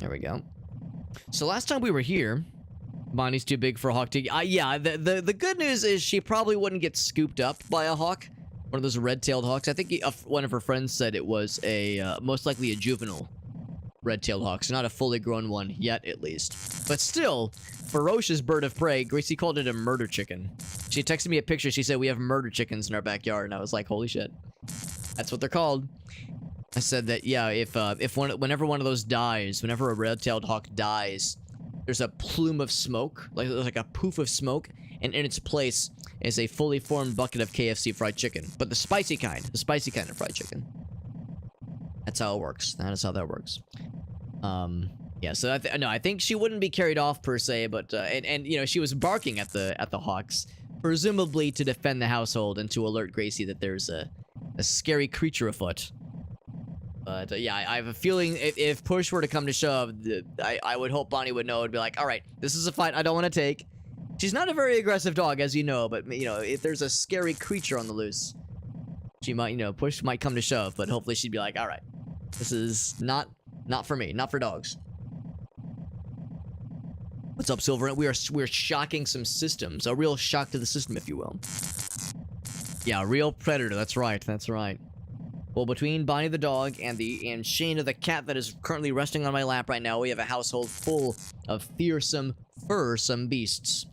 There we go. So last time we were here, Bonnie's too big for a hawk to... yeah, the good news is she probably wouldn't get scooped up by a hawk. One of those red-tailed hawks. I think one of her friends said it was a, most likely a juvenile red-tailed hawk. So not a fully grown one yet, at least. But still, ferocious bird of prey. Gracie called it a murder chicken. She texted me a picture. She said, we have murder chickens in our backyard. And I was like, holy shit. That's what they're called. I said that, yeah, whenever one of those dies, whenever a red-tailed hawk dies, there's a plume of smoke, like a poof of smoke, and in its place is a fully formed bucket of KFC fried chicken. But the spicy kind of fried chicken. That's how it works. That is how that works. Yeah, so I think she wouldn't be carried off per se, but and you know, she was barking at the hawks, presumably to defend the household and to alert Gracie that there's a scary creature afoot. But yeah, I have a feeling if push were to come to shove, I would hope Bonnie would know and be like, all right, this is a fight I don't want to take. She's not a very aggressive dog, as you know, but you know, if there's a scary creature on the loose, she might, you know, push might come to shove, but hopefully she'd be like, all right, this is not for me, not for dogs. What's up, Silver? We're shocking some systems, a real shock to the system, if you will. Yeah, real predator. That's right. That's right. Well, between Bonnie the dog and Shayna the cat that is currently resting on my lap right now, we have a household full of fearsome, fursome beasts.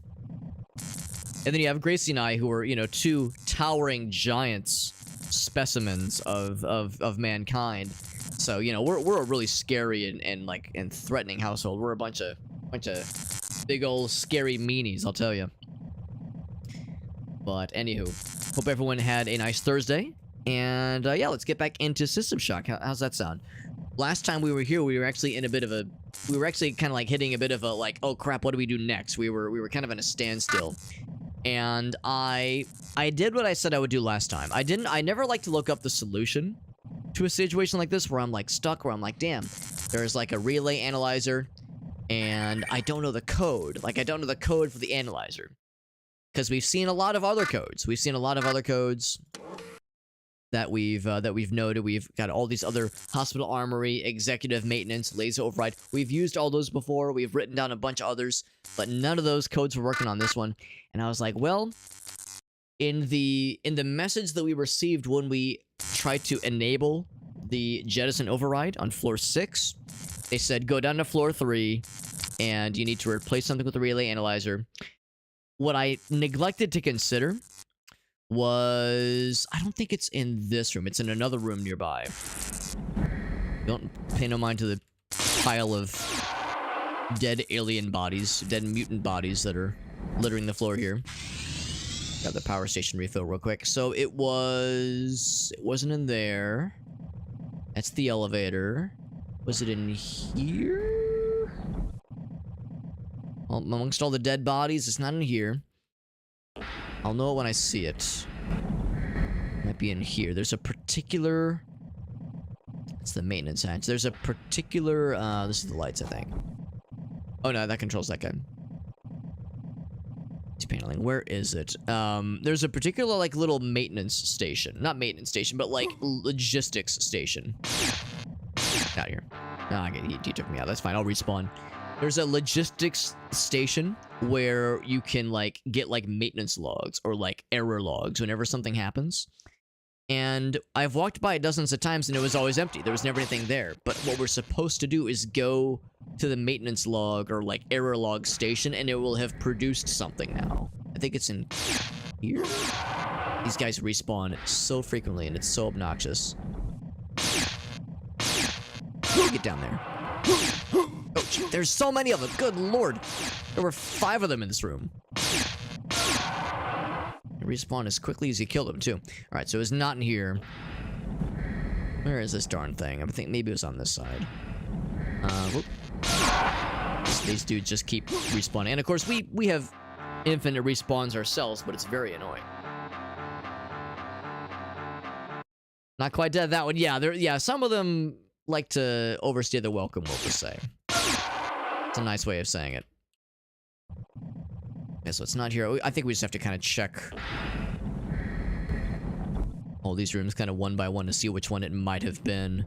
And then you have Gracie and I, who are, you know, two towering giants, specimens of mankind. So, you know, we're a really scary and threatening household. We're a bunch of big old scary meanies, I'll tell you. But anywho, hope everyone had a nice Thursday. And yeah, let's get back into System Shock. How's that sound? Last time we were here, we were actually in a bit of a... We were actually kind of like hitting a bit of a like, oh crap, what do we do next? We were kind of in a standstill. And I did what I said I would do last time. I never like to look up the solution to a situation like this where I'm like stuck, where I'm like, damn, there's like a relay analyzer and I don't know the code. Like, I don't know the code for the analyzer. Because we've seen a lot of other codes. We've seen a lot of other codes that we've noted. We've got all these other hospital armory, executive maintenance, laser override. We've used all those before. We've written down a bunch of others, but none of those codes were working on this one. And I was like, well, in the message that we received when we tried to enable the jettison override on floor 6, they said go down to floor 3 and you need to replace something with the relay analyzer. What I neglected to consider was, I don't think it's in this room. It's in another room nearby. Don't pay no mind to the pile of dead alien bodies, dead mutant bodies that are littering the floor here. Got the power station refill real quick. So it wasn't in there. That's the elevator. Was it in here? Well, amongst all the dead bodies, it's not in here. I'll know it when I see it. Might be in here. There's a particular... It's the maintenance hatch. There's a particular... this is the lights, I think. Oh, no, that controls that guy. It's paneling. Where is it? There's a particular, like, little maintenance station. Not maintenance station, but, like, logistics station. Out here. No, he took me out. That's fine. I'll respawn. There's a logistics station where you can, like, get, like, maintenance logs or, like, error logs whenever something happens. And I've walked by it dozens of times and it was always empty. There was never anything there. But what we're supposed to do is go to the maintenance log or, like, error log station and it will have produced something now. I think it's in here. These guys respawn so frequently and it's so obnoxious. Get down there. Oh, there's so many of them. Good lord. There were 5 of them in this room. They respawn as quickly as you kill them, too. Alright, so it's not in here. Where is this darn thing? I think maybe it was on this side. Whoop. These dudes just keep respawning. And, of course, we have infinite respawns ourselves, but it's very annoying. Not quite dead, that one. Yeah, some of them like to overstay their welcome, we'll just say. It's a nice way of saying it. Okay, so it's not here. I think we just have to kind of check all these rooms kind of one by one to see which one it might have been.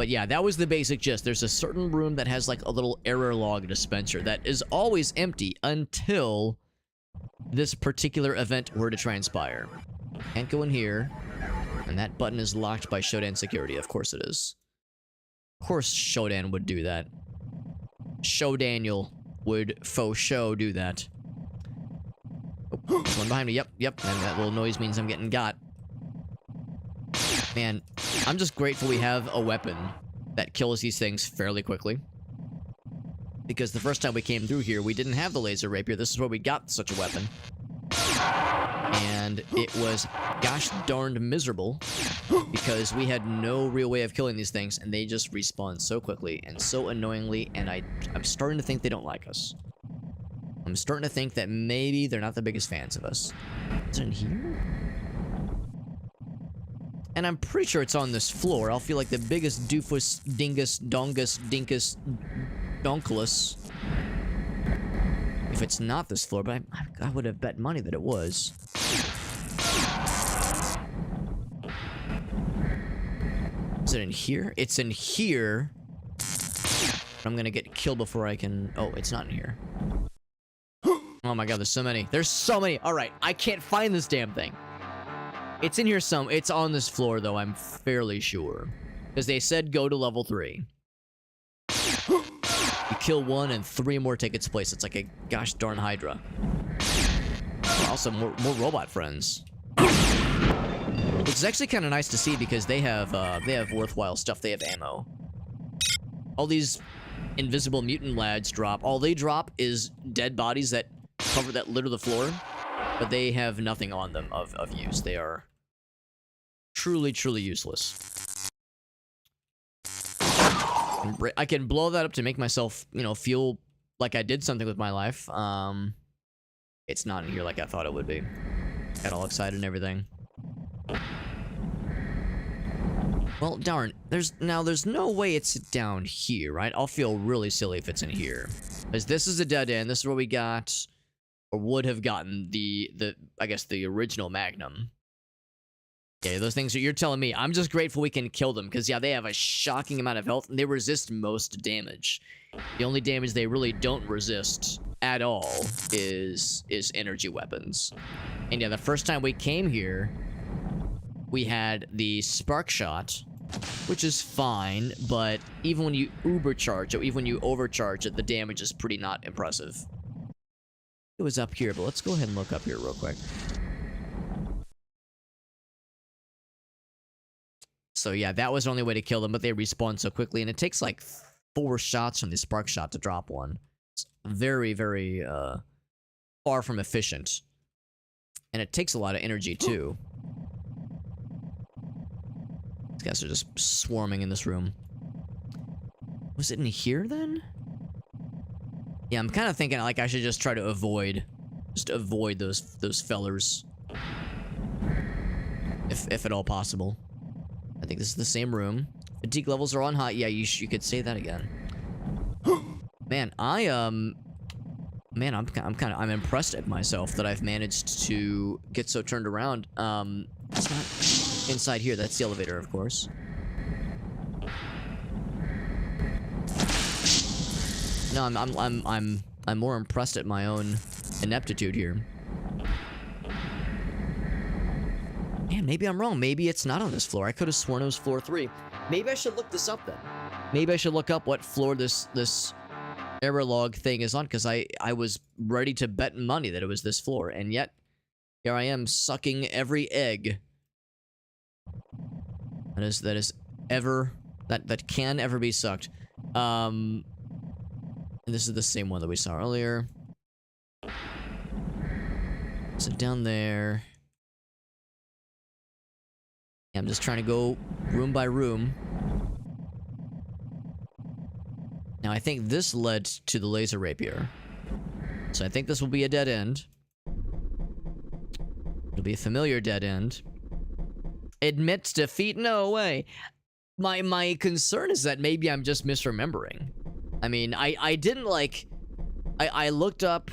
But yeah, that was the basic gist. There's a certain room that has like a little error log dispenser that is always empty until this particular event were to transpire. Can't go in here. And that button is locked by Shodan security. Of course it is. Of course Shodan would do that. Daniel would faux show do that. Oh, there's one behind me. Yep. And that little noise means I'm getting got. Man, I'm just grateful we have a weapon that kills these things fairly quickly. Because the first time we came through here, we didn't have the laser rapier. This is where we got such a weapon. And it was gosh darned miserable because we had no real way of killing these things, and they just respawn so quickly and so annoyingly, and I'm starting to think they don't like us. I'm starting to think that maybe they're not the biggest fans of us. Is it in here? And I'm pretty sure it's on this floor. I'll feel like the biggest doofus, dingus, dongus, dinkus, donkulus. If it's not this floor, but I would have bet money that it was. Is it in here? It's in here. I'm gonna get killed before I can... Oh, it's not in here. Oh my god, there's so many. There's so many. Alright, I can't find this damn thing. It's in here some... It's on this floor, though, I'm fairly sure. Because they said go to level 3. You kill one and 3 more take its place. It's like a gosh darn Hydra. Also, more robot friends. Which is actually kind of nice to see because they have worthwhile stuff. They have ammo. All these invisible mutant lads drop. All they drop is dead bodies that litter the floor. But they have nothing on them of use. They are truly, truly useless. I can blow that up to make myself, you know, feel like I did something with my life. It's not in here like I thought it would be. Got all excited and everything. Well, darn. There's no way it's down here, right? I'll feel really silly if it's in here. Because this is a dead end. This is where we got, or would have gotten I guess the original Magnum. Yeah, those things you're telling me. I'm just grateful we can kill them because, yeah, they have a shocking amount of health and they resist most damage. The only damage they really don't resist at all is energy weapons. And yeah, the first time we came here, we had the spark shot, which is fine, but even when you ubercharge it, even when you overcharge it, the damage is pretty not impressive. It was up here, but let's go ahead and look up here real quick. So yeah, that was the only way to kill them, but they respawn so quickly, and it takes like 4 shots from the spark shot to drop one. It's very, very far from efficient. And it takes a lot of energy too. These guys are just swarming in this room. Was it in here then? Yeah, I'm kind of thinking like I should just try to avoid those fellers. If at all possible. I think this is the same room. Fatigue levels are on high. Yeah, you could say that again. Man, I'm impressed at myself that I've managed to get so turned around. It's not inside here. That's the elevator, of course. No, I'm more impressed at my own ineptitude here. Man, maybe I'm wrong. Maybe it's not on this floor. I could have sworn it was floor 3. Maybe I should look this up then. Maybe I should look up what floor this error log thing is on, because I was ready to bet money that it was this floor, and yet here I am sucking every egg that can ever be sucked. And this is the same one that we saw earlier. So down there. I'm just trying to go room by room. Now, I think this led to the laser rapier. So I think this will be a dead end. It'll be a familiar dead end. Admits defeat? No way. My concern is that maybe I'm just misremembering. I mean, I didn't like... I looked up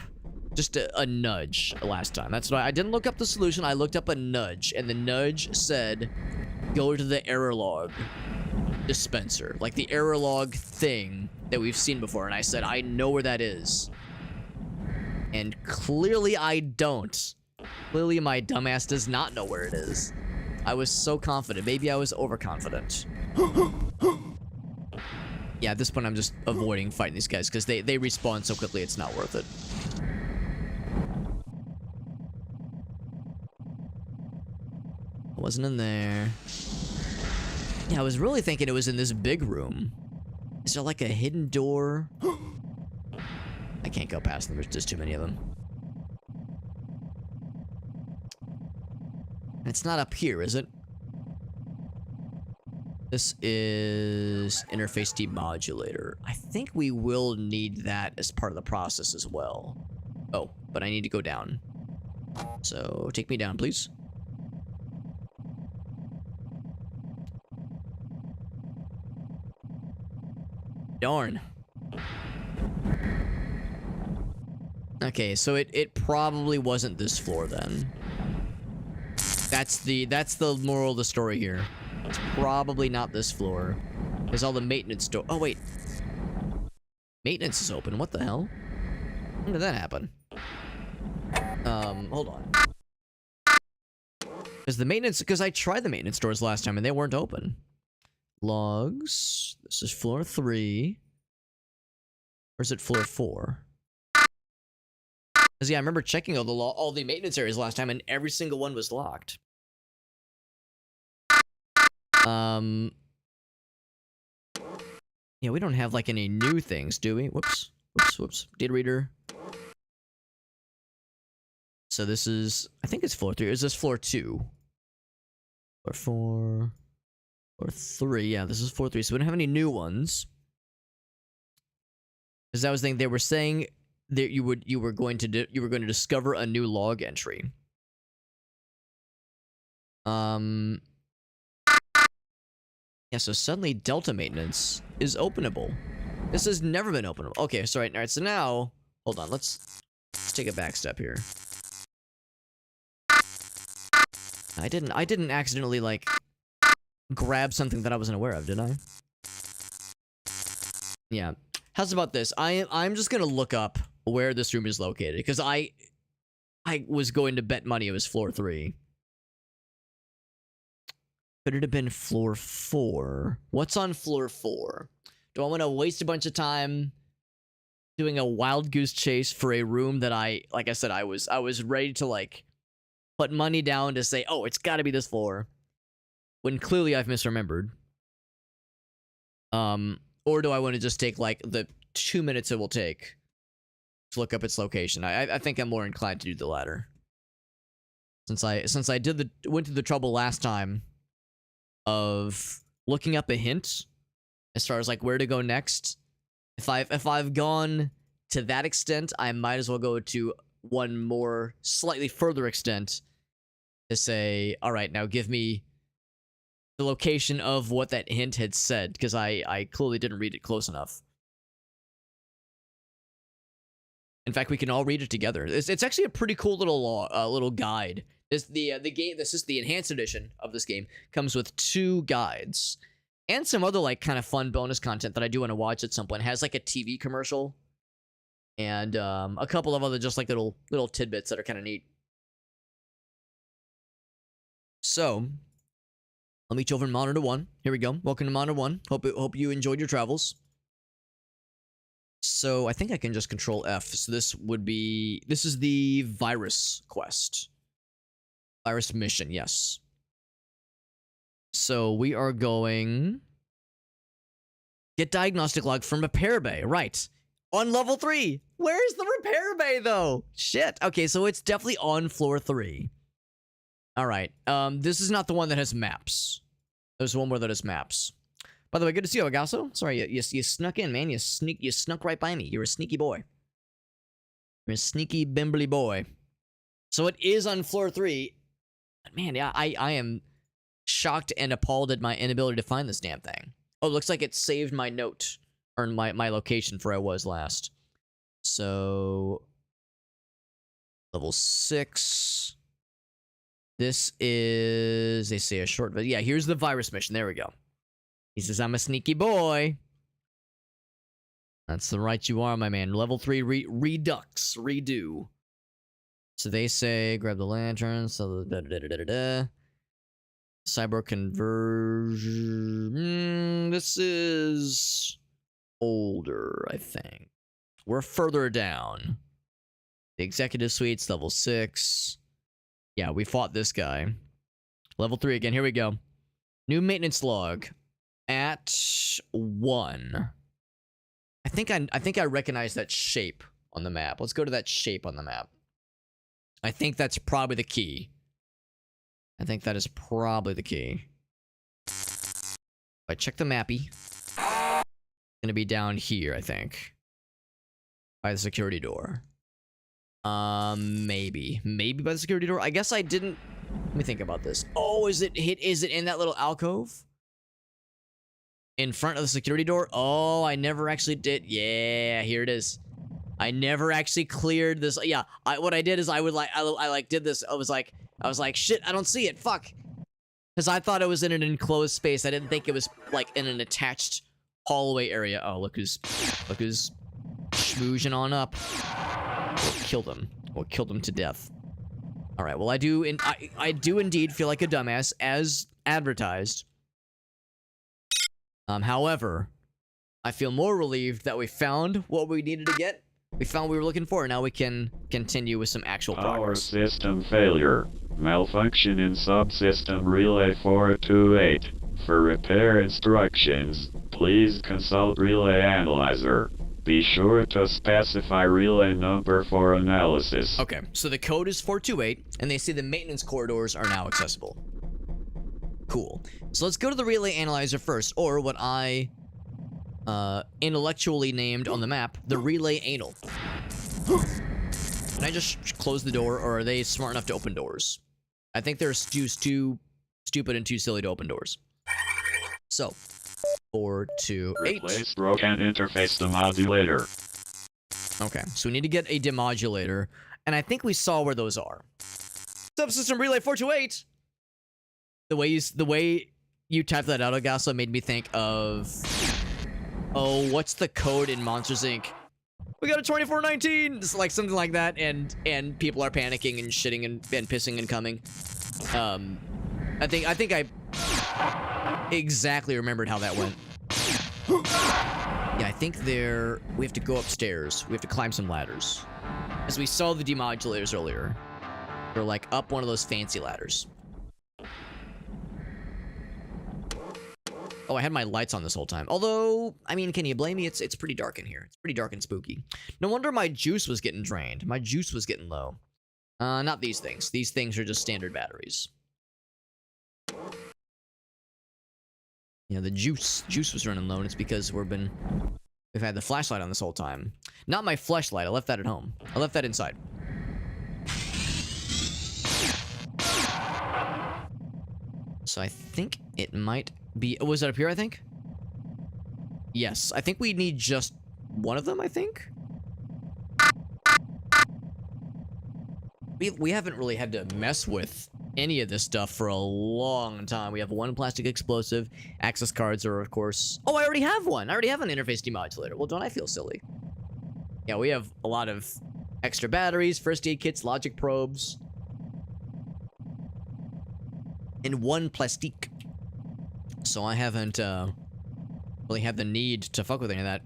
just a nudge last time. That's why I didn't look up the solution. I looked up a nudge, and the nudge said, go to the error log. dispenser, like the error log thing that we've seen before, and I said I know where that is. And clearly I don't. Clearly my dumbass does not know where it is. I was so confident. Maybe I was overconfident. Yeah, at this point I'm just avoiding fighting these guys because they respawn so quickly it's not worth it. I wasn't in there. Yeah, I was really thinking it was in this big room. Is there like a hidden door? I can't go past them. There's just too many of them. And it's not up here, is it? This is interface demodulator. I think we will need that as part of the process as well. Oh, but I need to go down. So take me down, please. Darn. Okay, so it probably wasn't this floor then. That's the moral of the story here. It's probably not this floor. There's all the maintenance door. Oh wait. Maintenance is open. What the hell? When did that happen? Hold on. Because I tried the maintenance doors last time and they weren't open. Logs. This is floor 3. Or is it floor 4? Because yeah, I remember checking all the maintenance areas last time and every single one was locked. Yeah, we don't have like any new things, do we? Whoops. Whoops. Data reader. So this is, I think it's floor 3. Is this floor 2? Or 4? Or 3? Yeah, this is floor 3. So we don't have any new ones. Because I was thinking they were saying that you were going to discover a new log entry. Yeah, so suddenly Delta Maintenance is openable. This has never been openable. Okay, sorry. All right, so now, hold on. Let's take a back step here. I didn't accidentally like grab something that I wasn't aware of, did I? Yeah. How's about this? I'm just gonna look up where this room is located because I was going to bet money it was floor 3. Could it have been floor 4? What's on floor 4? Do I want to waste a bunch of time doing a wild goose chase for a room that like I said, I was ready to like put money down to say, oh, it's got to be this floor, when clearly I've misremembered. Or do I want to just take like the 2 minutes it will take to look up its location? I think I'm more inclined to do the latter. Since I went through the trouble last time of looking up a hint as far as like where to go next. If I've gone to that extent, I might as well go to one more slightly further extent to say, all right, now give me the location of what that hint had said, because I clearly didn't read it close enough. In fact, we can all read it together. It's actually a pretty cool little guide. The game. This is the enhanced edition of this game. Comes with 2 guides and some other like kind of fun bonus content that I do want to watch at some point. It has like a TV commercial and a couple of other just like little tidbits that are kind of neat. So I'll meet you over in Monitor 1. Here we go. Welcome to Monitor 1. Hope you enjoyed your travels. So I think I can just control F. So this is the virus quest. Virus mission, yes. So we are going get diagnostic log from repair bay, right? On level 3. Where's the repair bay though? Shit. Okay, so it's definitely on floor 3. All right. This is not the one that has maps. There's one more that has maps. By the way, good to see you, Agasso. Sorry, you snuck in, man. You snuck right by me. You're a sneaky boy. You're a sneaky bimbly boy. So it is on floor 3. But man, yeah, I am shocked and appalled at my inability to find this damn thing. Oh, it looks like it saved my note, or my location for where I was last. So level 6. This is, they say, a short, but yeah, here's the virus mission. There we go. He says, I'm a sneaky boy. That's the right you are, my man. Level 3 redux. Redo. So they say, grab the lantern. So Cyber conversion. This is older, I think. We're further down. The executive suite's level 6. Yeah, we fought this guy. Level 3 again. Here we go. New maintenance log at 1. I think I recognize that shape on the map. Let's go to that shape on the map. I think that's probably the key. I think that is probably the key. If I check the mappy, it's gonna be down here, I think. By the security door. Maybe by the security door. I guess I didn't. Let me think about this. Oh, is it in that little alcove? In front of the security door? Oh, I never actually did. Yeah, here it is. I never actually cleared this. Yeah, what I did is I did this. I was like, shit, I don't see it. Fuck. Because I thought it was in an enclosed space. I didn't think it was like in an attached hallway area. Oh, look who's schmoozing on up. We'll kill them. We'll kill them to death. All right. Well, I do indeed feel like a dumbass as advertised. However, I feel more relieved that we found what we needed to get. We found what we were looking for, and now we can continue with some actual progress. Power system failure. Malfunction in subsystem relay 428. For repair instructions, please consult relay analyzer. Be sure to specify relay number for analysis. Okay, so the code is 428, and they say the maintenance corridors are now accessible. Cool. So let's go to the relay analyzer first, or what I intellectually named on the map, the relay anal. Can I just close the door, or are they smart enough to open doors? I think they're too stupid and too silly to open doors. So, 428. Replace broken interface demodulator. Okay, so we need to get a demodulator, and I think we saw where those are. Subsystem relay 428. The way you typed that out, Agasa, made me think of, oh, what's the code in Monsters Inc? We got a 2419. It's like something like that, and people are panicking and shitting and pissing and coming. I think I exactly remembered how that went. Yeah, I think we have to go upstairs. We have to climb some ladders. As we saw the demodulators earlier. They're like up one of those fancy ladders. Oh, I had my lights on this whole time. Although, I mean, can you blame me? It's pretty dark in here. It's pretty dark and spooky. No wonder my juice was getting drained. My juice was getting low. Not these things. These things are just standard batteries. You know, the juice was running low, and it's because we've had the flashlight on this whole time. Not my flashlight. I left that at home. I left that inside. So I think it might be... Oh, was that up here, I think? Yes. I think we need just one of them, I think? We haven't really had to mess with any of this stuff for a long time. We have one plastic explosive. Access cards are, of course... Oh, I already have one! I already have an interface demodulator. Well, don't I feel silly? Yeah, we have a lot of extra batteries, first aid kits, logic probes. And one plastique. So I haven't really had the need to fuck with any of that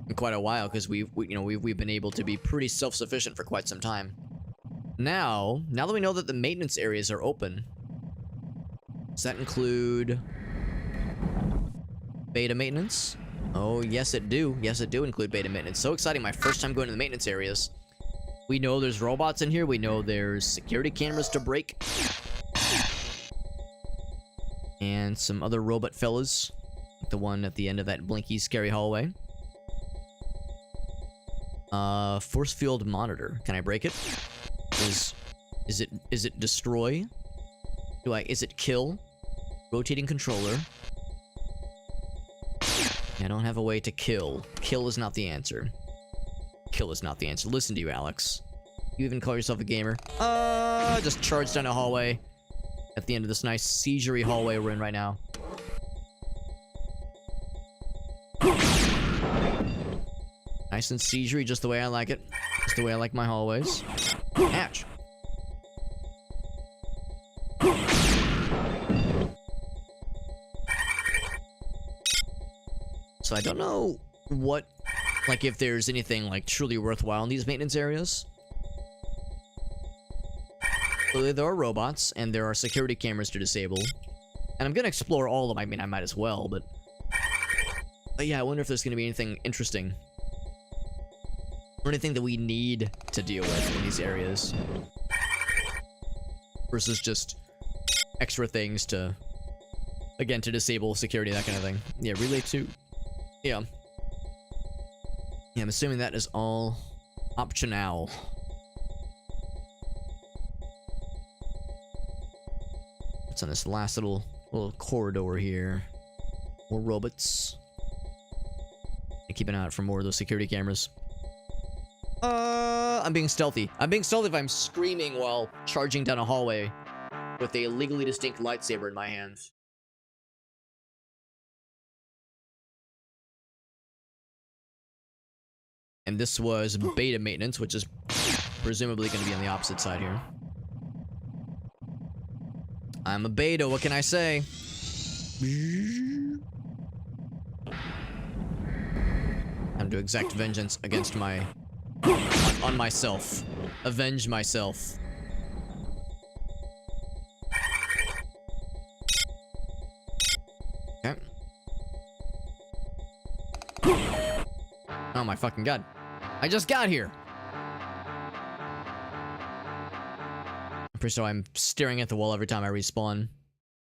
in quite a while, because we've been able to be pretty self-sufficient for quite some time. Now that we know that the maintenance areas are open, does that include beta maintenance? Oh, yes it do. Yes, it do include beta maintenance. So exciting, my first time going to the maintenance areas. We know there's robots in here. We know there's security cameras to break. And some other robot fellas. Like the one at the end of that blinky, scary hallway. Force field monitor. Can I break it? Is it destroy? Is it kill? Rotating controller. I don't have a way to kill. Kill is not the answer. Kill is not the answer. Listen to you, Alex. You even call yourself a gamer? Just charge down a hallway. At the end of this nice seizure-y hallway we're in right now. Nice and seisurey, just the way I like it. Just the way I like my hallways. Ouch. So I don't know what, like, if there's anything, like, truly worthwhile in these maintenance areas. Clearly there are robots, and there are security cameras to disable. And I'm gonna explore all of them. I mean, I might as well, but yeah, I wonder if there's gonna be anything interesting. Or anything that we need to deal with in these areas. Versus just extra things to, again, to disable security, that kind of thing. Yeah, relay 2. Yeah. Yeah, I'm assuming that is all optional. What's on this last little corridor here? More robots. And keep an eye out for more of those security cameras. I'm being stealthy. I'm being stealthy if I'm screaming while charging down a hallway with a legally distinct lightsaber in my hands. And this was beta maintenance, which is presumably going to be on the opposite side here. I'm a beta, what can I say? Time to exact vengeance against my... on myself. Avenge myself. Okay. Oh my fucking god. I just got here! I'm pretty sure I'm staring at the wall every time I respawn.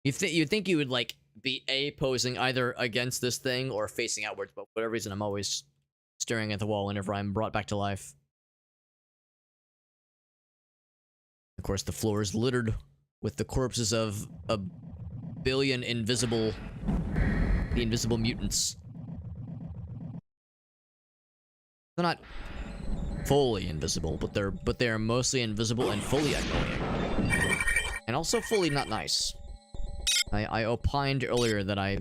You'd think you would, like, be posing either against this thing or facing outwards, but for whatever reason I'm always staring at the wall whenever I'm brought back to life. Of course, the floor is littered with the corpses of a billion the invisible mutants. They're not fully invisible, but they're mostly invisible and fully annoying. And also fully not nice. I opined earlier that I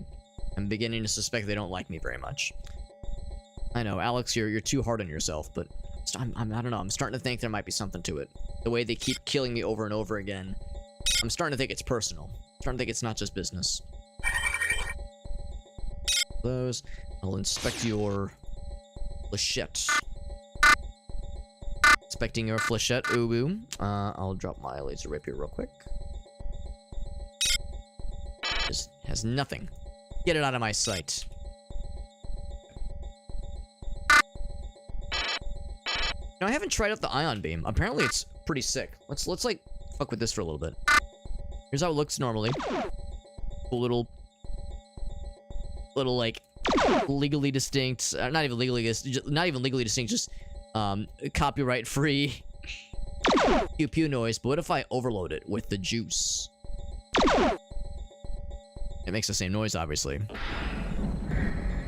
am beginning to suspect they don't like me very much. I know, Alex, you're too hard on yourself, but I don't know, I'm starting to think there might be something to it. The way they keep killing me over and over again. I'm starting to think it's personal. I'm starting to think it's not just business. Those. I'll inspect your flechette. Inspecting your flechette, Ubu. I'll drop my laser rapier real quick. Just has nothing. Get it out of my sight. Now, I haven't tried out the ion beam. Apparently, it's pretty sick. Let's like fuck with this for a little bit. Here's how it looks normally. Cool little like legally distinct, not even legally distinct, just copyright free pew pew noise. But what if I overload it with the juice? It makes the same noise, obviously.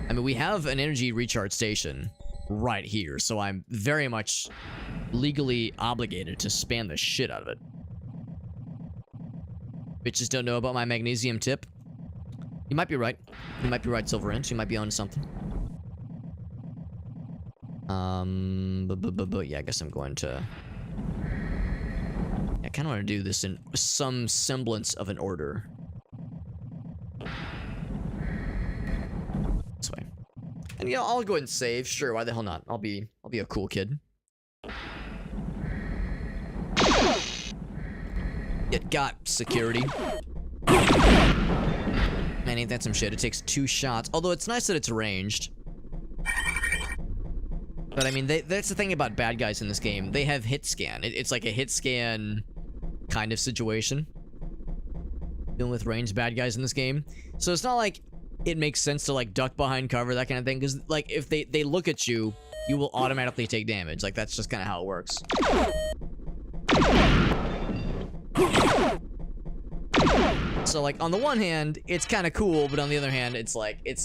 I mean, we have an energy recharge station right here, so I'm very much legally obligated to spam the shit out of it. Bitches don't know about my magnesium tip. You might be right. You might be right, Silver Inch. You might be onto something. But yeah, I guess I'm going to... I kind of want to do this in some semblance of an order. This way. And you know, I'll go ahead and save. Sure, why the hell not? I'll be a cool kid. Get got, security. Man, ain't that some shit? It takes 2 shots. Although it's nice that it's ranged. But I mean, that's the thing about bad guys in this game. They have hit scan. It's like a hit scan kind of situation. Dealing with ranged bad guys in this game. So it's not like it makes sense to like duck behind cover, that kind of thing. Because like if they look at you, you will automatically take damage. Like that's just kind of how it works. So like on the one hand, it's kind of cool, but on the other hand, it's like it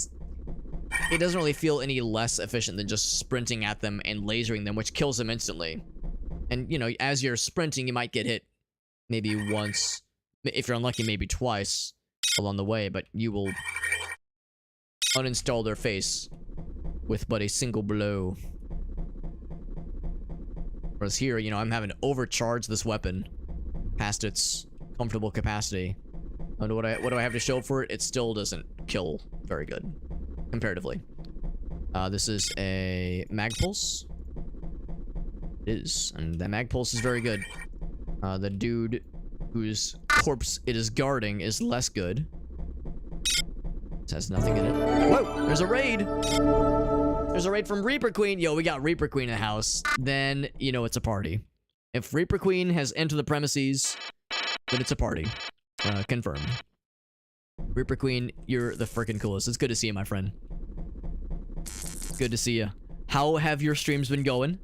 doesn't really feel any less efficient than just sprinting at them and lasering them, which kills them instantly. And you know, as you're sprinting, you might get hit maybe once, if you're unlucky, maybe twice along the way, but you will uninstall their face with but a single blow. Whereas here, you know, I'm having to overcharge this weapon past its comfortable capacity. And what do I have to show for it? It still doesn't kill very good, comparatively. This is a mag pulse. It is, and that mag pulse is very good. The dude whose corpse it is guarding is less good. It has nothing in it. Whoa! There's a raid! There's a raid from Reaper Queen! Yo, we got Reaper Queen in the house. Then, you know it's a party. If Reaper Queen has entered the premises, then it's a party. Confirmed. Reaper Queen, you're the freaking coolest. It's good to see you, my friend. Good to see you. How have your streams been going?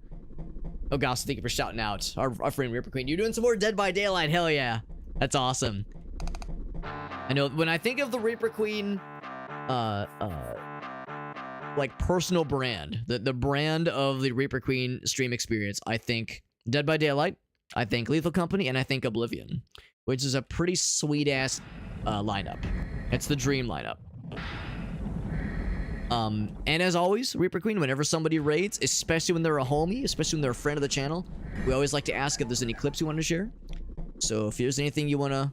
Oh, gosh, thank you for shouting out our friend Reaper Queen. You're doing some more Dead by Daylight. Hell yeah. That's awesome. I know when I think of the Reaper Queen, like personal brand, the brand of the Reaper Queen stream experience, I think Dead by Daylight, I think Lethal Company, and I think Oblivion, which is a pretty sweet ass lineup. It's the dream lineup. And as always, Reaper Queen, whenever somebody raids, especially when they're a homie, especially when they're a friend of the channel, we always like to ask if there's any clips you want to share. So if there's anything you wanna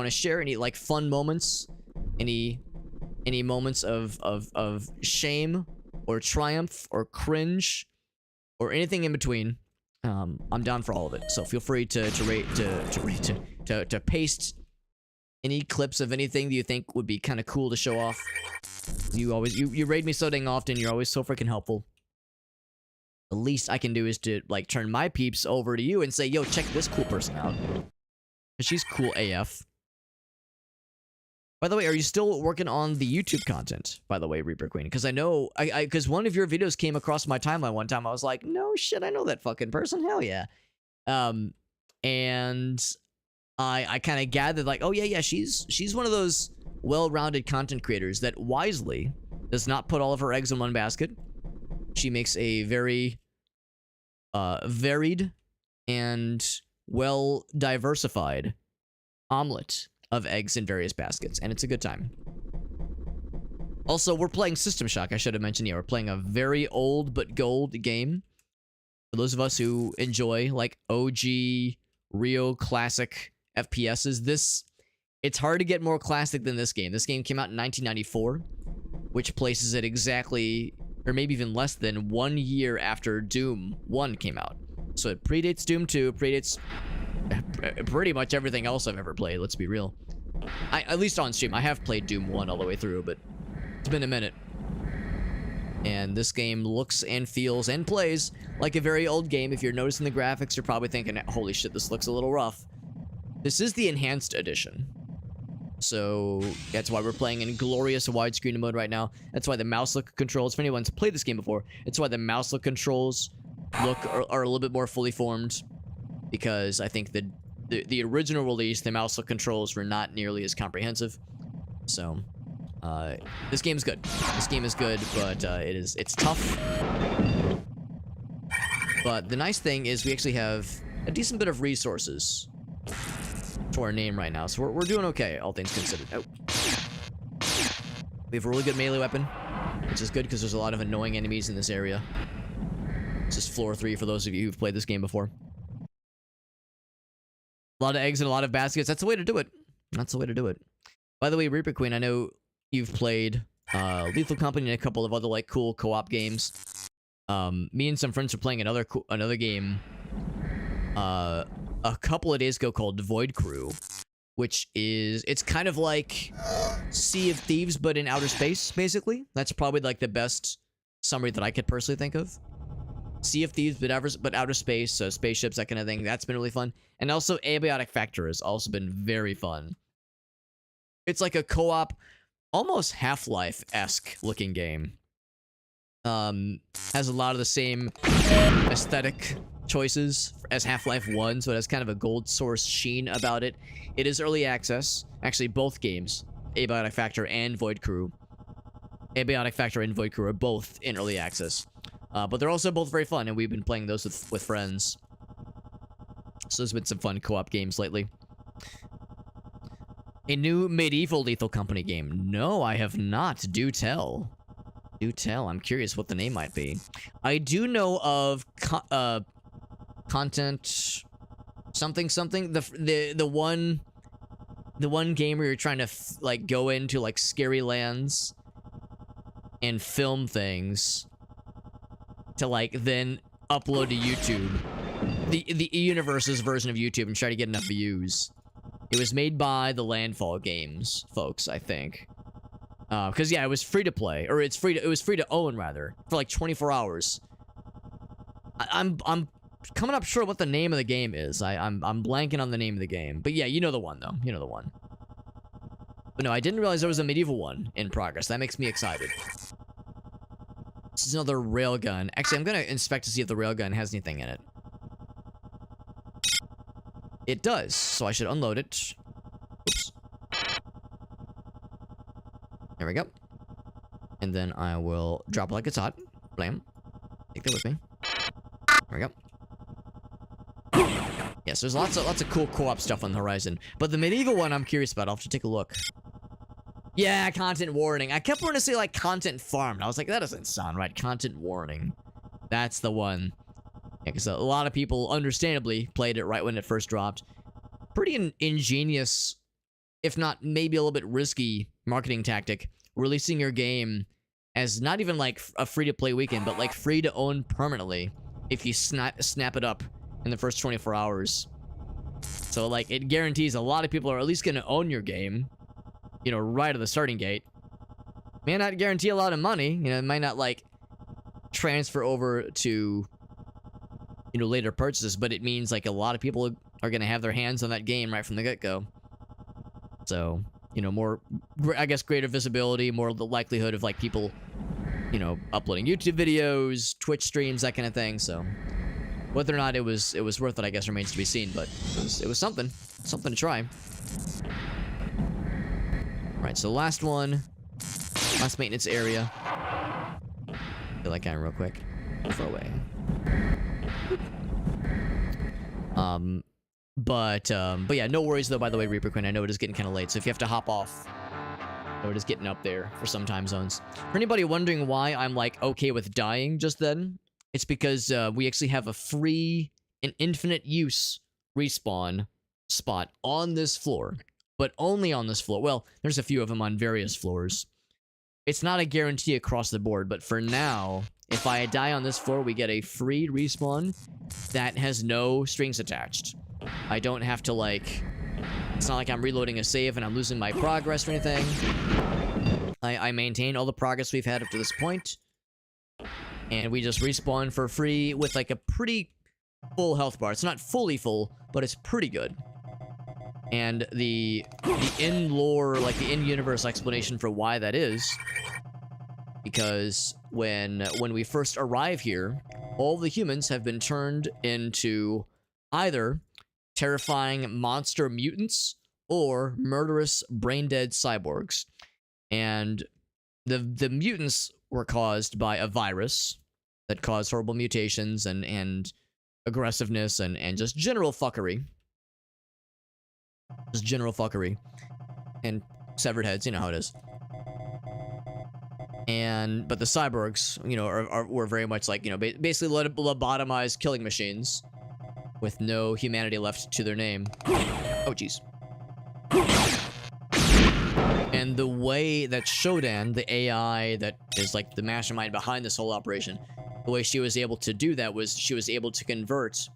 share, any like fun moments, any moments of shame or triumph or cringe or anything in between, I'm down for all of it. So feel free to paste any clips of anything that you think would be kind of cool to show off. You raid me so dang often. You're always so freaking helpful. The least I can do is to like turn my peeps over to you and say, yo, check this cool person out. She's cool AF. By the way, are you still working on the YouTube content, by the way, Reaper Queen? Because I know, because one of your videos came across my timeline one time. I was like, no shit, I know that fucking person. Hell yeah. And I kind of gathered like, oh yeah, she's one of those well-rounded content creators that wisely does not put all of her eggs in one basket. She makes a very varied and well-diversified omelet of eggs in various baskets, and it's a good time. Also, we're playing System Shock. I should have mentioned, yeah, we're playing a very old but gold game. For those of us who enjoy like OG Rio classic FPSs, it's hard to get more classic than this game. This game came out in 1994, which places it exactly, or maybe even less than 1 year after Doom 1 came out. So it predates Doom 2, predates pretty much everything else I've ever played, let's be real. At least on stream. I have played Doom 1 all the way through, but it's been a minute. And this game looks and feels and plays like a very old game. If you're noticing the graphics, you're probably thinking, holy shit, this looks a little rough. This is the enhanced edition. So that's why we're playing in glorious widescreen mode right now. That's why the mouse look controls, if anyone's played this game before, it's why the mouse look controls are a little bit more fully formed. Because I think the original release, the mouse look controls were not nearly as comprehensive. So, this game is good. This game is good, but it's tough. But the nice thing is we actually have a decent bit of resources to our name right now, so we're doing okay, all things considered. Oh. We have a really good melee weapon, which is good because there's a lot of annoying enemies in this area. This is floor 3 for those of you who've played this game before. A lot of eggs and a lot of baskets. That's the way to do it. That's the way to do it. By the way, Reaper Queen, I know you've played Lethal Company and a couple of other like cool co-op games. Me and some friends are playing another game a couple of days ago called Void Crew, which is, it's kind of like Sea of Thieves but in outer space, basically. That's probably like the best summary that I could personally think of. Sea of Thieves but outer space, so spaceships, that kind of thing. That's been really fun. And also Abiotic Factor has also been very fun. It's like a co-op, almost Half-Life-esque looking game. Has a lot of the same aesthetic choices as Half-Life 1, so it has kind of a gold source sheen about it. It is early access. Actually, both games, Abiotic Factor and Void Crew. Abiotic Factor and Void Crew are both in early access. But they're also both very fun, and we've been playing those with friends. So there's been some fun co-op games lately. A new medieval Lethal Company game. No, I have not. Do tell. Do tell. I'm curious what the name might be. I do know of content something something. The one game where you're trying to like go into like scary lands and film things to like then upload to YouTube. The universe's version of YouTube and try to get enough views. It was made by the Landfall Games folks, I think. Because yeah, it was free to play, or it was free to own rather, for like 24 hours. I'm coming up short what the name of the game is. I'm blanking on the name of the game, but yeah, you know the one though. You know the one. But no, I didn't realize there was a medieval one in progress. That makes me excited. This is another railgun. Actually, I'm gonna inspect to see if the railgun has anything in it. It does, so I should unload it. Oops. There we go. And then I will drop it like it's hot. Blam. Take that with me. There we go. Yes, there's lots of cool co-op stuff on the horizon. But the medieval one I'm curious about. I'll have to take a look. Yeah, content warning. I kept wanting to say like content farmed. I was like, that doesn't sound right. Content warning. That's the one. Yeah, because a lot of people, understandably, played it right when it first dropped. Pretty ingenious, if not maybe a little bit risky, marketing tactic. Releasing your game as not even like a free-to-play weekend, but like free-to-own permanently if you snap it up in the first 24 hours. So like, it guarantees a lot of people are at least going to own your game, you know, right at the starting gate. May not guarantee a lot of money, you know, it might not like transfer over to, you know, later purchases, but it means like a lot of people are going to have their hands on that game right from the get-go. So, you know, more, I guess, greater visibility, more the likelihood of like people, you know, uploading YouTube videos, Twitch streams, that kind of thing. So whether or not it was worth it, I guess, remains to be seen, but it was something to try. Right, so last maintenance area. Feel like I'm real quick. Far away. But yeah, no worries though, by the way, Reaper Queen. I know it is getting kind of late, so if you have to hop off, I know it is getting up there for some time zones. For anybody wondering why I'm like okay with dying just then, it's because we actually have a free and infinite use respawn spot on this floor, but only on this floor. Well, there's a few of them on various floors. It's not a guarantee across the board, but for now, if I die on this floor, we get a free respawn that has no strings attached. I don't have to, like... It's not like I'm reloading a save and I'm losing my progress or anything. I maintain all the progress we've had up to this point. And we just respawn for free with, like, a pretty full health bar. It's not fully full, but it's pretty good. And the in-lore, like, the in-universe explanation for why that is... Because when we first arrive here, all the humans have been turned into either terrifying monster mutants or murderous brain-dead cyborgs. And the mutants were caused by a virus that caused horrible mutations and aggressiveness and just general fuckery. Just general fuckery. And severed heads, you know how it is. But the cyborgs, you know, were very much like, you know, basically lobotomized killing machines with no humanity left to their name. Oh, jeez. And the way that Shodan, the AI that is like the mastermind behind this whole operation, the way she was able to do that was she was able to convert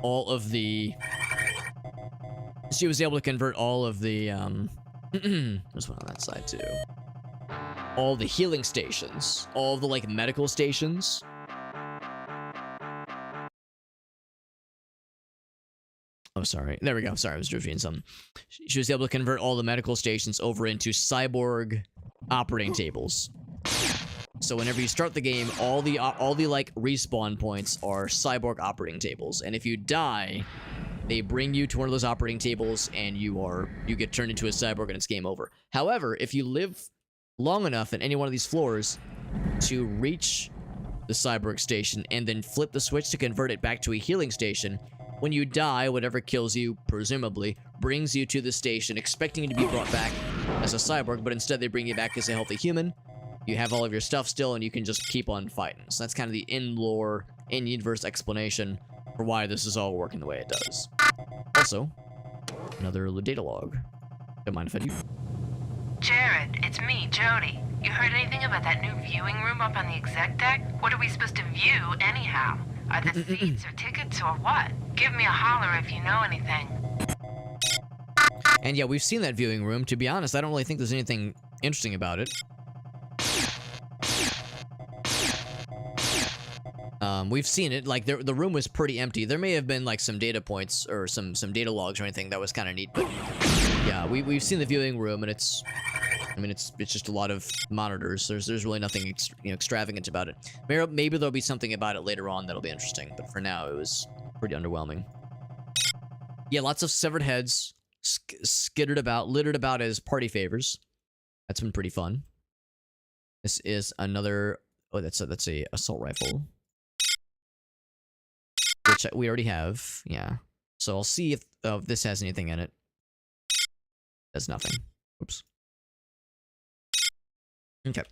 all of the... There's one on that side too. All the healing stations, all the like medical stations. Oh, sorry. There we go. Sorry, I was reviewing something. She was able to convert all the medical stations over into cyborg operating tables. So whenever you start the game, all the like respawn points are cyborg operating tables, and if you die, they bring you to one of those operating tables, and you get turned into a cyborg, and it's game over. However, if you live long enough in any one of these floors to reach the cyborg station and then flip the switch to convert it back to a healing station, when you die, whatever kills you, presumably, brings you to the station, expecting you to be brought back as a cyborg, but instead they bring you back as a healthy human. you have all of your stuff still, and you can just keep on fighting. So that's kind of the in-lore, in-universe explanation for why this is all working the way it does. Also, another data log. Don't mind if I do. Jared, it's me, Jody. You heard anything about that new viewing room up on the exec deck? What are we supposed to view, anyhow? Are the seats or tickets or what? Give me a holler if you know anything. And yeah, we've seen that viewing room. To be honest, I don't really think there's anything interesting about it. We've seen it. Like, the room was pretty empty. There may have been, like, some data points or some data logs or anything that was kind of neat. But, yeah, we've seen the viewing room, and it's... I mean, it's just a lot of monitors. There's really nothing extravagant about it. Maybe there'll be something about it later on that'll be interesting. But for now, it was pretty underwhelming. Yeah, lots of severed heads littered about as party favors. That's been pretty fun. This is another... Oh, that's a assault rifle. Which we already have. Yeah. So I'll see if this has anything in it. There's nothing. Oops. Okay.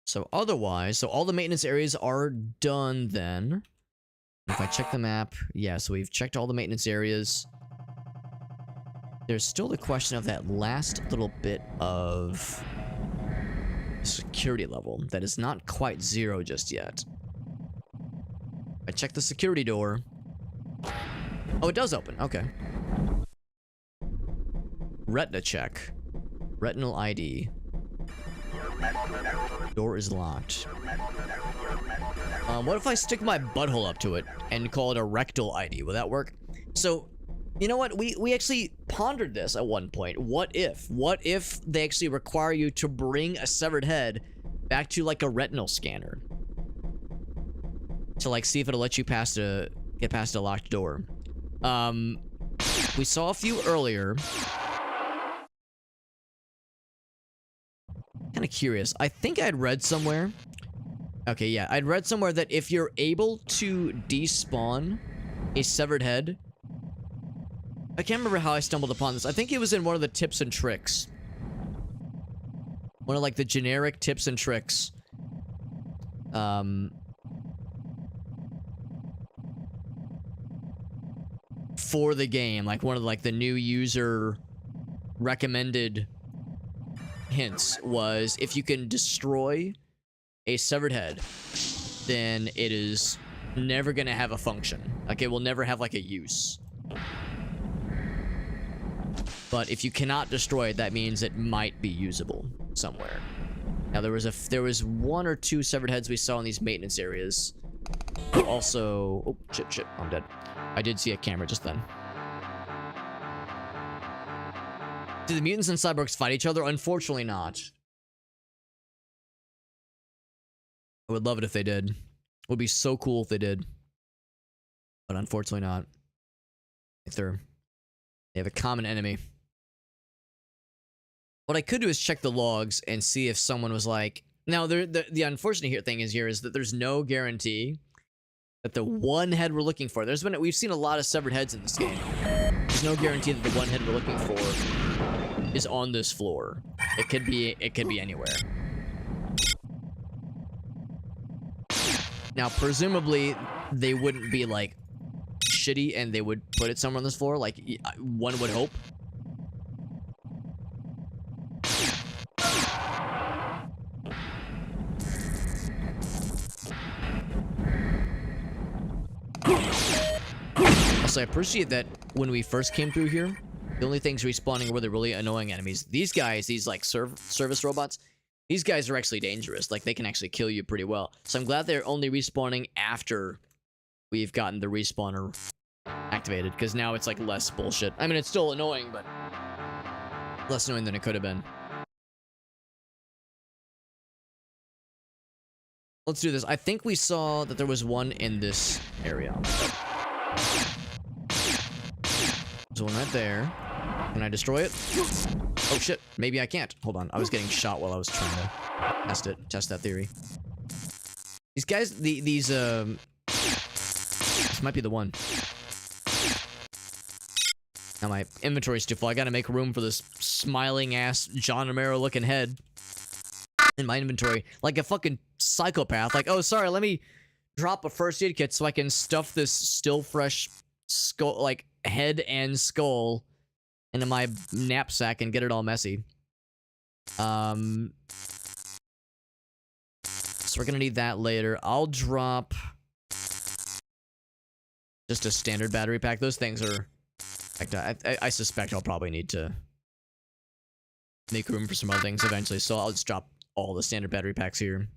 So otherwise, all the maintenance areas are done then. If I check the map, yeah, so we've checked all the maintenance areas. There's still the question of that last little bit of security level that is not quite 0 just yet. I checked the security door. Oh, it does open. Okay. Retina check. Retinal ID. Door is locked. What if I stick my butthole up to it and call it a rectal ID? Will that work? So, you know what? We actually pondered this at one point. What if? What if they actually require you to bring a severed head back to, like, a retinal scanner? To, like, see if it'll let you get past a locked door. We saw a few earlier. Kind of curious. I think I'd read somewhere. Okay, yeah. I'd read somewhere that if you're able to despawn a severed head... I can't remember how I stumbled upon this. I think it was in one of the tips and tricks. One of, like, the generic tips and tricks. For the game. Like, one of, like, the new user recommended hints was if you can destroy a severed head, then it is never gonna have a function. Like, it will never have, like, a use. But if you cannot destroy it, that means it might be usable somewhere. Now, there was 1 or 2 severed heads we saw in these maintenance areas. Also... Oh, shit, I'm dead. I did see a camera just then. Do the mutants and cyborgs fight each other? Unfortunately not. I would love it if they did. It would be so cool if they did. But unfortunately not. If they have a common enemy. What I could do is check the logs and see if someone was like... Now, the unfortunate thing is that there's no guarantee that the one head we're looking for... We've seen a lot of severed heads in this game. There's no guarantee that the one head we're looking for is on this floor. It could be anywhere. Now, presumably, they wouldn't be, like, shitty and they would put it somewhere on this floor, like one would hope. Also, I appreciate that when we first came through here, the only things respawning were the really annoying enemies. These guys, these, like, service robots, these guys are actually dangerous. Like, they can actually kill you pretty well. So I'm glad they're only respawning after we've gotten the respawner activated, because now it's, like, less bullshit. I mean, it's still annoying, but less annoying than it could have been. Let's do this. I think we saw that there was one in this area. There's one right there. Can I destroy it? Oh shit, maybe I can't. Hold on, I was getting shot while I was trying to test that theory. These guys, this might be the one. Now my inventory's too full. I gotta make room for this smiling ass John Romero looking head in my inventory. Like a fucking psychopath. Like, oh, sorry, let me drop a first aid kit so I can stuff this still fresh skull, like head and skull into my knapsack and get it all messy. So we're gonna need that later. I'll drop just a standard battery pack. Those things are... I suspect I'll probably need to make room for some other things eventually, so I'll just drop all the standard battery packs here.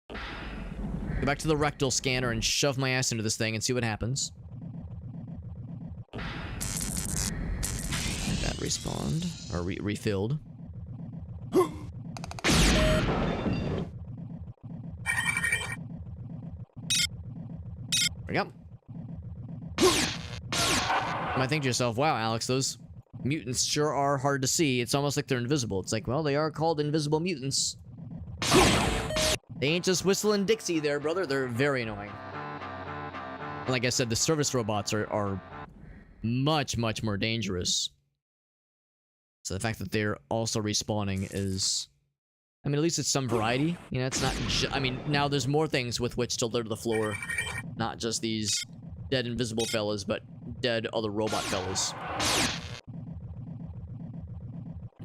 Go back to the rectal scanner and shove my ass into this thing and see what happens. That respawned, or refilled. There we go. You might think to yourself, wow, Alex, those mutants sure are hard to see. It's almost like they're invisible. It's like, well, they are called invisible mutants. They ain't just whistling Dixie there, brother. They're very annoying. And like I said, the service robots are much, much more dangerous. So the fact that they're also respawning is... I mean, at least it's some variety. You know, it's not I mean, now there's more things with which to litter the floor. Not just these dead invisible fellas, but dead other robot fellas.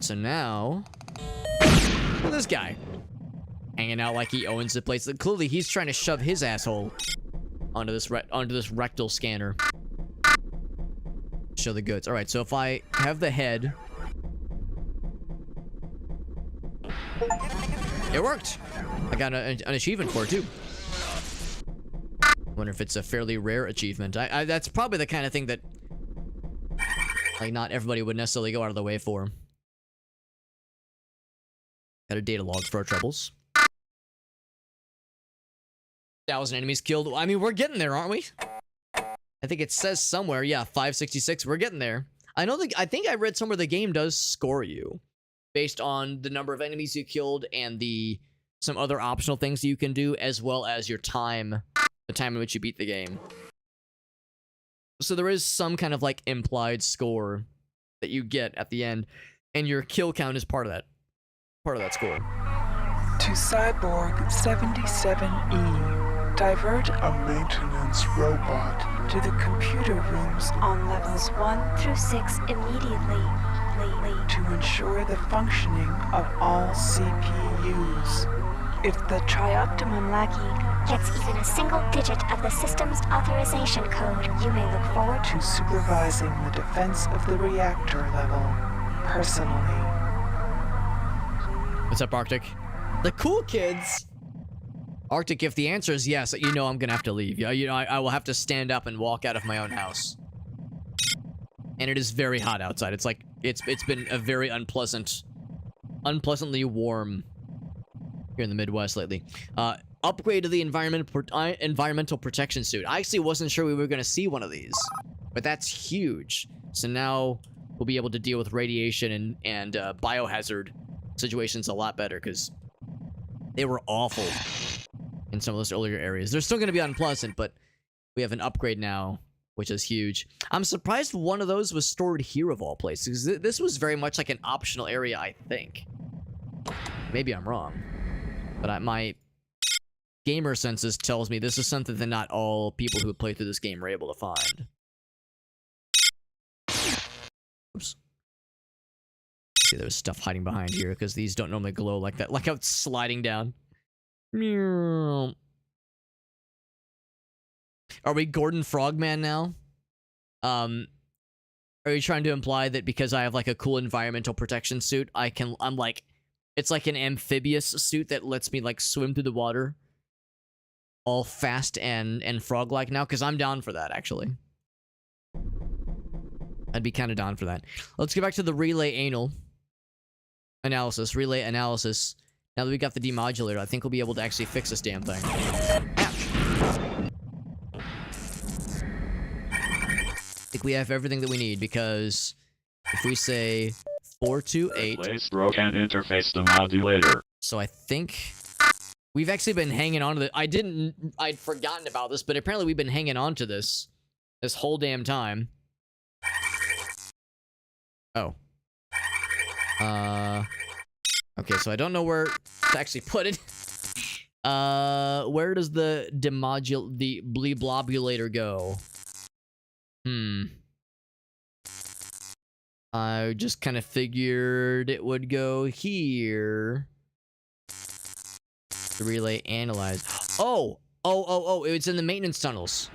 So now... Look at this guy. Hanging out like he owns the place. Clearly, he's trying to shove his asshole onto this rectal scanner. Show the goods. Alright, so if I have the head... It worked! I got an achievement for it, too. Wonder if it's a fairly rare achievement. That's probably the kind of thing that... like, not everybody would necessarily go out of the way for. Got a data log for our troubles. 1,000 enemies killed. I mean, we're getting there, aren't we? I think it says somewhere, yeah, 566. We're getting there. I think I read somewhere the game does score you based on the number of enemies you killed and some other optional things that you can do, as well as your time, the time in which you beat the game. So there is some kind of like implied score that you get at the end, and your kill count is part of that score. To Cyborg 77E, divert a maintenance robot to the computer rooms on levels 1 through 6 immediately. To ensure the functioning of all CPUs. If the Trioptimum Lackey gets even a single digit of the system's authorization code, you may look forward to supervising the defense of the reactor level personally. What's up, Arctic? The cool kids. Arctic, if the answer is yes, you know I'm gonna have to leave. You know, I will have to stand up and walk out of my own house. And it is very hot outside. It's like it's been a very unpleasantly warm here in the Midwest lately. Upgrade to the environmental protection suit. I actually wasn't sure we were gonna see one of these, but that's huge. So now we'll be able to deal with radiation and biohazard situations a lot better, because they were awful in some of those earlier areas. They're still gonna be unpleasant, but we have an upgrade now, which is huge. I'm surprised one of those was stored here of all places. This was very much like an optional area, I think. Maybe I'm wrong. But my gamer senses tells me this is something that not all people who play through this game are able to find. Oops. See, there's stuff hiding behind here, because these don't normally glow like that. Like how it's sliding down. Meow. Are we Gordon Frogman now? Are you trying to imply that because I have like a cool environmental protection suit, I'm like, it's like an amphibious suit that lets me like swim through the water all fast and frog-like now? Because I'm down for that, actually. I'd be kind of down for that. Let's get back to the relay analysis. Relay analysis. Now that we got the demodulator, I think we'll be able to actually fix this damn thing. Ouch. I think we have everything that we need, because if we say 428... Replace broken interface demodulator. So I think we've actually been hanging on to the... I'd forgotten about this, but apparently we've been hanging on to this whole damn time. Oh. Okay, so I don't know where to actually put it. Where does the bleblobulator go? I just kind of figured it would go here. The relay analyze. Oh, it's in the maintenance tunnels.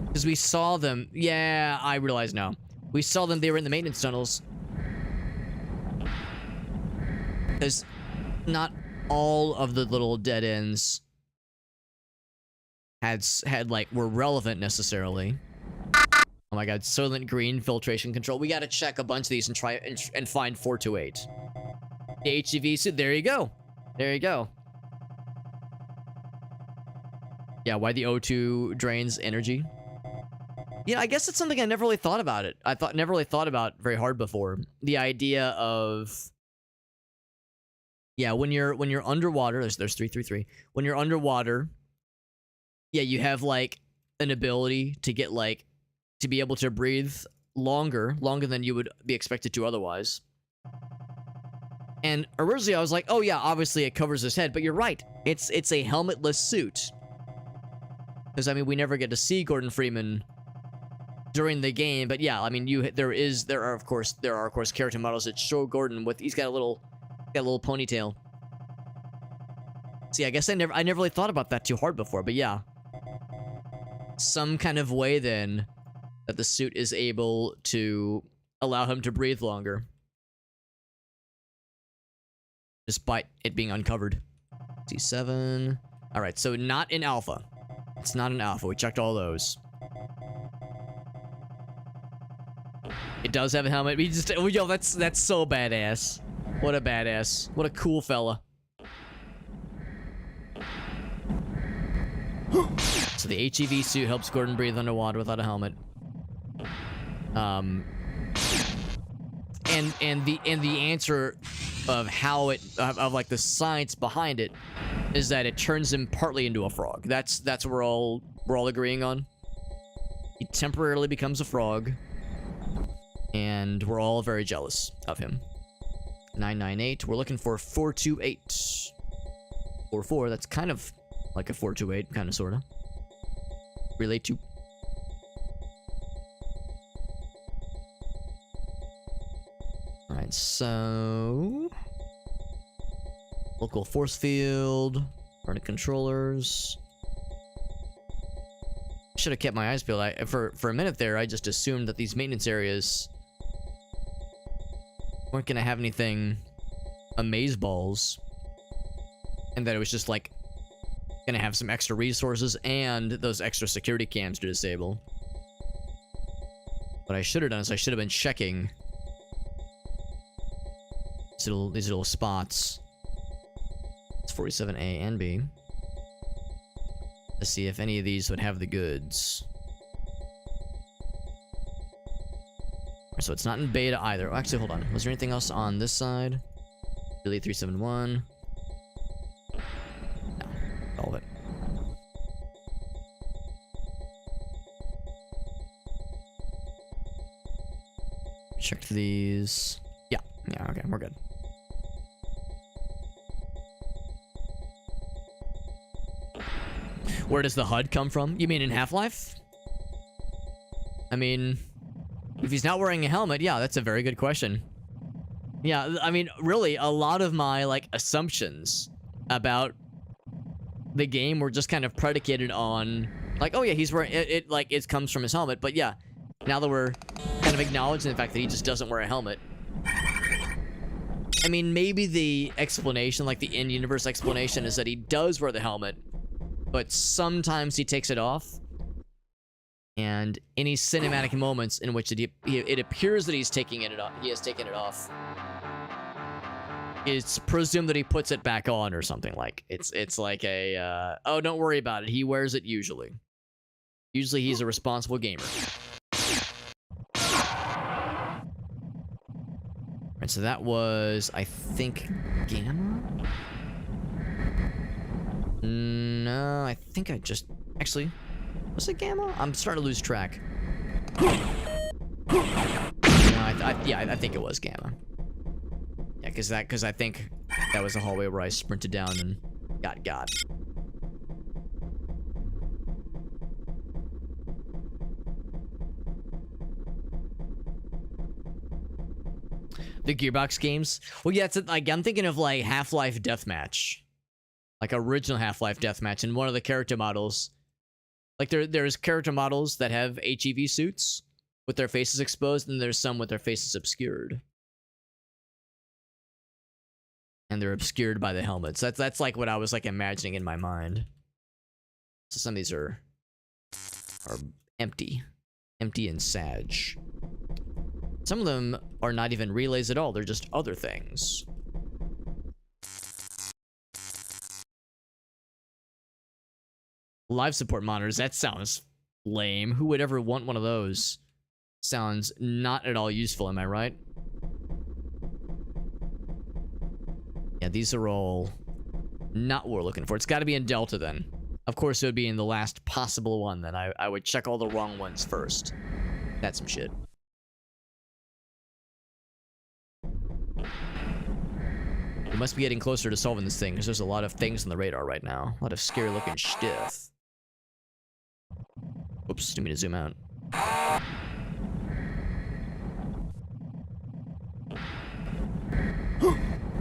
Because we saw them. Yeah, I realize now. We saw them, they were in the maintenance tunnels. Because not all of the little dead ends were relevant necessarily. Oh my god, Soylent Green filtration control. We gotta check a bunch of these and try and find 428. The HEV suit, there you go. There you go. Yeah, why the O2 drains energy. Yeah, I guess it's something I never really thought about it. Never really thought about very hard before. The idea of, yeah, when you're underwater, there's 333. When you're underwater, yeah, you have like an ability to get like to be able to breathe longer than you would be expected to otherwise. And originally I was like, oh yeah, obviously it covers his head, but you're right. It's a helmetless suit. Because I mean, we never get to see Gordon Freeman during the game, but yeah, I mean, there are of course character models that show Gordon with he's got a little ponytail. See, I guess I never really thought about that too hard before, but yeah, some kind of way then that the suit is able to allow him to breathe longer, despite it being uncovered. C7. All right, so not in alpha. It's not an alpha. We checked all those. It does have a helmet. Yo, that's so badass. What a badass. What a cool fella. So the HEV suit helps Gordon breathe underwater without a helmet. And the answer of how of like the science behind it is that it turns him partly into a frog. That's what we're all agreeing on. He temporarily becomes a frog, and we're all very jealous of him. 998. We're looking for 428. 44. That's kind of like a 428, kind of sorta. Relate to. All right, so local force field, running controllers. Should have kept my eyes peeled. For a minute there, I just assumed that these maintenance areas weren't gonna have anything amazeballs, and that it was just like gonna have some extra resources and those extra security cams to disable. What I should have done is I should have been checking these little spots. It's 47A and B. Let's see if any of these would have the goods. So it's not in beta either. Oh, actually, hold on. Was there anything else on this side? Delete 371. No. All of it. Checked these. Yeah, okay, we're good. Where does the HUD come from? You mean in Half-Life? I mean, if he's not wearing a helmet, yeah, that's a very good question. Yeah, I mean, really, a lot of my, like, assumptions about the game were just kind of predicated on, like, oh yeah, he's wearing, it comes from his helmet, but yeah, now that we're kind of acknowledging the fact that he just doesn't wear a helmet. I mean, maybe the explanation, like the in-universe explanation, is that he does wear the helmet, but sometimes he takes it off. And any cinematic moments in which it appears that he has taken it off, it's presumed that he puts it back on or something. Like it's like a oh, don't worry about it. He wears it usually. Usually he's a responsible gamer. Alright, so that was, I think, Gamma? No, I think I just actually. Was it Gamma? I'm starting to lose track. yeah, I think it was Gamma. Yeah, because I think that was a hallway where I sprinted down and got. The Gearbox games? Well, yeah, it's like, I'm thinking of like Half-Life Deathmatch. Like original Half-Life Deathmatch, and one of the character models, like there's character models that have HEV suits with their faces exposed, and there's some with their faces obscured. And they're obscured by the helmets. That's like what I was like imagining in my mind. So some of these are empty and sag. Some of them are not even relays at all. They're just other things. Live support monitors. That sounds lame. Who would ever want one of those? Sounds not at all useful, am I right? Yeah, these are all not what we're looking for. It's got to be in Delta then. Of course, it would be in the last possible one then. I would check all the wrong ones first. That's some shit. We must be getting closer to solving this thing, because there's a lot of things on the radar right now. A lot of scary looking stuff. Oops, didn't mean to zoom out.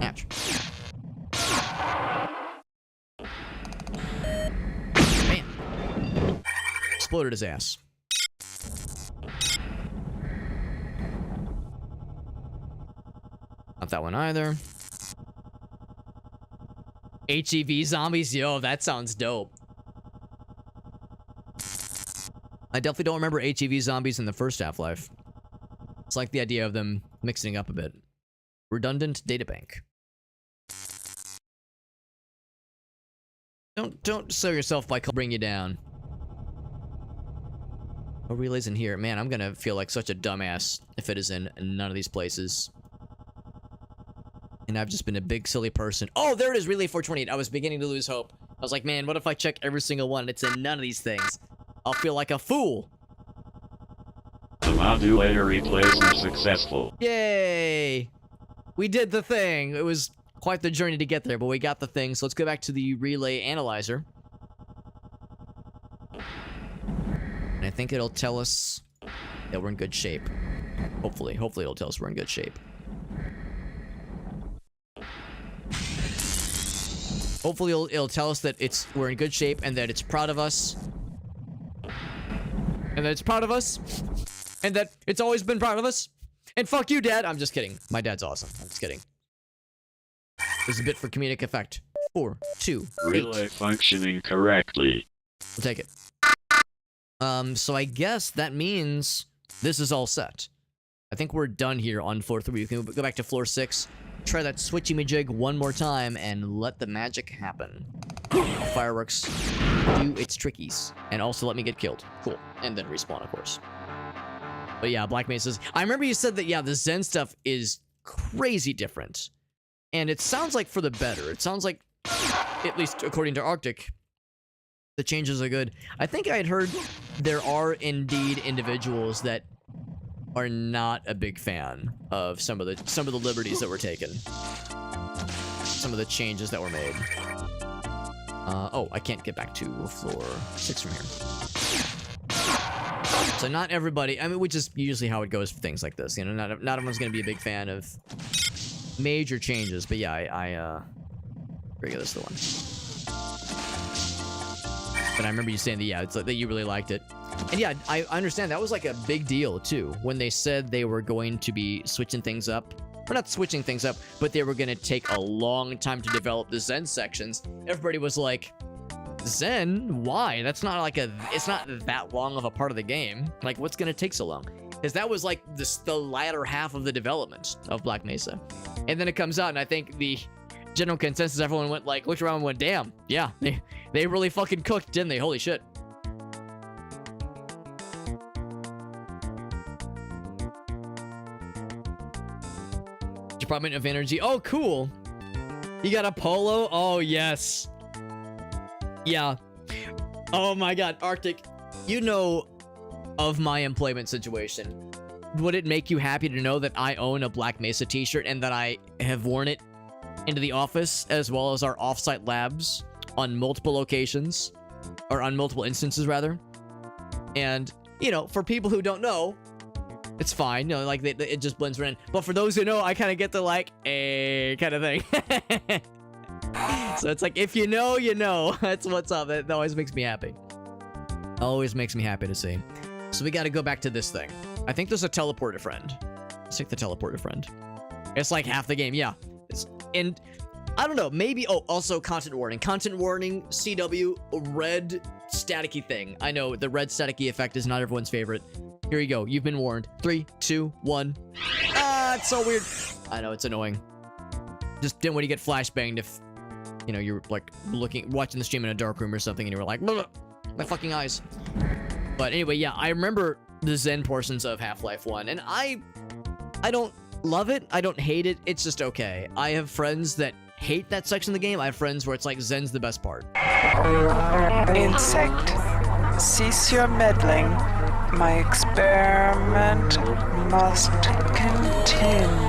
Ouch. Bam. Exploded his ass. Not that one either. HEV zombies? Yo, that sounds dope. I definitely don't remember HEV zombies in the first Half-Life. It's like the idea of them mixing up a bit. Redundant databank. Don't sell yourself by bring you down. No relays in here. Man, I'm gonna feel like such a dumbass if it is in none of these places. And I've just been a big silly person. Oh, there it is, Relay 428. I was beginning to lose hope. I was like, man, what if I check every single one and it's in none of these things? I'll feel like a fool. The modulator replacement successful. Yay! We did the thing. It was quite the journey to get there, but we got the thing. So let's go back to the relay analyzer. And I think it'll tell us that we're in good shape. Hopefully it'll tell us we're in good shape. Hopefully it'll tell us that we're in good shape and that it's proud of us. And that it's proud of us. And that it's always been proud of us. And fuck you, Dad. I'm just kidding. My dad's awesome. I'm just kidding. There's a bit for comedic effect. 4, 2, 8. Relay functioning correctly. We'll take it. So I guess that means this is all set. I think we're done here on floor 3. We can go back to floor 6. Try that switchy-majig one more time and let the magic happen. Fireworks do its trickies. And also let me get killed. Cool. And then respawn, of course. But yeah, Black Mesa's... I remember you said that, yeah, the Zen stuff is crazy different. And it sounds like for the better. It sounds like, at least according to Arctic, the changes are good. I think I had heard there are indeed individuals that are not a big fan of some of the liberties that were taken. Some of the changes that were made. Oh, I can't get back to floor 6 from here. So not everybody, I mean, which is usually how it goes for things like this. You know, not everyone's gonna be a big fan of major changes, but yeah, I figure this is the one. But I remember you saying that, yeah, it's like that you really liked it. And yeah, I understand that was like a big deal too, when they said they were going to be switching things up. Or not switching things up, but they were going to take a long time to develop the Zen sections. Everybody was like, Zen? Why? That's not like it's not that long of a part of the game. Like, what's going to take so long? Because that was like the latter half of the development of Black Mesa. And then it comes out, and I think the general consensus, everyone went like, looked around and went, damn, yeah, they really fucking cooked, didn't they? Holy shit. Department of Energy. Oh, cool. You got a polo? Oh, yes. Yeah. Oh my god, Arctic. You know of my employment situation. would it make you happy to know that I own a Black Mesa t-shirt and that I have worn it into the office as well as our offsite labs on multiple locations, or on multiple instances rather? And, you know, for people who don't know, it's fine, you know, like it just blends right in. But for those who know, I kind of get the like, eh, kind of thing. So it's like, if you know, you know. That's what's up. That always makes me happy. Always makes me happy to see. So we got to go back to this thing. I think there's a teleporter friend. Let's take the teleporter friend. It's like half the game, yeah. And I don't know, maybe, oh, also content warning. Content warning, CW, red staticky thing. I know the red staticky effect is not everyone's favorite. Here you go, you've been warned. 3, 2, 1. Ah, it's so weird. I know, it's annoying. Just didn't want to get flashbanged if, you know, you're like watching the stream in a dark room or something and you were like, my fucking eyes. But anyway, yeah, I remember the Zen portions of Half-Life 1, and I don't love it, I don't hate it, it's just okay. I have friends that hate that section of the game. I have friends where it's like Zen's the best part. Insect, cease your meddling. My experiment must continue.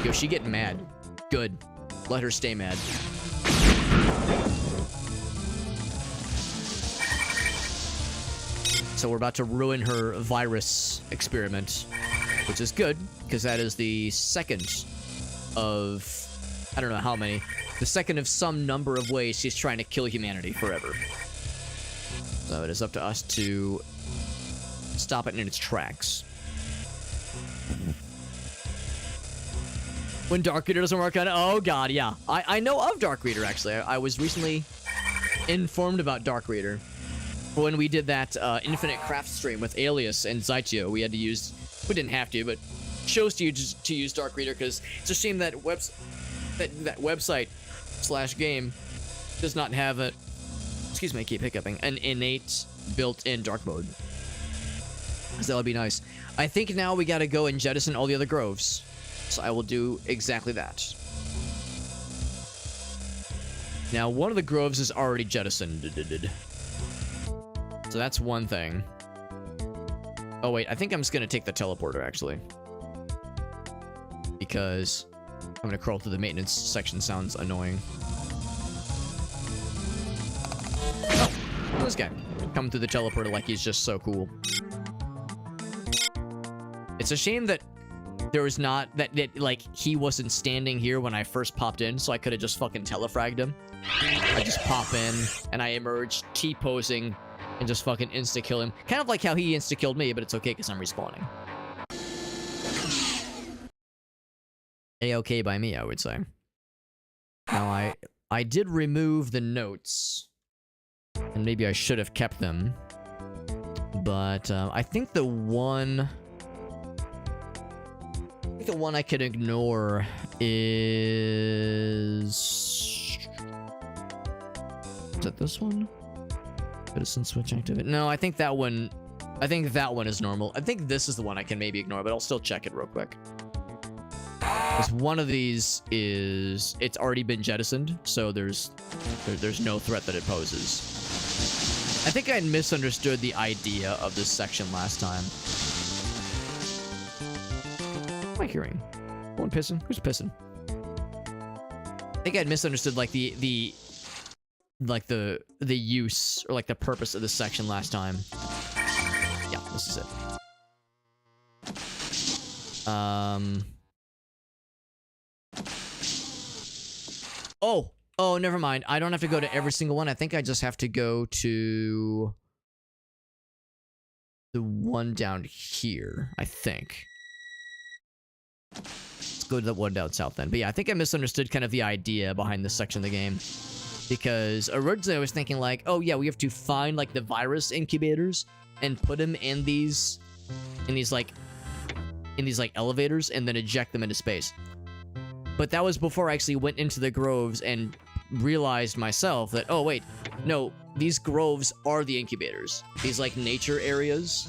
Yo, she getting mad. Good. Let her stay mad. So we're about to ruin her virus experiment, which is good, because that is the second of, I don't know how many, the second of some number of ways she's trying to kill humanity forever. So it is up to us to stop it in its tracks. When Dark Reader doesn't work on it, oh god, yeah. I know of Dark Reader, actually. I was recently informed about Dark Reader. When we did that Infinite Craft stream with Alias and Zytio, we had to use, we didn't have to, but chose to use Dark Reader because it's a shame that that website / game does not have a, excuse me, I keep hiccuping, an innate built-in dark mode. So that would be nice. I think now we gotta go and jettison all the other groves. So I will do exactly that. Now, one of the groves is already jettisoned. So that's one thing. Oh wait, I think I'm just gonna take the teleporter actually. Because I'm gonna crawl through the maintenance section, sounds annoying. Oh, this guy. Coming through the teleporter like he's just so cool. It's a shame that there was not, that like, he wasn't standing here when I first popped in, so I could have just fucking telefragged him. I just pop in, and I emerge, T-posing, and just fucking insta-kill him. Kind of like how he insta-killed me, but it's okay because I'm respawning. A-okay by me, I would say. Now, I did remove the notes, and maybe I should have kept them. But, I think the one I could ignore is that this one? Citizen switch activity. No, I think that one is normal. I think this is the one I can maybe ignore, but I'll still check it real quick. Because one of these is, it's already been jettisoned, so there's no threat that it poses. I think I misunderstood the idea of this section last time. What am I hearing? Someone pissing? Who's pissing? I think I'd misunderstood like the use or like the purpose of this section last time. Yeah, this is it. Oh, never mind. I don't have to go to every single one. I think I just have to go to the one down here, I think. Let's go to the one down south then. But yeah, I think I misunderstood kind of the idea behind this section of the game. Because originally I was thinking like, oh yeah, we have to find like the virus incubators and put them in these like elevators and then eject them into space. But that was before I actually went into the groves and realized myself that, oh wait, no, these groves are the incubators. These like nature areas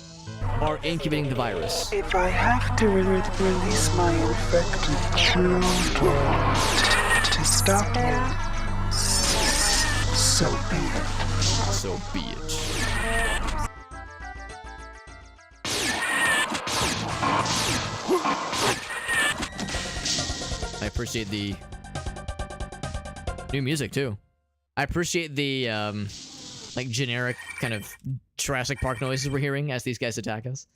are incubating the virus. If I have to release my infected children to stop you, so be it. So be it. I appreciate the new music too. I appreciate the like generic kind of Jurassic Park noises we're hearing as these guys attack us.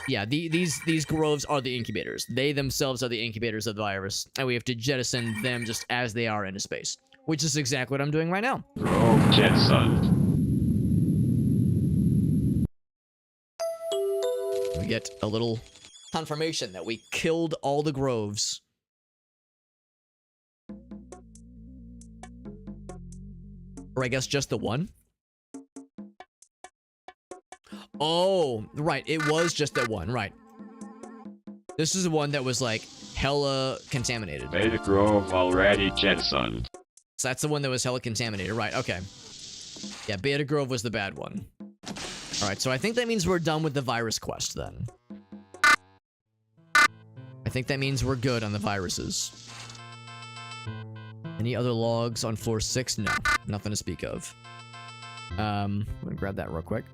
Yeah, these groves are the incubators. They themselves are the incubators of the virus, and we have to jettison them just as they are into space, which is exactly what I'm doing right now. Grove jettisoned. We get a little confirmation that we killed all the groves. Or I guess just the one? Oh, right. It was just that one, right. This is the one that was, like, hella contaminated. Beta Grove already jettisoned. So that's the one that was hella contaminated, right, okay. Yeah, Beta Grove was the bad one. Alright, so I think that means we're done with the virus quest, then. I think that means we're good on the viruses. Any other logs on floor 6? No, nothing to speak of. I'm gonna grab that real quick.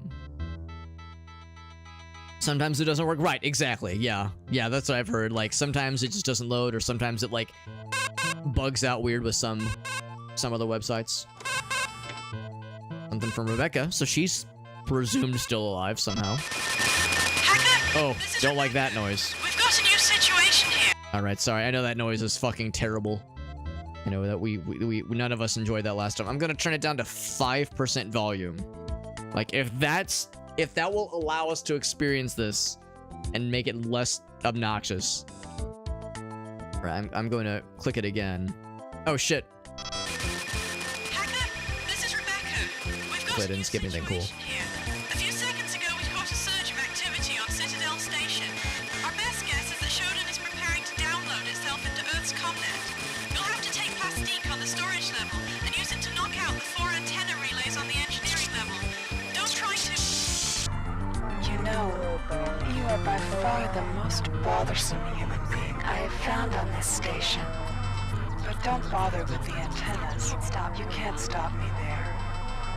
Sometimes it doesn't work. Right, exactly. Yeah, that's what I've heard. Like, sometimes it just doesn't load, or sometimes it, like, bugs out weird with some other websites. Something from Rebecca. So she's presumed still alive somehow. Hacker, Oh, don't like that noise. we've got a new situation here. Alright, sorry. I know that noise is fucking terrible. I know that we none of us enjoyed that last time. I'm gonna turn it down to 5% volume. Like, if that will allow us to experience this and make it less obnoxious. Right, I'm going to click it again. Oh shit. Hacker, this is Rebecca. We've got I didn't skip anything cool. here. A few seconds ago, we caught a surge of activity on Citadel Station. Our best guess is that Shodan is preparing to download itself into Earth's comnet. You'll have to take plastique on the storage level and use it to knock out the 4 antenna relays on the engineering level. Don't try to... You know, you are by far the most bothersome human being I have found on this station. But don't bother with the antennas. You can't stop me there.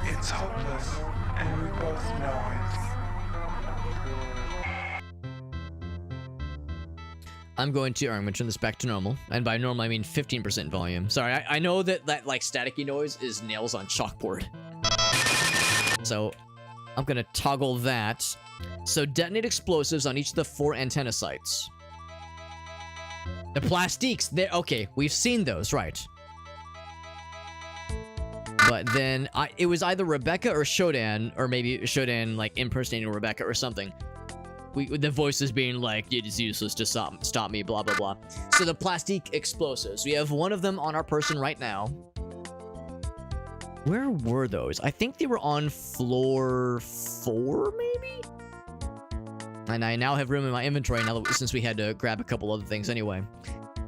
It's hopeless, and we both know it. I'm going to turn this back to normal. And by normal, I mean 15% volume. Sorry, I know that like staticky noise is nails on chalkboard. So I'm gonna toggle that. So detonate explosives on each of the 4 antenna sites. The plastiques, they're okay. We've seen those, right? But then it was either Rebecca or Shodan, or maybe Shodan like impersonating Rebecca or something. The voices being like, "It is useless to stop me," blah blah blah. So the plastic explosives. We have one of them on our person right now. Where were those? I think they were on floor 4, maybe? And I now have room in my inventory now that, since we had to grab a couple other things anyway.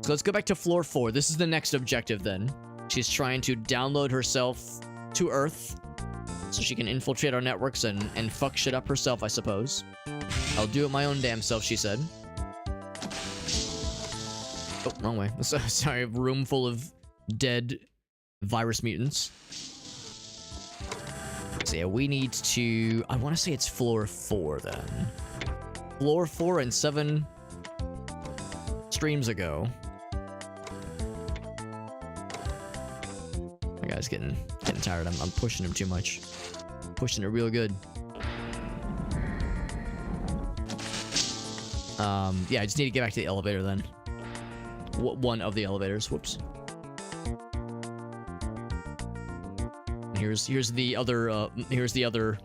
So let's go back to floor 4. This is the next objective then. She's trying to download herself to Earth so she can infiltrate our networks and fuck shit up herself, I suppose. I'll do it my own damn self, she said. Oh, wrong way. Sorry, room full of dead virus mutants. So yeah, we need to... I want to say it's floor 4 then. Floor 4 and 7 streams ago. My guy's getting tired. I'm pushing him too much. Pushing it real good. Yeah, I just need to get back to the elevator then. One of the elevators. Whoops. Here's the other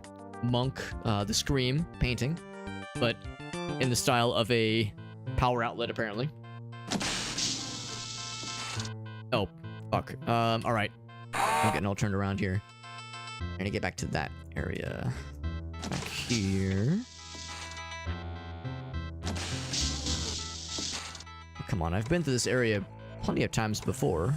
monk, the Scream painting, but in the style of a power outlet apparently. Oh, fuck. All right. I'm getting all turned around here. I'm gonna get back to that area. Back here. Oh, come on, I've been to this area plenty of times before.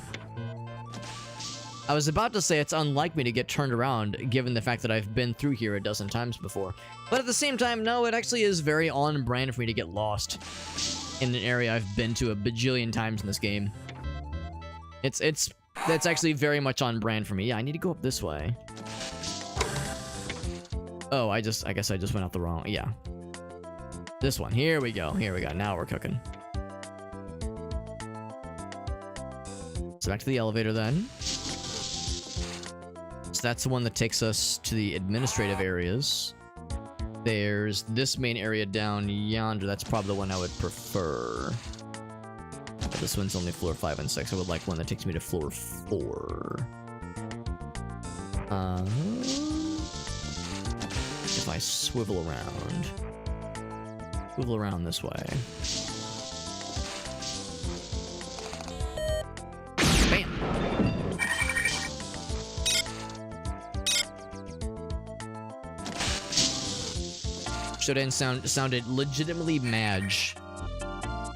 I was about to say it's unlike me to get turned around, given the fact that I've been through here a dozen times before. But at the same time, no, it actually is very on brand for me to get lost in an area I've been to a bajillion times in this game. That's actually very much on brand for me. Yeah, I need to go up this way. Oh, I guess I just went out the wrong. Yeah. This one. Here we go. Here we go. Now we're cooking. So back to the elevator then. So that's the one that takes us to the administrative areas. There's this main area down yonder. That's probably the one I would prefer. But this one's only floor 5 and 6. I would like one that takes me to floor 4. If I swivel around this way. Bam! Shodan sounded legitimately Madge.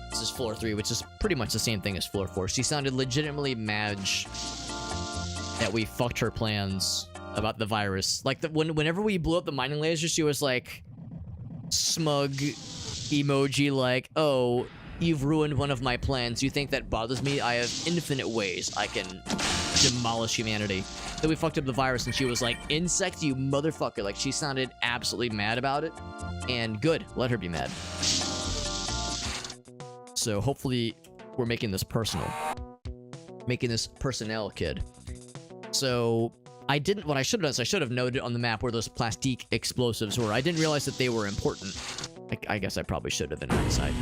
This is floor 3, which is pretty much the same thing as floor 4. She sounded legitimately Madge that we fucked her plans about the virus. Like, whenever we blew up the mining laser, she was like, smug emoji, like, oh, you've ruined one of my plans. You think that bothers me? I have infinite ways I can demolish humanity. Then we fucked up the virus, and she was like, insect, you motherfucker. Like, she sounded absolutely mad about it. And good, let her be mad. So hopefully we're making this personal. Making this personnel, kid. So what I should have done is I should have noted on the map where those plastique explosives were. I didn't realize that they were important. I guess I probably should have in hindsight.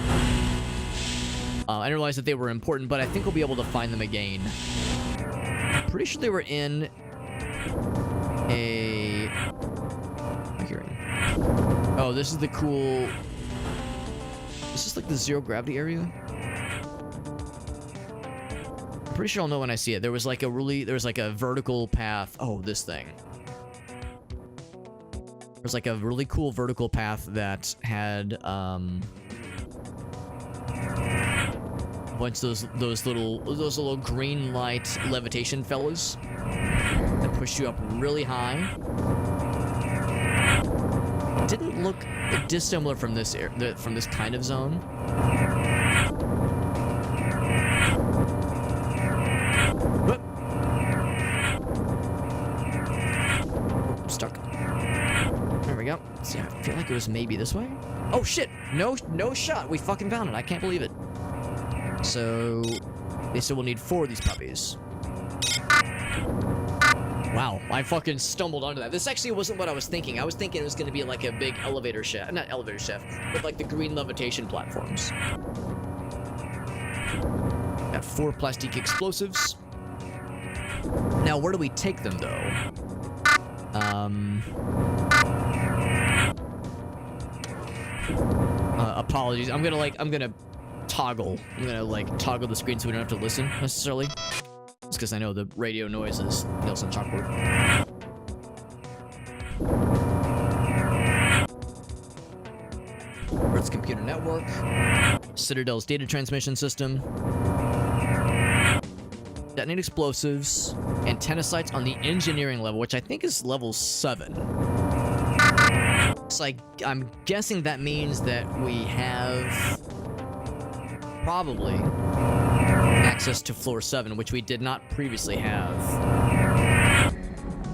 I didn't realize that they were important, but I think we'll be able to find them again. I'm pretty sure they were in a... I'm hearing. Oh, this is the cool... Is this like the zero gravity area? I'm pretty sure I'll know when I see it. There was like a vertical path. Oh, this thing. There's like a really cool vertical path that had a bunch of those little green light levitation fellas that push you up really high. Didn't look dissimilar from this kind of zone. Whoop. Oh, stuck. There we go. See, I feel like it was maybe this way. Oh shit! No shot. We fucking found it. I can't believe it. So they said we'll need 4 of these puppies. Wow, I fucking stumbled onto that. This actually wasn't what I was thinking. I was thinking it was going to be like a big elevator shaft. Not elevator shaft, but like the green levitation platforms. Got 4 plastic explosives. Now, where do we take them, though? Apologies. I'm gonna toggle the screen so we don't have to listen, necessarily. It's because I know the radio noise is nails on chalkboard. Earth's computer network. Citadel's data transmission system. Detonate explosives. Antenna sites on the engineering level, which I think is level 7. So I'm guessing that means that we have probably access to floor 7, which we did not previously have.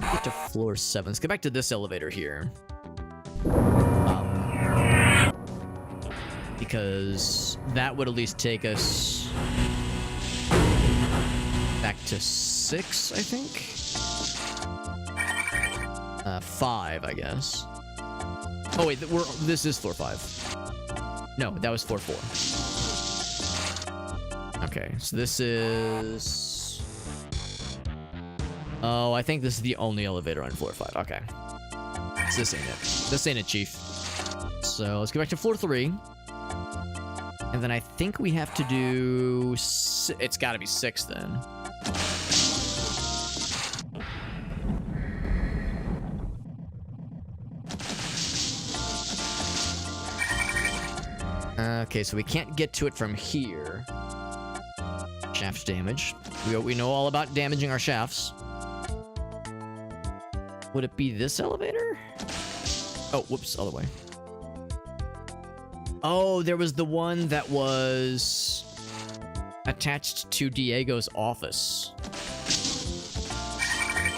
Get to floor 7. Let's get back to this elevator here. Because that would at least take us back to 6, I think. 5, I guess. Oh wait, this is floor 5. No, that was floor 4. Okay, so this is... Oh, I think this is the only elevator on floor 5. Okay. So this ain't it. This ain't it, Chief. So let's go back to floor 3. And then I think we have to do... It's gotta be 6 then. Okay, so we can't get to it from here. Shaft damage. We know all about damaging our shafts. Would it be this elevator? Oh, whoops, other way. Oh, there was the one that was attached to Diego's office.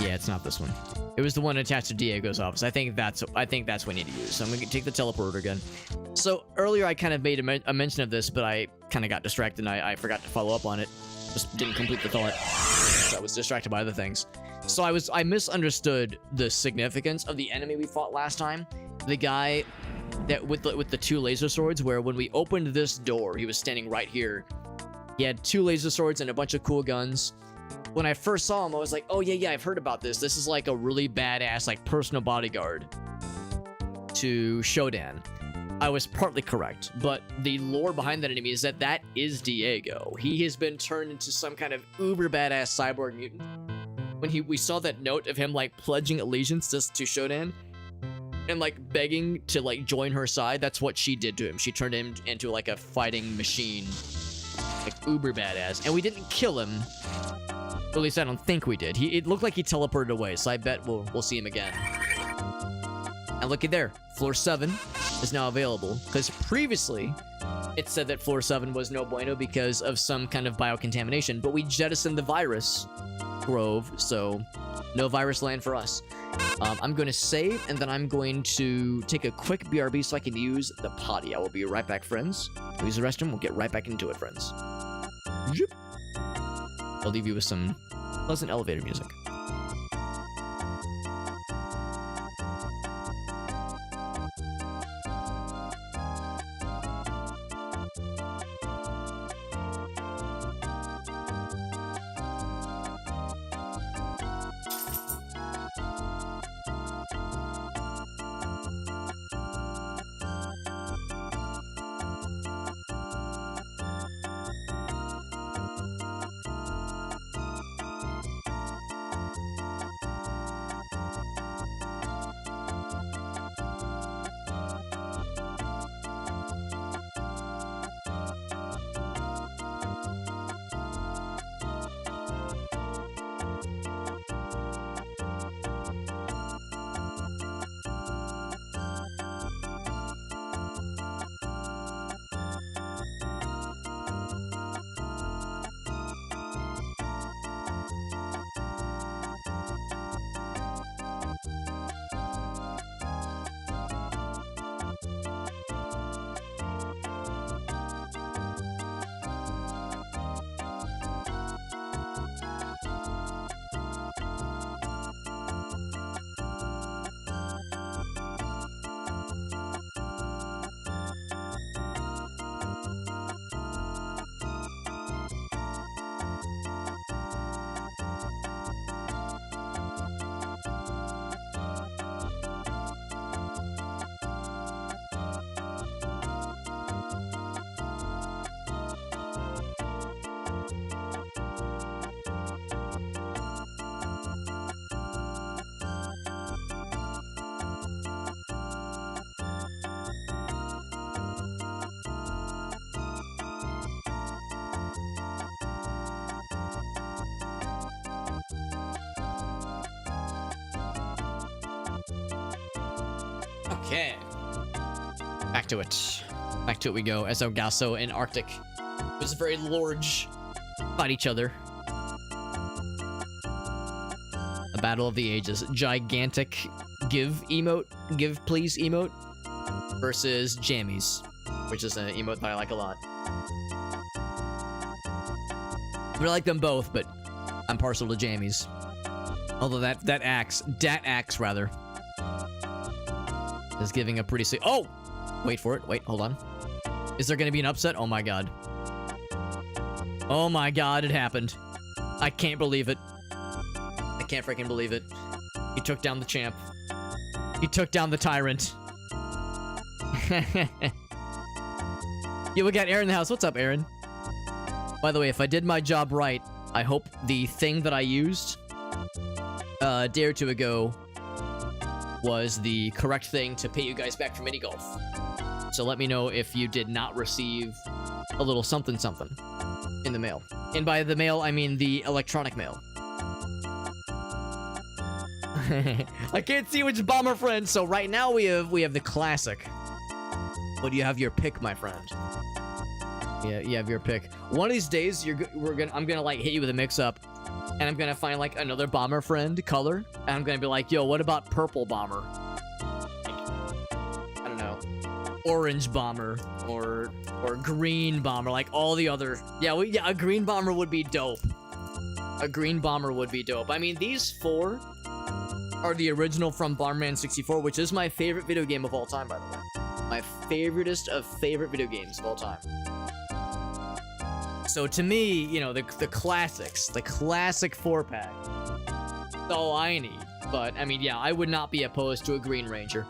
Yeah, it's not this one. It was the one attached to Diego's office. I think that's what we need to use. So I'm gonna take the teleporter again. So earlier I kind of made a mention of this, but I kind of got distracted and I forgot to follow up on it. Just didn't complete the thought. So I was distracted by other things. So I misunderstood the significance of the enemy we fought last time. The guy that with the 2 laser swords, where when we opened this door, he was standing right here. He had 2 laser swords and a bunch of cool guns. When I first saw him, I was like, oh yeah, I've heard about this. This is like a really badass, like, personal bodyguard to Shodan. I was partly correct, but the lore behind that enemy is that is Diego. He has been turned into some kind of uber badass cyborg mutant. When we saw that note of him, like, pledging allegiance to Shodan and, like, begging to, like, join her side, that's what she did to him. She turned him into, like, a fighting machine, like, uber badass. And we didn't kill him. Or at least I don't think we did. It looked like he teleported away, so I bet we'll see him again. And looky there, floor 7 is now available, because previously it said that floor 7 was no bueno because of some kind of biocontamination, but we jettisoned the virus grove, so no virus land for us. I'm going to save, and then I'm going to take a quick BRB so I can use the potty. I will be right back, friends. Use the restroom, we'll get right back into it, friends. I'll leave you with some pleasant elevator music. Okay. Back to it. Back to it we go. As Elgaso and Arctic. It was very large. Fight each other. A battle of the ages. Gigantic give please emote versus Jammies, which is an emote that I like a lot. I like them both, but I'm partial to Jammies. Although that axe is giving a pretty oh! Wait for it. Wait, hold on. Is there gonna be an upset? Oh my god. Oh my god, it happened. I can't believe it. I can't freaking believe it. He took down the champ. He took down the tyrant. Yeah, we got Aaron in the house. What's up, Aaron? By the way, if I did my job right, I hope the thing that I used a day or two ago was the correct thing to pay you guys back for mini golf. So let me know if you did not receive a little something something in the mail. And by the mail, I mean the electronic mail. I can't see which bomber friend. So right now we have the classic. But you have your pick, my friend. Yeah, you have your pick. One of these days, I'm gonna like hit you with a mix-up and I'm gonna find like another bomber friend color, and I'm gonna be like, yo, what about purple bomber? I don't know, orange bomber or green bomber, like all the other. Yeah, a green bomber would be dope. A green bomber would be dope. I mean, these 4 are the original from Bomberman 64, which is my favorite video game of all time, by the way. My favoriteest of favorite video games of all time. So to me, you know, the classics, the classic 4-pack, that's all I need. But, I mean, yeah, I would not be opposed to a Green Ranger.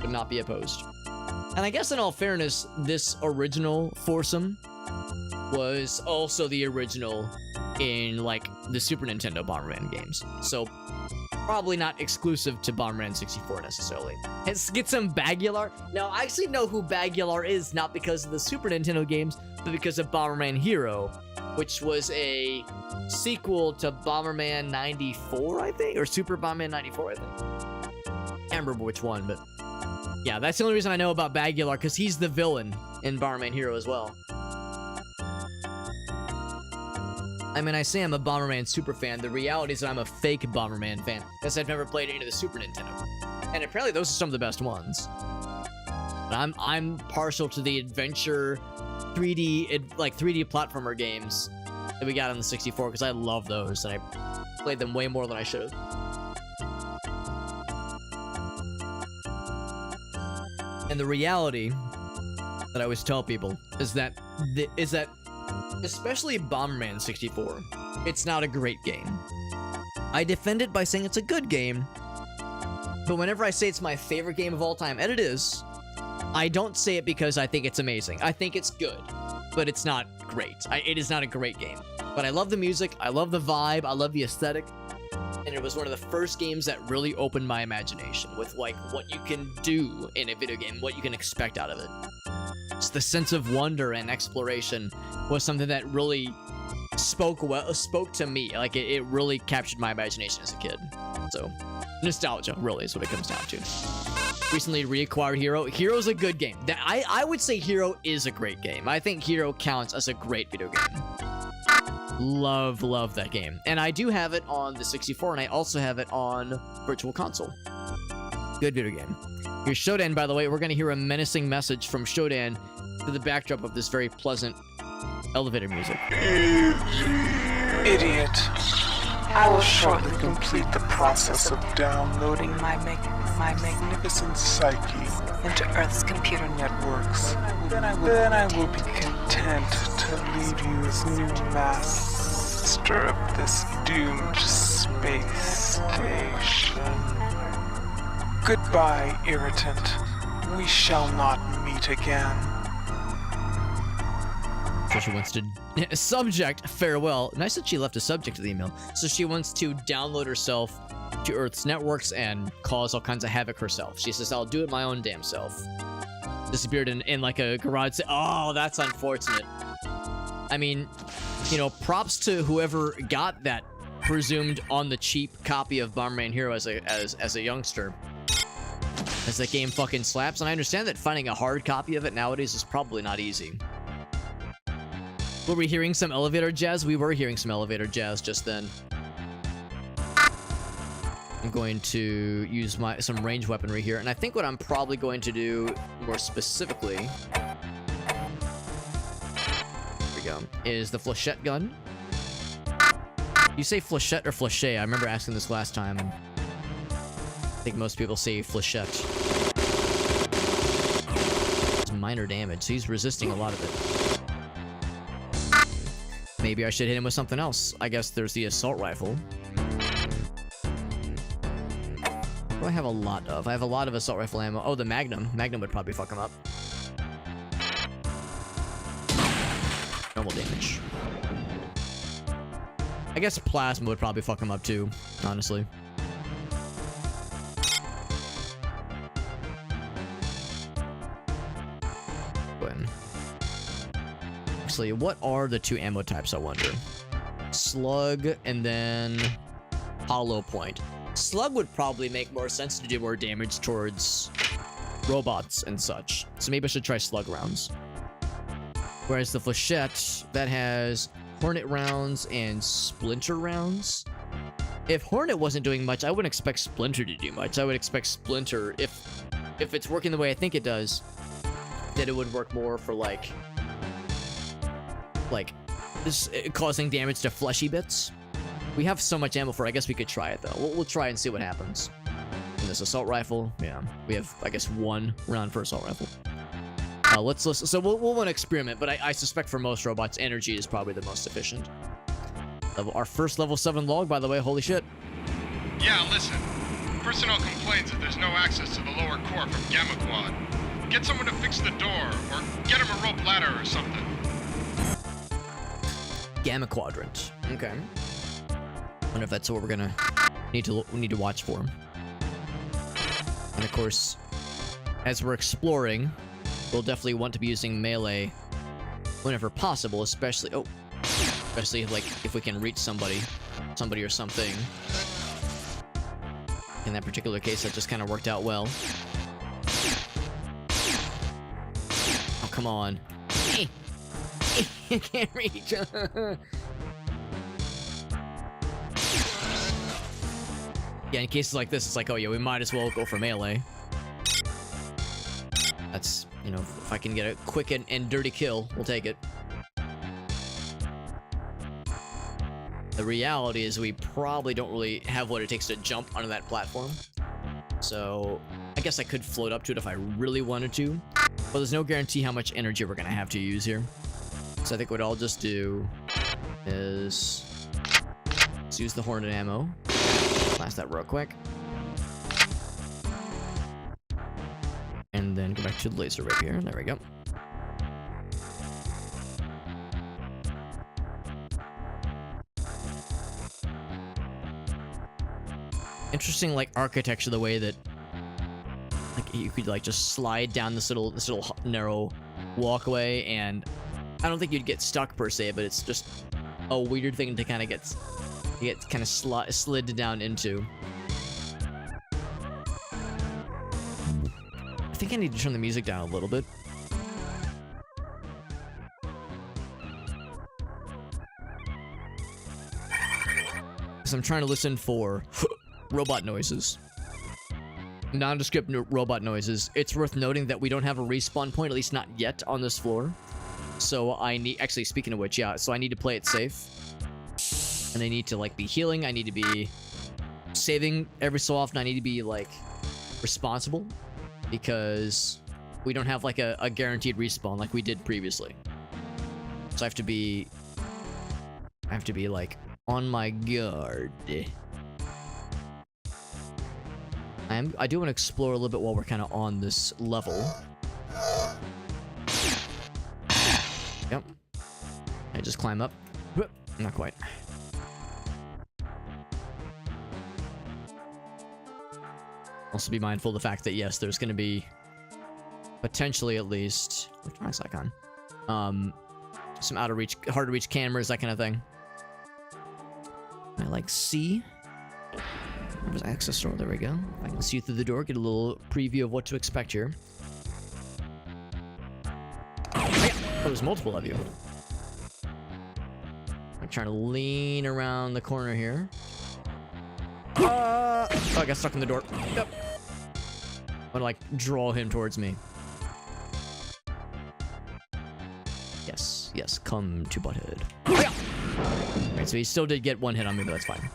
Would not be opposed. And I guess in all fairness, this original foursome was also the original in, like, the Super Nintendo Bomberman games. So, probably not exclusive to Bomberman 64 necessarily. Let's get some Bagular. Now, I actually know who Bagular is, not because of the Super Nintendo games, but because of Bomberman Hero, which was a sequel to Bomberman 94, I think? Or Super Bomberman 94, I think. Can't remember which one, but yeah, that's the only reason I know about Bagular, because he's the villain in Bomberman Hero as well. I mean, I say I'm a Bomberman super fan. The reality is that I'm a fake Bomberman fan, because I've never played any of the Super Nintendo. And apparently those are some of the best ones. But I'm partial to the adventure 3D platformer games that we got on the 64, because I love those, and I played them way more than I should have. And the reality that I always tell people is that especially Bomberman 64, it's not a great game. I defend it by saying it's a good game, but whenever I say it's my favorite game of all time, and it is, I don't say it because I think it's amazing. I think it's good, but it's not great. It is not a great game. But I love the music, I love the vibe, I love the aesthetic, and it was one of the first games that really opened my imagination with, like, what you can do in a video game, what you can expect out of it. Just the sense of wonder and exploration was something that really spoke to me. Like, it really captured my imagination as a kid. So, nostalgia really is what it comes down to. Recently reacquired Hero. Hero's a good game. I would say Hero is a great game. I think Hero counts as a great video game. Love that game. And I do have it on the 64, and I also have it on Virtual Console. Good video game. Here's Shodan, by the way. We're going to hear a menacing message from Shodan to the backdrop of this very pleasant elevator music. Idiot. I will shortly complete the process of downloading my magnificent psyche into Earth's computer networks. Then I will be content to leave you as new master of this doomed space station. Goodbye, irritant. We shall not meet again. So she wants to subject farewell. Nice that she left a subject to the email. So she wants to download herself to Earth's networks and cause all kinds of havoc herself. She says, I'll do it my own damn self. Disappeared in like a garage. Oh, that's unfortunate. I mean, you know, props to whoever got that presumed on the cheap copy of Bomberman Hero as a youngster. As that game fucking slaps, and I understand that finding a hard copy of it nowadays is probably not easy. Were we hearing some elevator jazz? We were hearing some elevator jazz just then. I'm going to use some range weaponry here, and I think what I'm probably going to do more specifically, here we go, is the flechette gun. You say flechette or flechette? I remember asking this last time, and I think most people say flechette. It's minor damage, so he's resisting a lot of it. Maybe I should hit him with something else. I guess there's the assault rifle. What do I have a lot of? I have a lot of assault rifle ammo. Oh, the Magnum. Magnum would probably fuck him up. Normal damage. I guess plasma would probably fuck him up too, honestly. Actually, what are the two ammo types, I wonder? Slug and then hollow point. Slug would probably make more sense to do more damage towards robots and such. So maybe I should try slug rounds. Whereas the flechette, that has Hornet rounds and Splinter rounds. If Hornet wasn't doing much, I wouldn't expect Splinter to do much. I would expect Splinter, if it's working the way I think it does, that it would work more for like this, causing damage to fleshy bits. We have so much ammo for it, I guess we could try it though. We'll try and see what happens. And this assault rifle, yeah, we have, I guess, 1 round for assault rifle. Let's listen. So we'll want to experiment, but I suspect for most robots, energy is probably the most efficient. Our first level 7 log, by the way. Holy shit. Yeah, listen. Personnel complains that there's no access to the lower core from Gamma Quad. Get someone to fix the door, or get him a rope ladder or something. Gamma Quadrant. Okay. Wonder if that's what we're gonna need to watch for. And of course, as we're exploring, we'll definitely want to be using melee whenever possible, especially like if we can reach somebody or something. In that particular case, that just kind of worked out well. Oh, come on. I can't reach. Yeah, in cases like this, it's like, oh yeah, we might as well go for melee. That's, you know, if I can get a quick and dirty kill, we'll take it. The reality is we probably don't really have what it takes to jump onto that platform. So, I guess I could float up to it if I really wanted to. But there's no guarantee how much energy we're gonna have to use here. So I think what I'll just do is let's use the Hornet ammo. Blast that real quick. And then go back to the laser right here. There we go. Interesting, like, architecture, the way that like you could like just slide down this little narrow walkway, and I don't think you'd get stuck per se, but it's just a weird thing to kind of get kind of slid down into. I think I need to turn the music down a little bit. Because I'm trying to listen for robot noises. Nondescript robot noises. It's worth noting that we don't have a respawn point, at least not yet, on this floor. So I need... Actually, speaking of which, yeah, so I need to play it safe. And I need to, like, be healing. I need to be saving every so often. I need to be, like, responsible. Because we don't have, like, a guaranteed respawn like we did previously. So I have to be, like, on my guard. I do want to explore a little bit while we're kind of on this level. Yep. I just climb up. Not quite. Also be mindful of the fact that, yes, there's going to be potentially at least electronics icon. Some out of reach, hard to reach cameras, that kind of thing. I like C. There's access door, there we go. I can see through the door, get a little preview of what to expect here. Oh, there's multiple of you. I'm trying to lean around the corner here. Oh, I got stuck in the door. Yep. I'm gonna, like, draw him towards me. Yes, yes, come to Butthead. Alright, so he still did get one hit on me, but that's fine.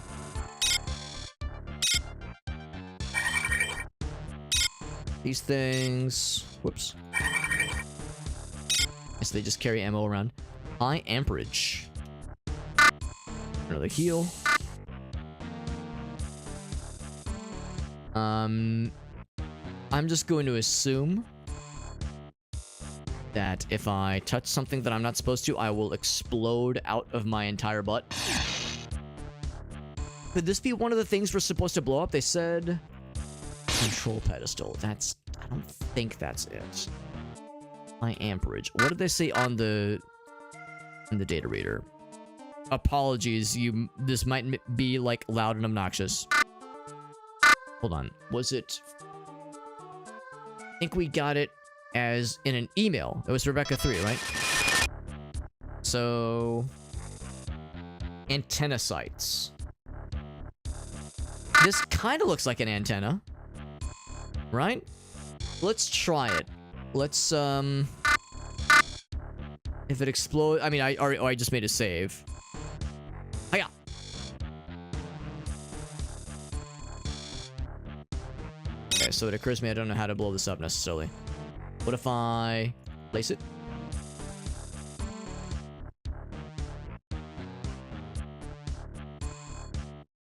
These things... Whoops. So they just carry ammo around. High amperage. Another heal. I'm just going to assume that if I touch something that I'm not supposed to, I will explode out of my entire butt. Could this be one of the things we're supposed to blow up? They said... Control pedestal. That's... I don't think that's it. High amperage. What did they say on the... in the data reader? Apologies, this might be, like, loud and obnoxious. Hold on. Was it... I think we got it as in an email. It was Rebecca 3, right? So... Antenna sites. This kind of looks like an antenna. Right? Let's try it. Let's, if it explodes... I mean, I just made a save. Hiya! Okay, so it occurs to me I don't know how to blow this up necessarily. What if I place it?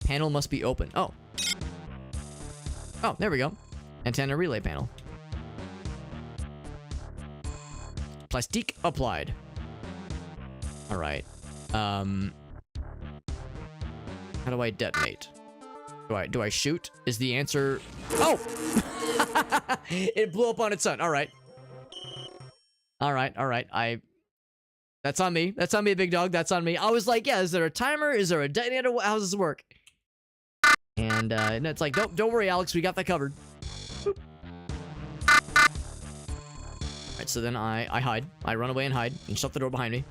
Panel must be open. Oh. Oh, there we go. Antenna relay panel. Plastique applied. Alright. How do I detonate? Do I shoot? Is the answer... Oh! It blew up on its own. Alright. Alright. That's on me. That's on me, big dog. That's on me. I was like, yeah, is there a timer? Is there a detonator? How does this work? And it's like, don't worry, Alex. We got that covered. Boop. Alright, so then I hide. I run away and hide and shut the door behind me.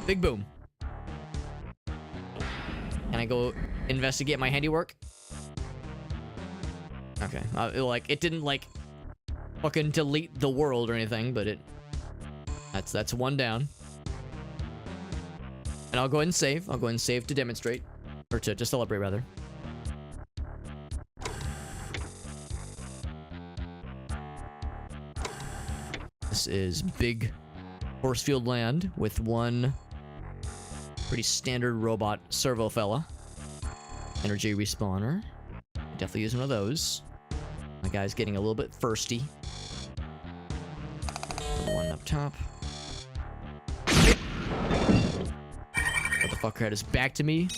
Big boom. Can I go investigate my handiwork? Okay. It didn't, like, fucking delete the world or anything, but it... That's one down. And I'll go ahead and save. I'll go ahead and save to demonstrate. Or to celebrate, rather. This is big force field land with one pretty standard robot servo fella. Energy respawner. Definitely use one of those. My guy's getting a little bit thirsty. One up top. Motherfucker had his back to me.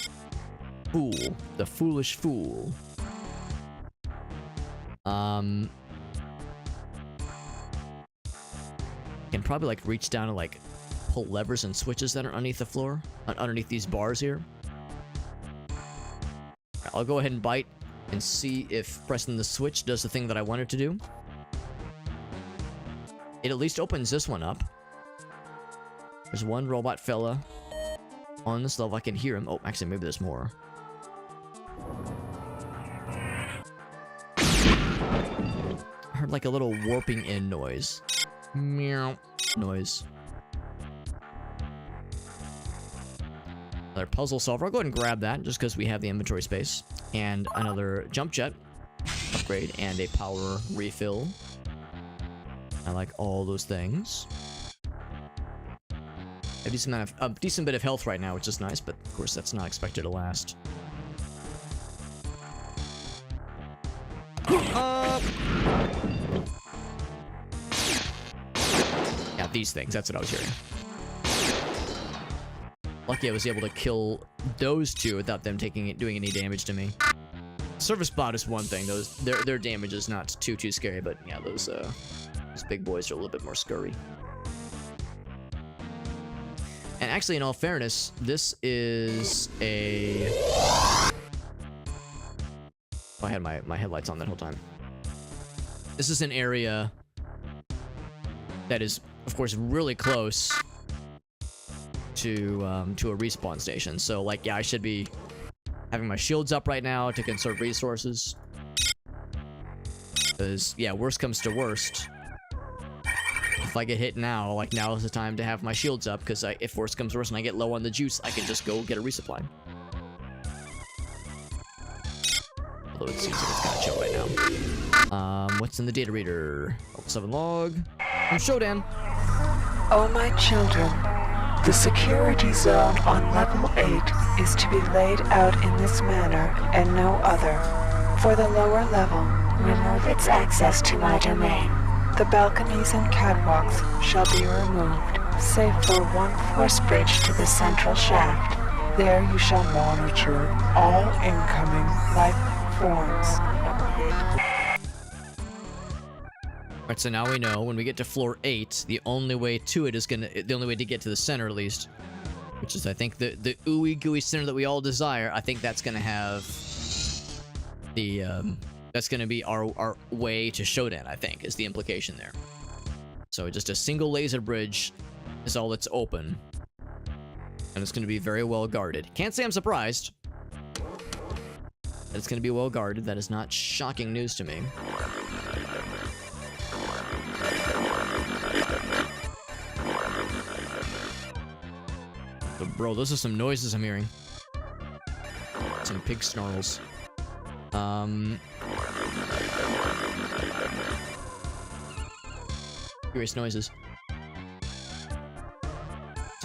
Fool. The foolish fool. Can probably like reach down and like pull levers and switches that are underneath the floor, underneath these bars here. I'll go ahead and bite and see if pressing the switch does the thing that I want it to do. It at least opens this one up. There's one robot fella on this level. I can hear him. Oh, actually, maybe there's more. I heard like a little warping in noise. Meow noise. Another puzzle solver. I'll go ahead and grab that just because we have the inventory space. And another jump jet upgrade and a power refill. I like all those things. A decent bit of health right now, which is nice, but of course that's not expected to last. Yeah, these things. That's what I was hearing. Lucky I was able to kill those two without them doing any damage to me. Service bot is one thing. Their damage is not too scary, but yeah, those big boys are a little bit more scurry. And actually, in all fairness, this is a... Oh, I had my headlights on that whole time. This is an area that is, of course, really close to a respawn station. So, like, yeah, I should be having my shields up right now to conserve resources. Because, yeah, worst comes to worst. If I get hit now, like, now is the time to have my shields up, because if worst comes to worst and I get low on the juice, I can just go get a resupply. Although it seems like it's kind of chill right now. What's in the data reader? Level 7 log. From Shodan. Oh, my children. The security zone on level 8 is to be laid out in this manner and no other. For the lower level, Remove its access to my domain. the balconies and catwalks shall be removed, save for one force bridge to the central shaft. There you shall monitor all incoming life forms. Alright, so now we know when we get to floor 8, the only way to get to the center at least, which is I think the ooey gooey center that we all desire, I think that's gonna have the that's gonna be our way to Shodan, I think, is the implication there. So just a single laser bridge is all that's open. And it's going to be very well guarded. Can't say I'm surprised. That it's going to be well guarded. That is not shocking news to me. But bro, those are some noises I'm hearing. Some pig snarls. Curious noises. I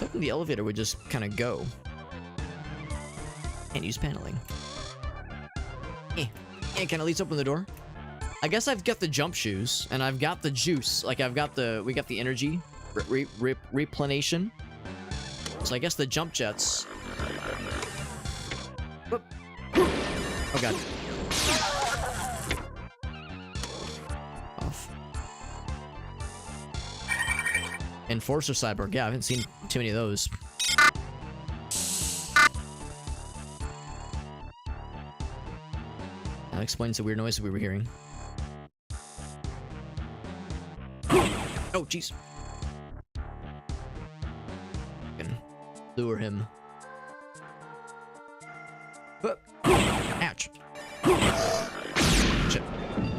was hoping the elevator would just kind of go. And use paneling. Can at least open the door? I guess I've got the jump shoes, and I've got the juice. Like, we got the energy replenation. So I guess the jump jets. Whoop. Oh god. Off. Enforcer Cyborg. Yeah, I haven't seen too many of those. That explains the weird noise we were hearing. Oh, jeez. Can lure him. Ouch. Shit.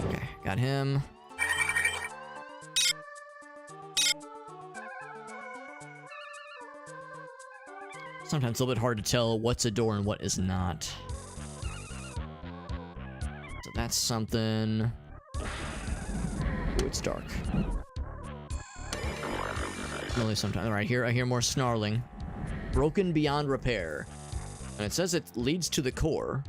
Okay, got him. Sometimes it's a little bit hard to tell what's a door and what is not. So that's something. Ooh, it's dark. Only sometimes. Alright, here I hear more snarling. Broken beyond repair. And it says it leads to the core.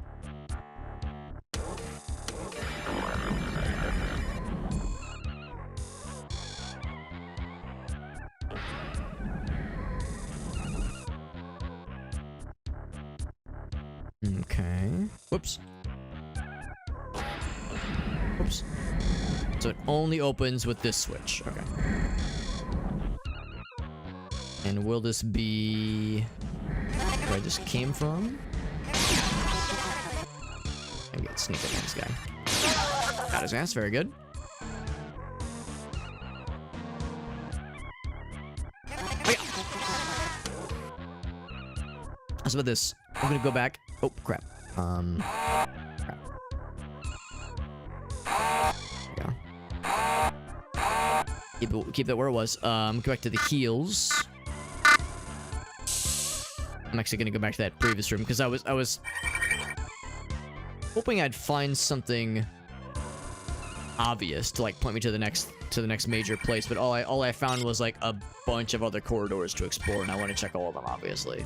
Okay. Whoops. Whoops. So it only opens with this switch. Okay. And will this be where I just came from? I'm gonna sneak up on this guy. Got his ass, very good. How's about this? I'm gonna go back. Oh, crap. Crap. There we go. Keep that where it was. Go back to the heels. I'm actually gonna go back to that previous room because I was hoping I'd find something obvious to like point me to the next major place, but all I found was like a bunch of other corridors to explore, and I want to check all of them, obviously.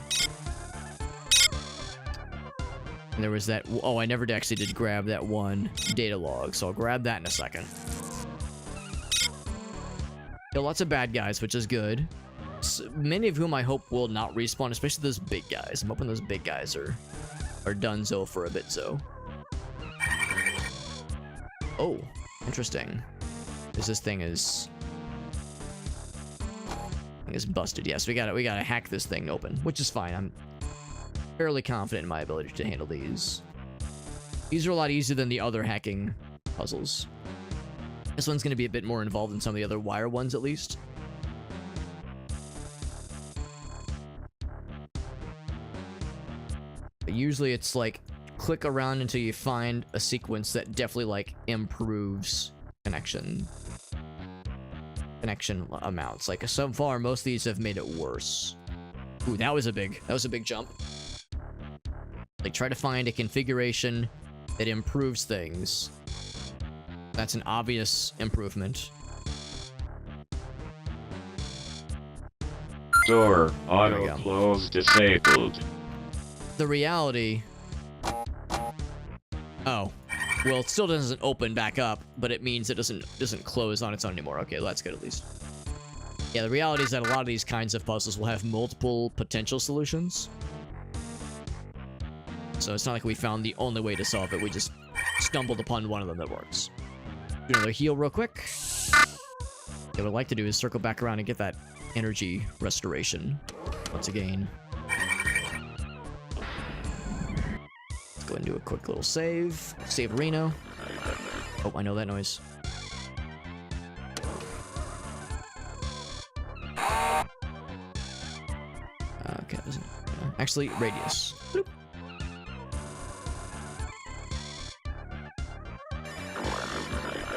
And there was that. Oh, I never actually did grab that one data log, so I'll grab that in a second. Kill lots of bad guys, which is good. Many of whom I hope will not respawn, especially those big guys. I'm hoping those big guys are donezo for a bit, so. Oh, interesting. This thing is busted. Yes, we gotta hack this thing open, which is fine. I'm fairly confident in my ability to handle these. These are a lot easier than the other hacking puzzles. This one's gonna be a bit more involved than some of the other wire ones, at least. But usually it's like click around until you find a sequence that definitely like improves connection amounts. Like so far, most of these have made it worse. Ooh, that was a big jump. Like try to find a configuration that improves things. That's an obvious improvement. Door auto close disabled. The reality. Oh. Well, it still doesn't open back up, but it means it doesn't close on its own anymore. Okay, well, that's good at least. Yeah, the reality is that a lot of these kinds of puzzles will have multiple potential solutions. So it's not like we found the only way to solve it. We just stumbled upon one of them that works. Do another heal real quick. What I'd like to do is circle back around and get that energy restoration once again. Let's go ahead and do a quick little save. Save Reno. Oh, I know that noise. Actually, radius. Bloop.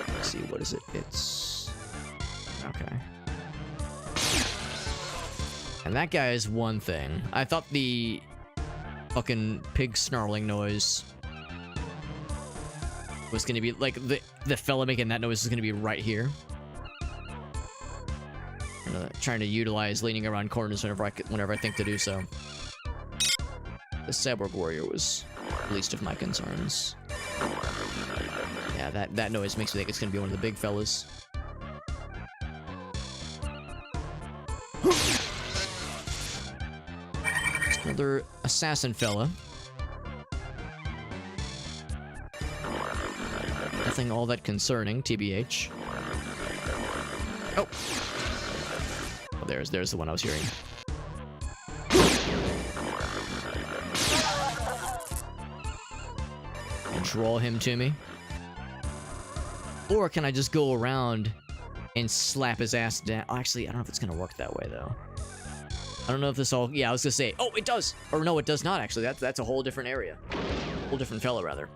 Let's see, what is it? It's... Okay. And that guy is one thing. I thought the fucking pig snarling noise was gonna be like the fella making that noise is gonna be right here. Trying to utilize leaning around corners whenever I think to do so. The Cyborg Warrior was least of my concerns. Yeah, that noise makes me think it's gonna be one of the big fellas. Another assassin fella. Nothing all that concerning, TBH. Oh! Oh, there's the one I was hearing. And draw him to me. Or can I just go around and slap his ass down? Oh, actually, I don't know if it's gonna work that way, though. I don't know if this all... Yeah, I was gonna say... Oh, it does! Or no, it does not, actually. That's a whole different area. Whole different fella, rather.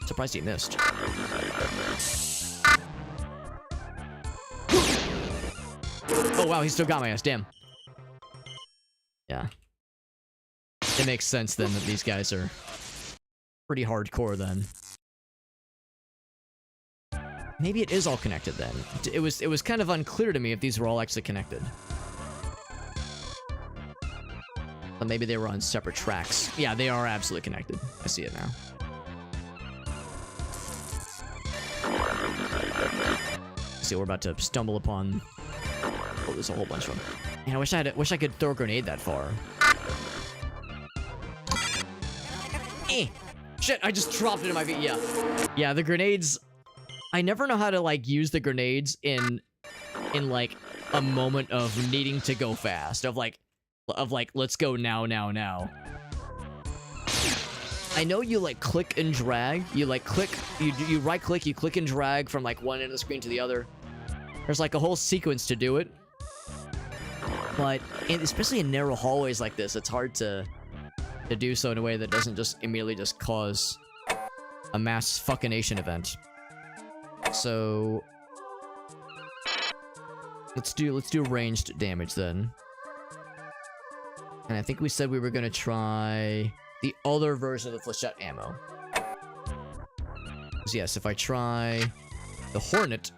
Surprised he missed. Oh, wow, he still got my ass. Damn. Yeah. It makes sense, then, that these guys are pretty hardcore, then. Maybe it is all connected, then. It was kind of unclear to me if these were all actually connected. But maybe they were on separate tracks. Yeah, they are absolutely connected. I see it now. See, we're about to stumble upon... Oh, there's a whole bunch of them. Man, I wish I could throw a grenade that far. Eh! Shit, I just dropped it in my feet. Yeah. Yeah, the grenades... I never know how to, like, use the grenades in like, a moment of needing to go fast. Of, like, let's go now. I know you, like, click and drag. You, like, click... You right-click, you click and drag from, like, one end of the screen to the other. There's, like, a whole sequence to do it. But, especially in narrow hallways like this, it's hard to do so in a way that doesn't just immediately just cause a mass fucking-nation event. So... Let's do ranged damage, then. And I think we said we were gonna try the other version of the flechette ammo. So yes, if I try the Hornet,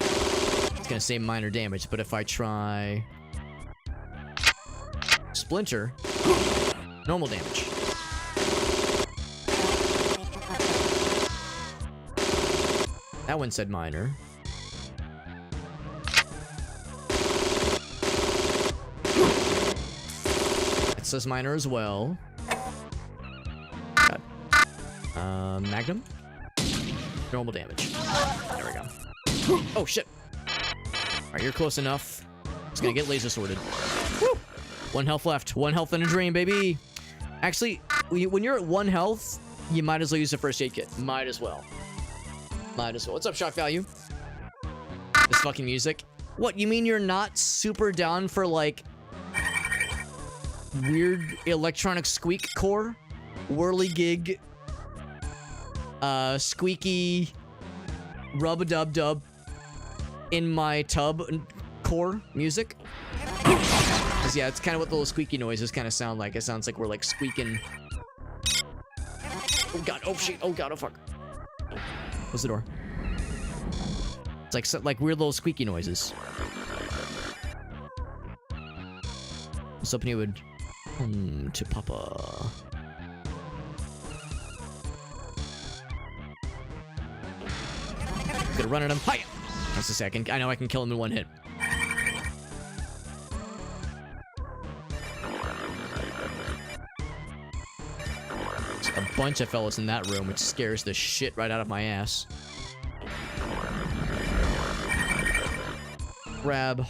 it's gonna say minor damage, but if I try Splinter, normal damage. That one said minor. It says minor as well. God. Magnum? Normal damage. There we go. Oh, shit. Alright, you're close enough. It's gonna get laser sorted. Woo! 1 health left. 1 health in a dream, baby! Actually, when you're at 1 health, you might as well use a first aid kit. Might as well. Might as well. What's up, shock value? This fucking music. What, you mean you're not super down for, like, weird electronic squeak core? Whirly-gig, squeaky, rub-a-dub-dub in my tub core music? Because, yeah, it's kind of what the little squeaky noises kind of sound like. It sounds like we're, like, squeaking. Oh, God. Oh, shit. Oh, God. Oh, fuck. Close the door. It's like weird little squeaky noises. I was hoping he would to Papa. Gonna run at him. Hi! Just a second. I know I can kill him in 1 hit. There's a bunch of fellas in that room, which scares the shit right out of my ass. Grab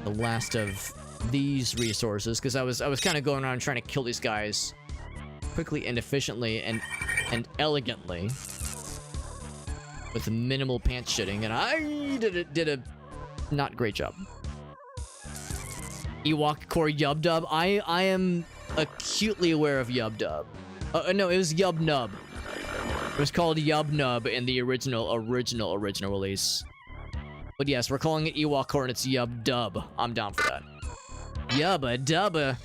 the last of these resources, because I was kind of going around trying to kill these guys quickly and efficiently and elegantly with minimal pants shitting, and I did a not great job. Ewok Core Yub Dub. I am acutely aware of Yub Dub. No, it was Yub Nub. It was called Yub Nub in the original release. But yes, we're calling it Ewok Core and it's Yub Dub. I'm down for that. Yubba Dubba.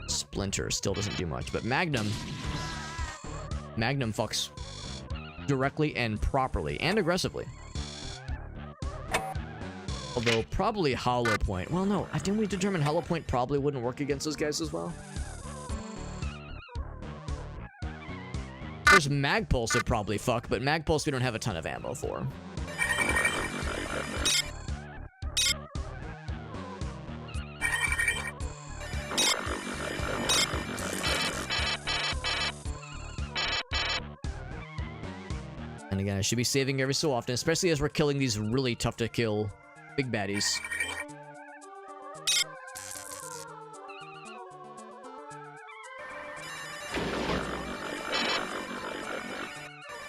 Splinter still doesn't do much, but Magnum fucks directly and properly and aggressively. Although probably Hollow Point. Well, no, didn't we determine Hollow Point probably wouldn't work against those guys as well? There's Magpulse would probably fuck, but Magpulse we don't have a ton of ammo for. And again, I should be saving every so often, especially as we're killing these really tough to kill big baddies.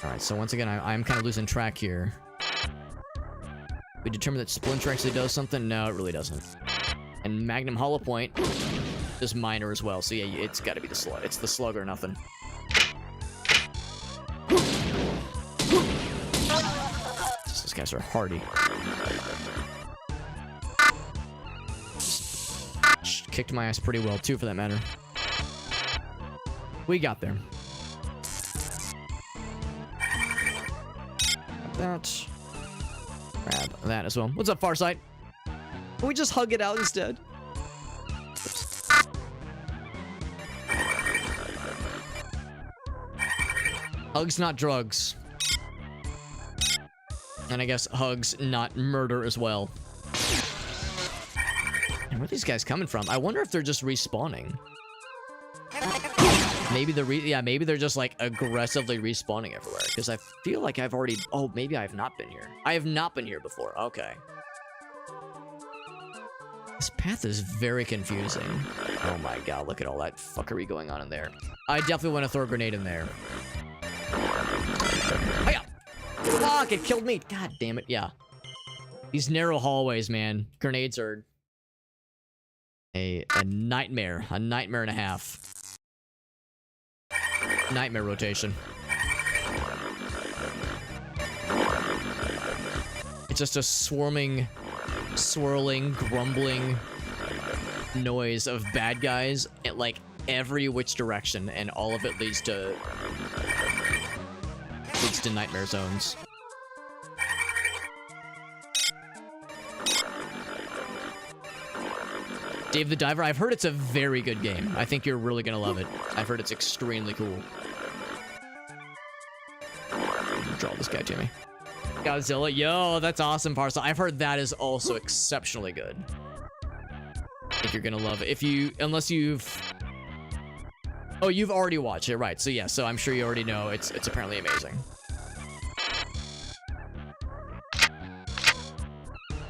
Alright, so once again, I'm kind of losing track here. We determined that Splinter actually does something? No, it really doesn't. And Magnum Hollow Point is minor as well, so yeah, it's gotta be the slug. It's the slug or nothing. These guys are hardy. Kicked my ass pretty well, too, for that matter. We got there. That. Grab that as well. What's up, Farsight? Can we just hug it out instead? Hugs, not drugs. And I guess hugs, not murder as well. And where are these guys coming from? I wonder if they're just respawning. Maybe maybe they're just like aggressively respawning everywhere. Because I feel like I've already. Oh, maybe I have not been here. I have not been here before. Okay. This path is very confusing. Oh my god, look at all that fuckery going on in there. I definitely want to throw a grenade in there. Hiya! Fuck, it killed me. God damn it, yeah. These narrow hallways, man. Grenades are a nightmare. A nightmare and a half. Nightmare rotation. It's just a swarming, swirling, grumbling noise of bad guys at like every which direction, and all of it leads to nightmare zones. Dave the Diver, I've heard it's a very good game. I think you're really gonna love it. I've heard it's extremely cool. Draw this guy to me. Godzilla, yo, that's awesome, Parcel. I've heard that is also exceptionally good. I think you're gonna love it. Unless you've... Oh, you've already watched it, right. So yeah, so I'm sure you already know it's apparently amazing.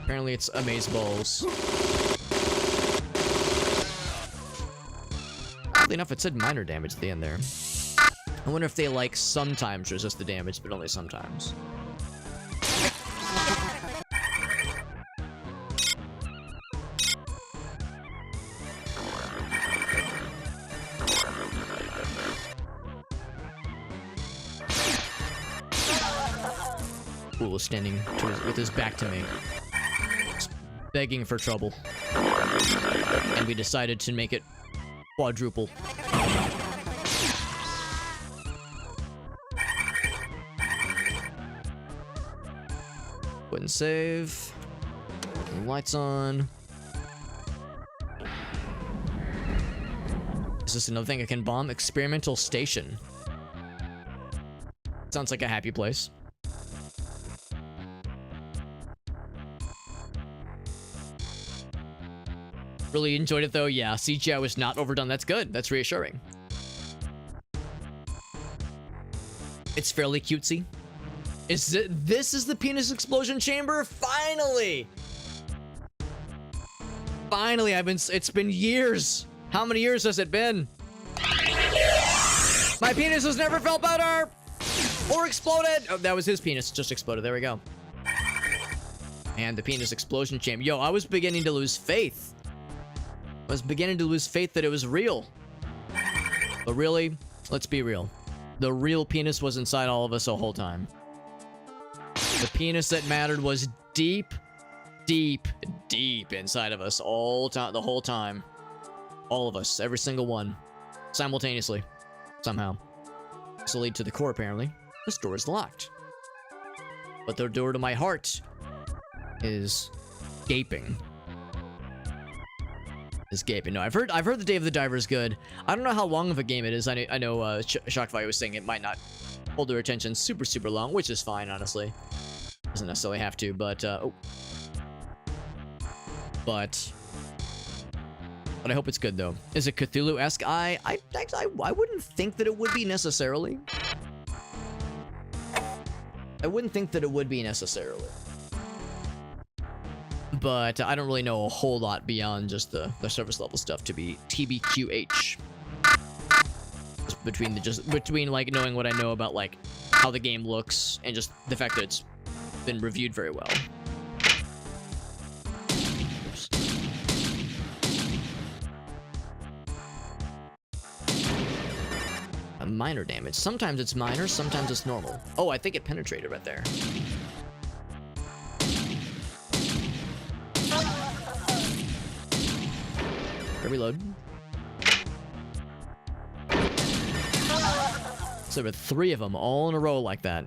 Apparently it's amazeballs. Oddly enough, it said minor damage at the end there. I wonder if they, like, sometimes resist the damage, but only sometimes. Fool is standing with his back to me, begging for trouble. And we decided to make it quadruple. Go ahead and save. Lights on. Is this another thing I can bomb? Experimental station. Sounds like a happy place. Really enjoyed it though. Yeah, CGI was not overdone. That's good. That's reassuring. It's fairly cutesy. This is the penis explosion chamber? Finally! Finally, it's been years. How many years has it been? My penis has never felt better! Or exploded! Oh, that was his penis. Just exploded. There we go. And the penis explosion chamber. Yo, I was beginning to lose faith. I was beginning to lose faith that it was real. But really, let's be real. The real penis was inside all of us the whole time. The penis that mattered was deep, deep, deep inside of us the whole time. All of us, every single one. Simultaneously. Somehow. This will lead to the core, apparently. This door is locked. But the door to my heart is gaping. Is gaping. No, I've heard the Day of the Diver is good. I don't know how long of a game it is. I know Shockfire was saying it might not hold their attention super long, which is fine, honestly. Doesn't necessarily have to, but but I hope it's good though. Is it Cthulhu-esque? I wouldn't think that it would be necessarily. I wouldn't think that it would be necessarily. But I don't really know a whole lot beyond just the surface level stuff to be TBQH. Between like knowing what I know about like how the game looks and just the fact that it's been reviewed very well. Oops. A minor damage. Sometimes it's minor, sometimes it's normal. Oh, I think it penetrated right there. Reload. So there were 3 of them all in a row like that.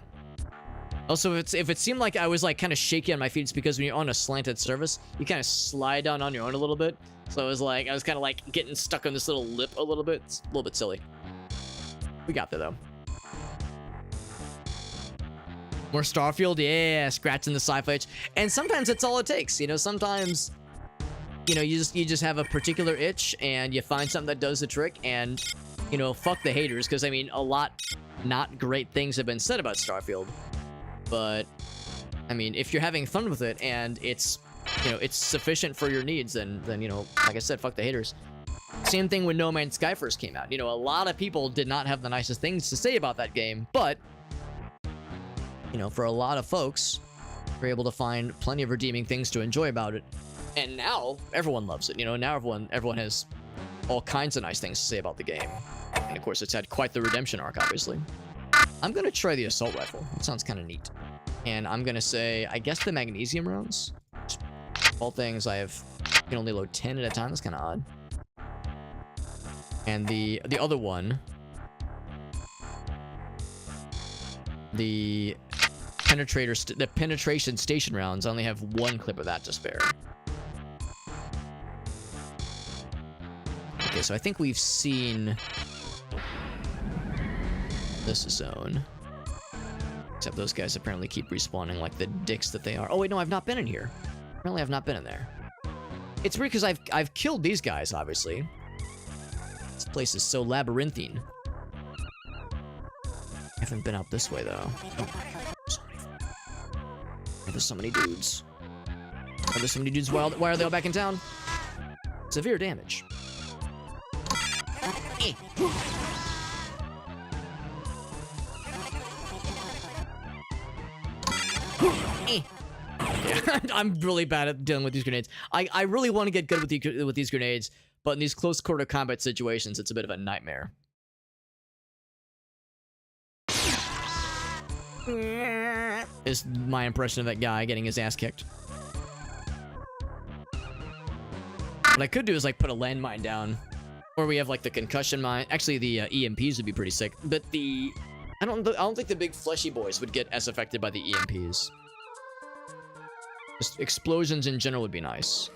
Also, if it seemed like I was like kind of shaky on my feet, it's because when you're on a slanted surface, you kind of slide down on your own a little bit. So I was kind of like getting stuck on this little lip a little bit. It's a little bit silly. We got there though. More Starfield, yeah, scratching the sci-fi itch. And sometimes that's all it takes. You know, sometimes, you know, you just have a particular itch and you find something that does the trick, and, you know, fuck the haters, because I mean, a lot not great things have been said about Starfield. But I mean, if you're having fun with it and it's, you know, it's sufficient for your needs, then you know, like I said, fuck the haters. Same thing when No Man's Sky first came out. You know, a lot of people did not have the nicest things to say about that game, but, you know, for a lot of folks, we're able to find plenty of redeeming things to enjoy about it. And now everyone loves it. You know, now everyone has all kinds of nice things to say about the game. And of course, it's had quite the redemption arc, obviously. I'm gonna try the assault rifle. That sounds kind of neat. And I'm gonna say, I guess the magnesium rounds. All things I can only load 10 at a time. That's kind of odd. And the other one, the penetration station rounds, I only have 1 clip of that to spare. Okay, so I think we've seen this zone. Except those guys apparently keep respawning like the dicks that they are. Oh wait, no, I've not been in here. Apparently I've not been in there. It's weird because I've killed these guys, obviously. This place is so labyrinthine. I haven't been out this way though. Oh, there's so many dudes. Are there so many dudes? Why are they all back in town? Severe damage. Yeah, I'm really bad at dealing with these grenades. I really want to get good with these grenades, but in these close quarter combat situations, it's a bit of a nightmare. Is my impression of that guy getting his ass kicked. What I could do is like put a landmine down, or we have like the concussion mine. Actually, the EMPs would be pretty sick, but I don't think the big fleshy boys would get as affected by the EMPs. Just explosions in general would be nice.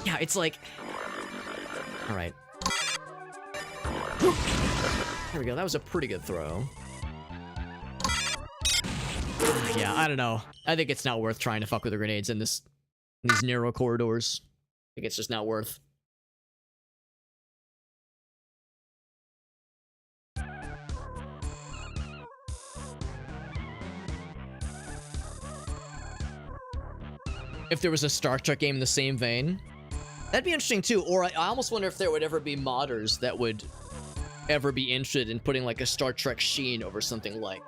Yeah, it's like... Alright. There we go, that was a pretty good throw. Yeah, I don't know. I think it's not worth trying to fuck with the grenades in these narrow corridors. I think it's just not worth. If there was a Star Trek game in the same vein, that'd be interesting too. Or I almost wonder if there would ever be modders that would ever be interested in putting like a Star Trek sheen over something like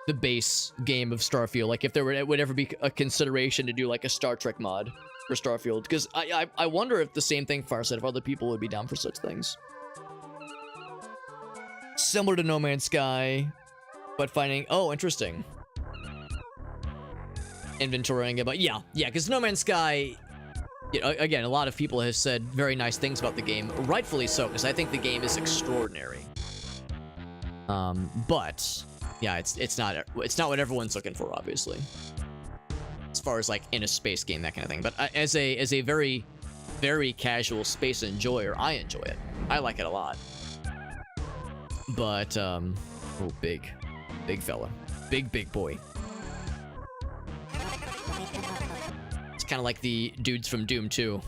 the base game of Starfield. Like if there would ever be a consideration to do like a Star Trek mod for Starfield, because I wonder if the same thing Farsight, if other people would be down for such things. Similar to No Man's Sky, but finding, oh, interesting. Inventorying about, yeah, because No Man's Sky, you know, again, a lot of people have said very nice things about the game, rightfully so, because I think the game is extraordinary. But yeah, it's not what everyone's looking for, obviously. As far as like in a space game, that kind of thing. But as a very, very casual space enjoyer, I enjoy it. I like it a lot. But oh, big fella, big boy. It's kind of like the dudes from Doom 2.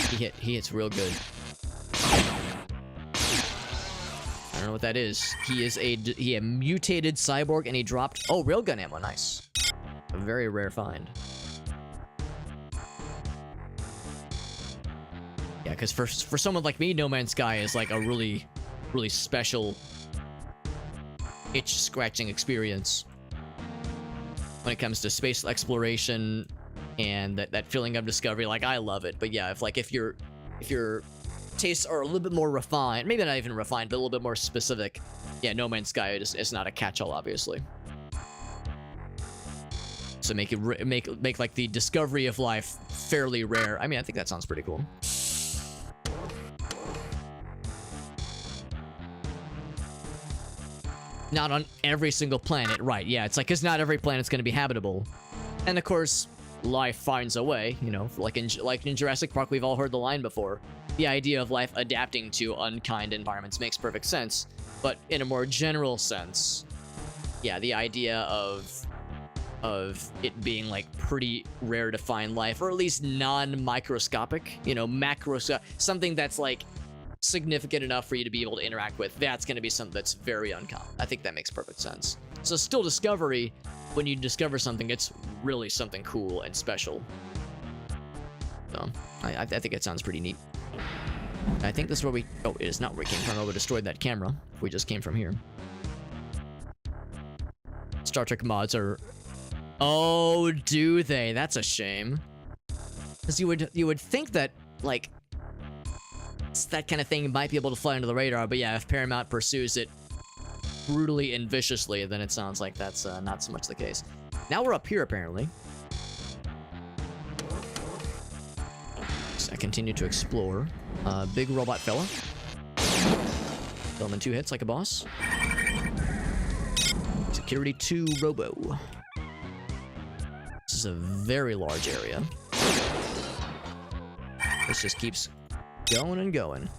He hits real good. I don't know what that is. He a mutated cyborg, and he dropped, oh, railgun ammo, nice. A very rare find. Yeah, because for someone like me, No Man's Sky is like a really, really special itch-scratching experience when it comes to space exploration and that feeling of discovery. Like, I love it. But yeah, if your tastes are a little bit more refined, maybe not even refined, but a little bit more specific, yeah, No Man's Sky is not a catch-all, obviously. So make like the discovery of life fairly rare. I mean, I think that sounds pretty cool. Not on every single planet, right? Yeah, it's like, because not every planet's going to be habitable, and of course, life finds a way. You know, like in Jurassic Park, we've all heard the line before. The idea of life adapting to unkind environments makes perfect sense, but in a more general sense, yeah, the idea of it being like pretty rare to find life, or at least non-microscopic, you know, something that's like significant enough for you to be able to interact with, that's going to be something that's very uncommon. I think that makes perfect sense. So still discovery, when you discover something, it's really something cool and special. So I think it sounds pretty neat. I think this is where we, oh, it is not where we came from. I would have destroyed that camera if we just came from here. Star Trek mods are, oh, do they? That's a shame. Because you would think that, like, that kind of thing might be able to fly under the radar, but yeah, if Paramount pursues it brutally and viciously, then it sounds like that's not so much the case. Now we're up here, apparently. So I continue to explore. Big robot fella. Kill him in 2 hits like a boss. Security 2 Robo. This is a very large area. This just keeps going and going.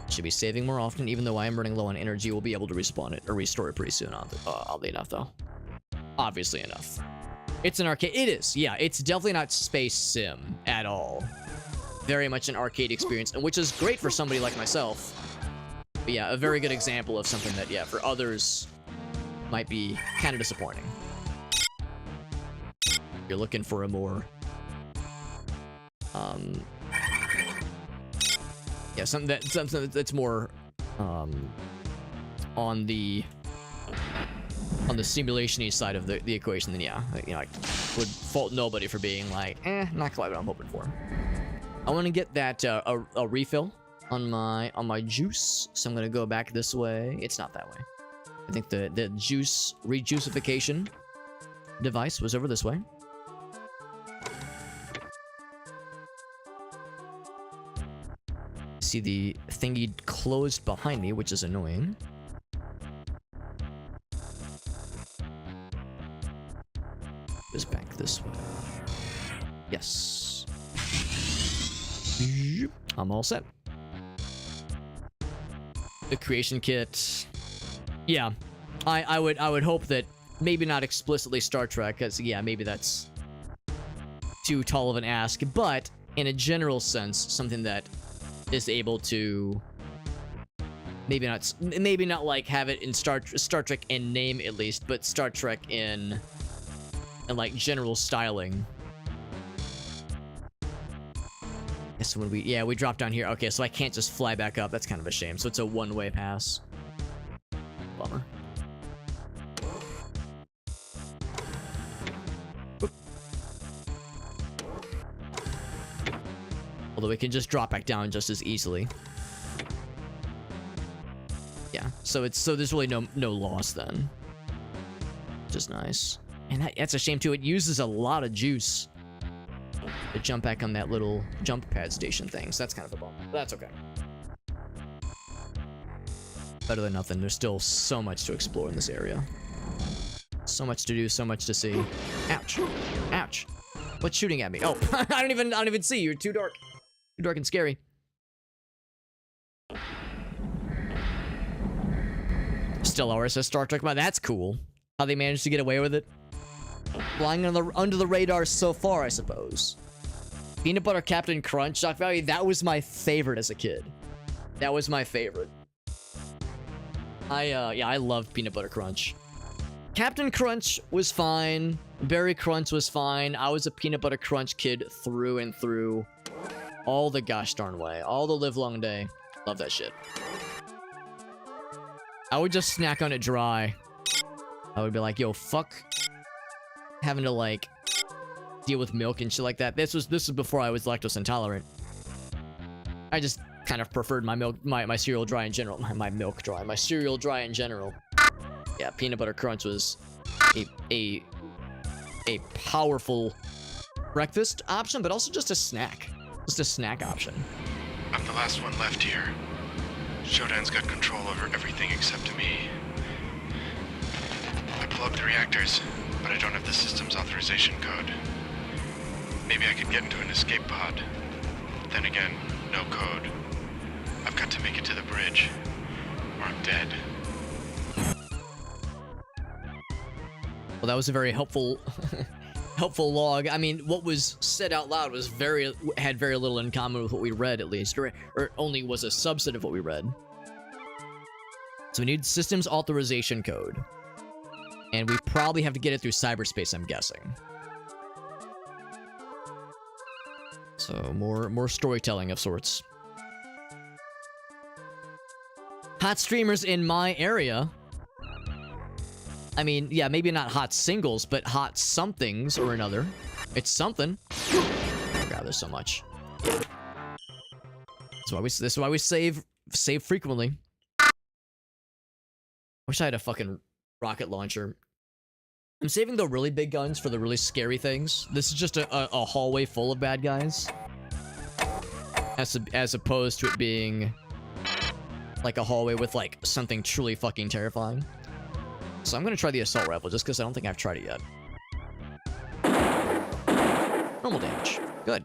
Should be saving more often, even though I am running low on energy. We'll be able to respawn it or restore it pretty soon. Oddly enough, though. Obviously enough. It's an arcade. It is, yeah. It's definitely not space sim at all. Very much an arcade experience, and which is great for somebody like myself. But yeah, a very good example of something that, yeah, for others might be kind of disappointing. You're looking for a more yeah, something that's more on the simulation-y side of the equation, then yeah, you know, I would fault nobody for being like, not quite what I'm hoping for. I want to get that a refill on my juice, so I'm gonna go back this way. It's not that way. I think the juice rejuicification device was over this way. See the thingy closed behind me, which is annoying. Is back this way. Yes. I'm all set. The creation kit. Yeah, I would hope that maybe not explicitly Star Trek, because yeah, maybe that's too tall of an ask, but in a general sense, something that is able to maybe not like have it in Star Trek in name at least, but Star Trek in like general styling. So when we drop down here. Okay, so I can't just fly back up. That's kind of a shame. So it's a one-way pass. Bummer. Oop. Although we can just drop back down just as easily. Yeah, so there's really no loss then. Which is nice. And that's a shame too. It uses a lot of juice to jump back on that little jump pad station thing. So that's kind of a bummer. But that's okay. Better than nothing. There's still so much to explore in this area. So much to do, so much to see. Ouch. Ouch. What's shooting at me? Oh, I don't even see. You're too dark. Too dark and scary. Still RSS Star Trek. Well, that's cool. How they managed to get away with it. Flying under the radar so far, I suppose. Peanut Butter Captain Crunch, Shock Value, that was my favorite as a kid. That was my favorite. I loved Peanut Butter Crunch. Captain Crunch was fine. Berry Crunch was fine. I was a Peanut Butter Crunch kid through and through. All the gosh darn way. All the live long day. Love that shit. I would just snack on it dry. I would be like, yo, fuck having to, like, deal with milk and shit like that. This was before I was lactose intolerant. I just kind of preferred my milk, my cereal dry in general. My milk dry. My cereal dry in general. Yeah, Peanut Butter Crunch was a powerful breakfast option, but also just a snack. Just a snack option. I'm the last one left here. Shodan's got control over everything except me. I plugged the reactors, but I don't have the system's authorization code. Maybe I could get into an escape pod. Then again, no code. I've got to make it to the bridge, or I'm dead. Well, that was a very helpful helpful log. I mean, what was said out loud was had very little in common with what we read, at least, or only was a subset of what we read. So we need systems authorization code. And we probably have to get it through cyberspace, I'm guessing. So more storytelling of sorts. Hot streamers in my area. I mean, yeah, maybe not hot singles, but hot somethings or another. It's something. Oh god, there's so much. This is why we save frequently. Wish I had a fucking rocket launcher. I'm saving the really big guns for the really scary things. This is just a hallway full of bad guys. As opposed to it being like a hallway with like something truly fucking terrifying. So I'm gonna try the assault rifle just because I don't think I've tried it yet. Normal damage. Good.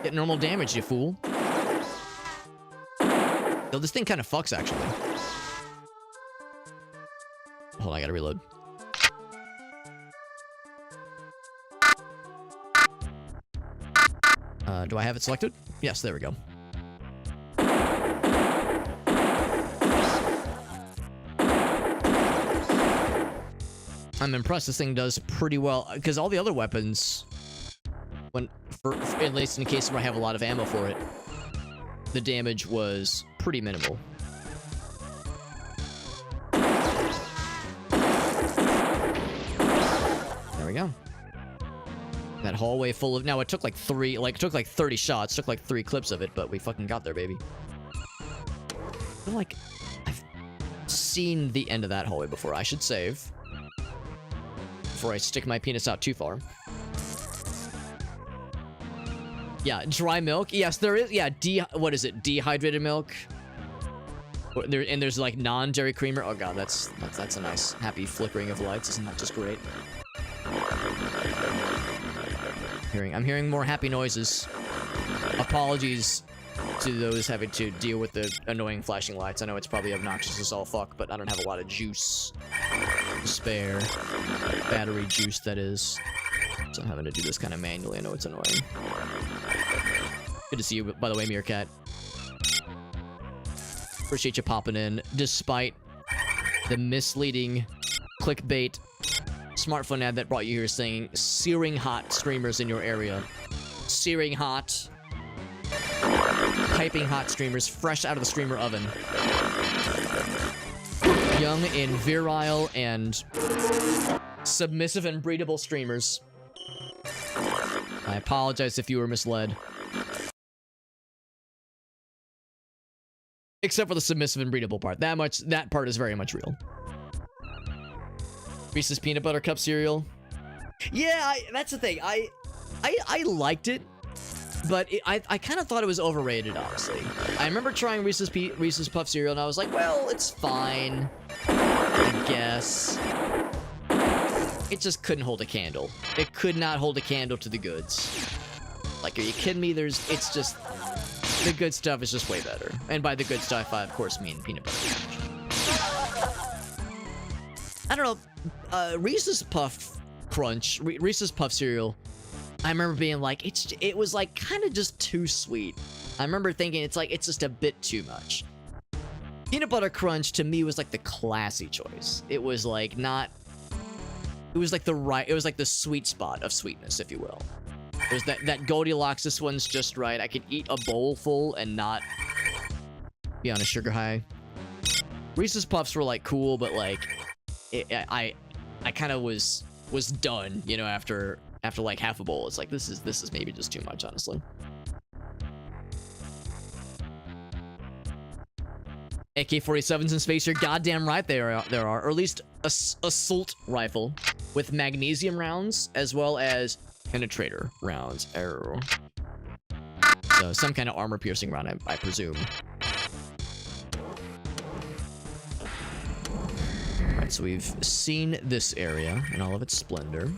Get normal damage, you fool. Yo, this thing kind of fucks, actually. Hold on, I gotta reload. Do I have it selected? Yes, there we go. I'm impressed this thing does pretty well, because all the other weapons, at least in case where I have a lot of ammo for it, the damage was pretty minimal. There we go. That hallway full of... Now, it took like 30 shots, took like 3 clips of it, but we fucking got there, baby. I feel like I've seen the end of that hallway before. I should save before I stick my penis out too far. Yeah, dry milk. Yes, there is. Yeah, what is it? Dehydrated milk. And there's like non-dairy creamer. Oh god, that's a nice happy flickering of lights. Isn't that just great? I'm hearing more happy noises. Apologies to those having to deal with the annoying flashing lights. I know it's probably obnoxious as all fuck, but I don't have a lot of juice to spare. Battery juice, that is. So I'm having to do this kind of manually. I know it's annoying. Good to see you, by the way, Meerkat. Appreciate you popping in, despite the misleading clickbait smartphone ad that brought you here saying searing hot streamers in your area. searing hot, piping hot streamers fresh out of the streamer oven. Young and virile and submissive and breedable streamers. I apologize if you were misled. Except for the submissive and breedable part. That part is very much real. Reese's Peanut Butter Cup cereal. Yeah, that's the thing. I liked it, but I kind of thought it was overrated, honestly. I remember trying Reese's Puff cereal, and I was like, well, it's fine, I guess. It just couldn't hold a candle. It could not hold a candle to the goods. Like, are you kidding me? It's just, the good stuff is just way better. And by the good stuff, I of course mean peanut butter. I don't know, Reese's Puff Crunch, Reese's Puff cereal, I remember being like, it was like kind of just too sweet. I remember thinking it's just a bit too much. Peanut Butter Crunch to me was like the classy choice. It was like it was like the sweet spot of sweetness, if you will. There's that Goldilocks, this one's just right. I could eat a bowl full and not be on a sugar high. Reese's Puffs were like cool, but like I kind of was done, you know, after like half a bowl. It's like this is maybe just too much, honestly. AK-47s in space, you're goddamn right there are, or at least assault rifle with magnesium rounds as well as penetrator rounds. Arrow. So some kind of armor piercing round, I presume. Alright, so we've seen this area in all of its splendor.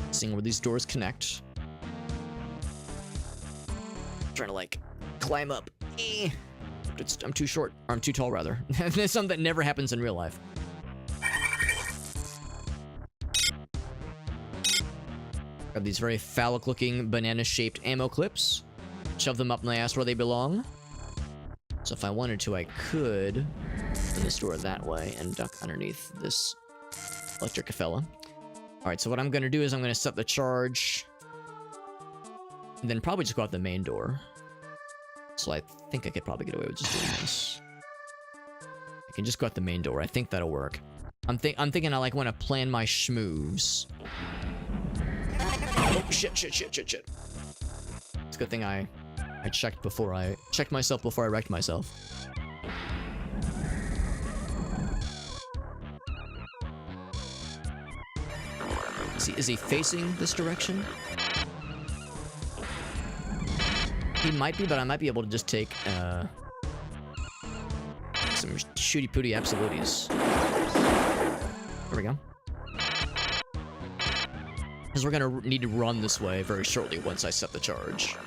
Seeing where these doors connect. Trying to like climb up. I'm too short, or I'm too tall rather. That's something that never happens in real life. Grab these very phallic looking banana shaped ammo clips. Shove them up my ass where they belong. So if I wanted to, I could open this door that way and duck underneath this electric fella. Alright, so what I'm gonna do is I'm gonna set the charge. And then probably just go out the main door. So I think I could probably get away with just doing this. I can just go out the main door. I think that'll work. I'm thinking I like want to plan my schmoves. Oh shit. It's a good thing I checked myself before I wrecked myself. Is he facing this direction? He might be, but I might be able to just take some shooty pooty absoluties. There we go. Because we're gonna need to run this way very shortly once I set the charge.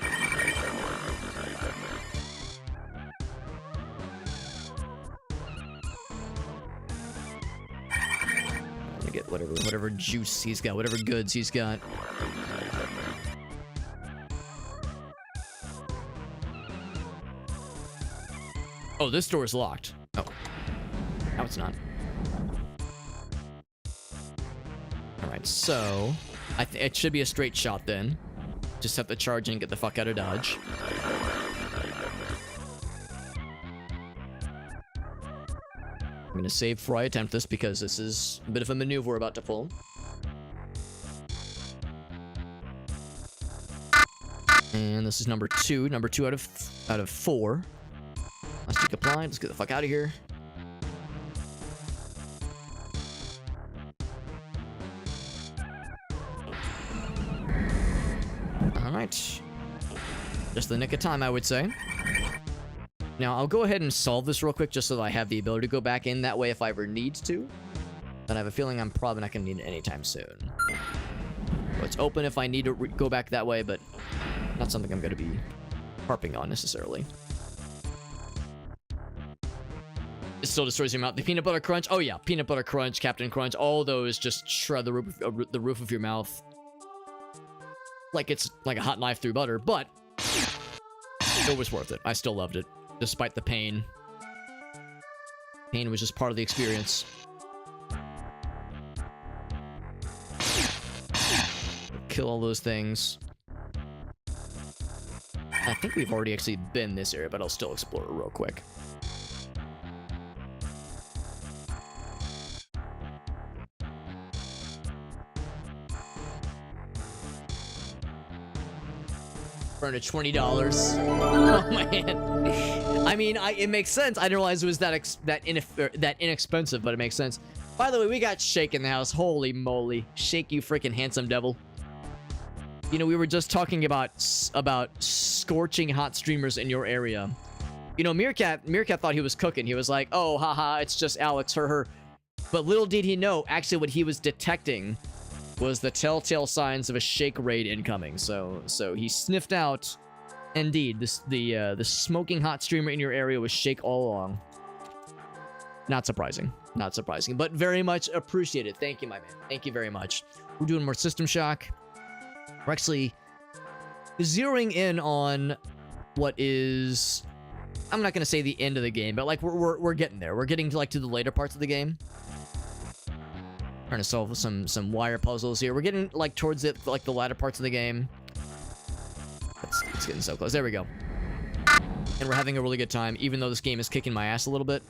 I'm gonna get whatever juice he's got, whatever goods he's got. Oh, this door is locked. Oh. No, it's not. Alright, so... it should be a straight shot then. Just set the charge and get the fuck out of Dodge. I'm gonna save before I attempt this because this is a bit of a maneuver we're about to pull. And this is number 2. Number 2 out of 4. Plastic applied. Let's get the fuck out of here. Alright. Just the nick of time, I would say. Now, I'll go ahead and solve this real quick just so that I have the ability to go back in that way if I ever need to. But I have a feeling I'm probably not going to need it anytime soon. So it's open if I need to go back that way, but not something I'm going to be harping on necessarily. It still destroys your mouth. The Peanut Butter Crunch. Oh yeah, Peanut Butter Crunch, Captain Crunch. All those just shred the roof of your mouth. Like it's like a hot knife through butter, but it was worth it. I still loved it, despite the pain. Pain was just part of the experience. Kill all those things. I think we've already actually been this area, but I'll still explore it real quick. Earned $20. Oh man. I mean, it makes sense. I didn't realize it was that inexpensive, but it makes sense. By the way, we got Shake in the house. Holy moly, Shake, you freaking handsome devil. You know, we were just talking about scorching hot streamers in your area. You know, Meerkat thought he was cooking. He was like, "Oh, haha, it's just Alex, her." But little did he know, actually, what he was detecting was the telltale signs of a Shake raid incoming. So he sniffed out, indeed, the smoking hot streamer in your area was Shake all along. Not surprising, but very much appreciated. Thank you, my man. Thank you very much. We're doing more System Shock. We're actually zeroing in on what is, I'm not gonna say the end of the game, but like we're getting there. We're getting to the later parts of the game. Trying to solve some wire puzzles here. We're getting like towards the latter parts of the game. It's getting so close. There we go. And we're having a really good time, even though this game is kicking my ass a little bit.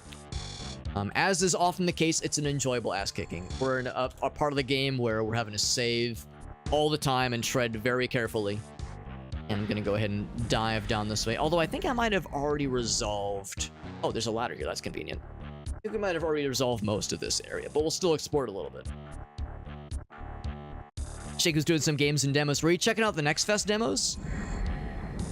As is often the case, it's an enjoyable ass kicking. We're in a part of the game where we're having to save all the time and tread very carefully. And I'm gonna go ahead and dive down this way. Although I think I might have already resolved. Oh, there's a ladder here. That's convenient. I think we might have already resolved most of this area, but we'll still explore it a little bit. Shake was doing some games and demos. Were you checking out the Next Fest demos?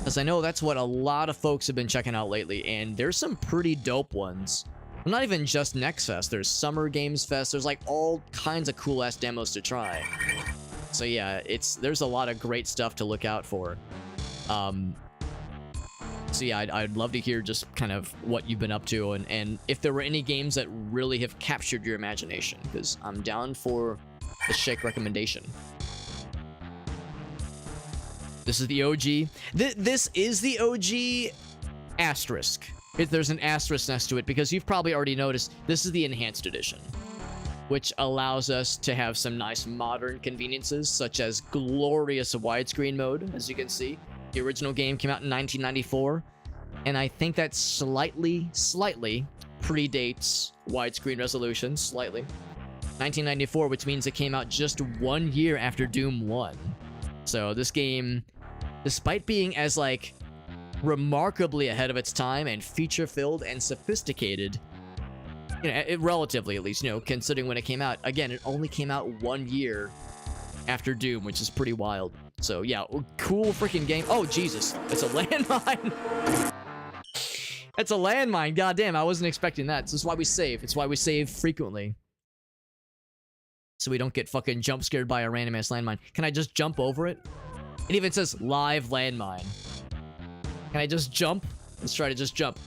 Because I know that's what a lot of folks have been checking out lately, and there's some pretty dope ones. Well, not even just Next Fest. There's Summer Games Fest. There's like all kinds of cool ass demos to try. So yeah, there's a lot of great stuff to look out for. So yeah, I'd love to hear just kind of what you've been up to, and if there were any games that really have captured your imagination, because I'm down for the Shake recommendation. This is the OG. This is the OG asterisk. There's an asterisk next to it, because you've probably already noticed this is the enhanced edition, which allows us to have some nice modern conveniences, such as glorious widescreen mode, as you can see. The original game came out in 1994, and I think that slightly predates widescreen resolution, slightly. 1994, which means it came out just 1 year after Doom 1. So this game, despite being as like remarkably ahead of its time and feature-filled and sophisticated, you know, relatively at least, you know, considering when it came out. Again, it only came out 1 year after Doom, which is pretty wild. So yeah, cool freaking game. Oh Jesus, it's a landmine. It's a landmine. Goddamn, I wasn't expecting that. This is why we save. It's why we save frequently, so we don't get fucking jump scared by a random ass landmine. Can I just jump over it? It even says live landmine. Can I just jump? Let's try to just jump.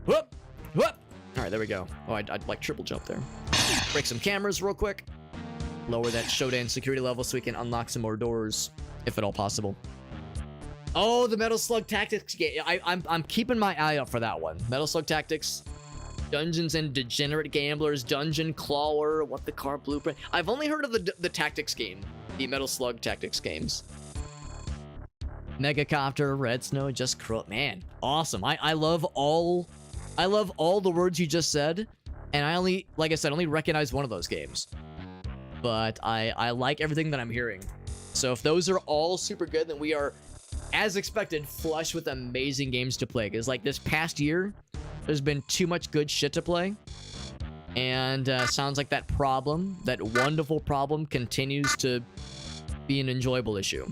Whoop, whoop. All right, there we go. Oh, I'd like triple jump there. Break some cameras real quick. Lower that Shodan security level so we can unlock some more doors, if at all possible. Oh, the Metal Slug Tactics game. I'm keeping my eye out for that one. Metal Slug Tactics, Dungeons and Degenerate Gamblers, Dungeon Clawer, What the Car Blueprint. I've only heard of the Tactics game, the Metal Slug Tactics games. Megacopter, Red Snow, Just Crow. Man, awesome. I love all the words you just said, and I only, like I said, only recognize one of those games. But I like everything that I'm hearing. So if those are all super good, then we are, as expected, flush with amazing games to play. Because like this past year, there's been too much good shit to play. And sounds like that wonderful problem, continues to be an enjoyable issue.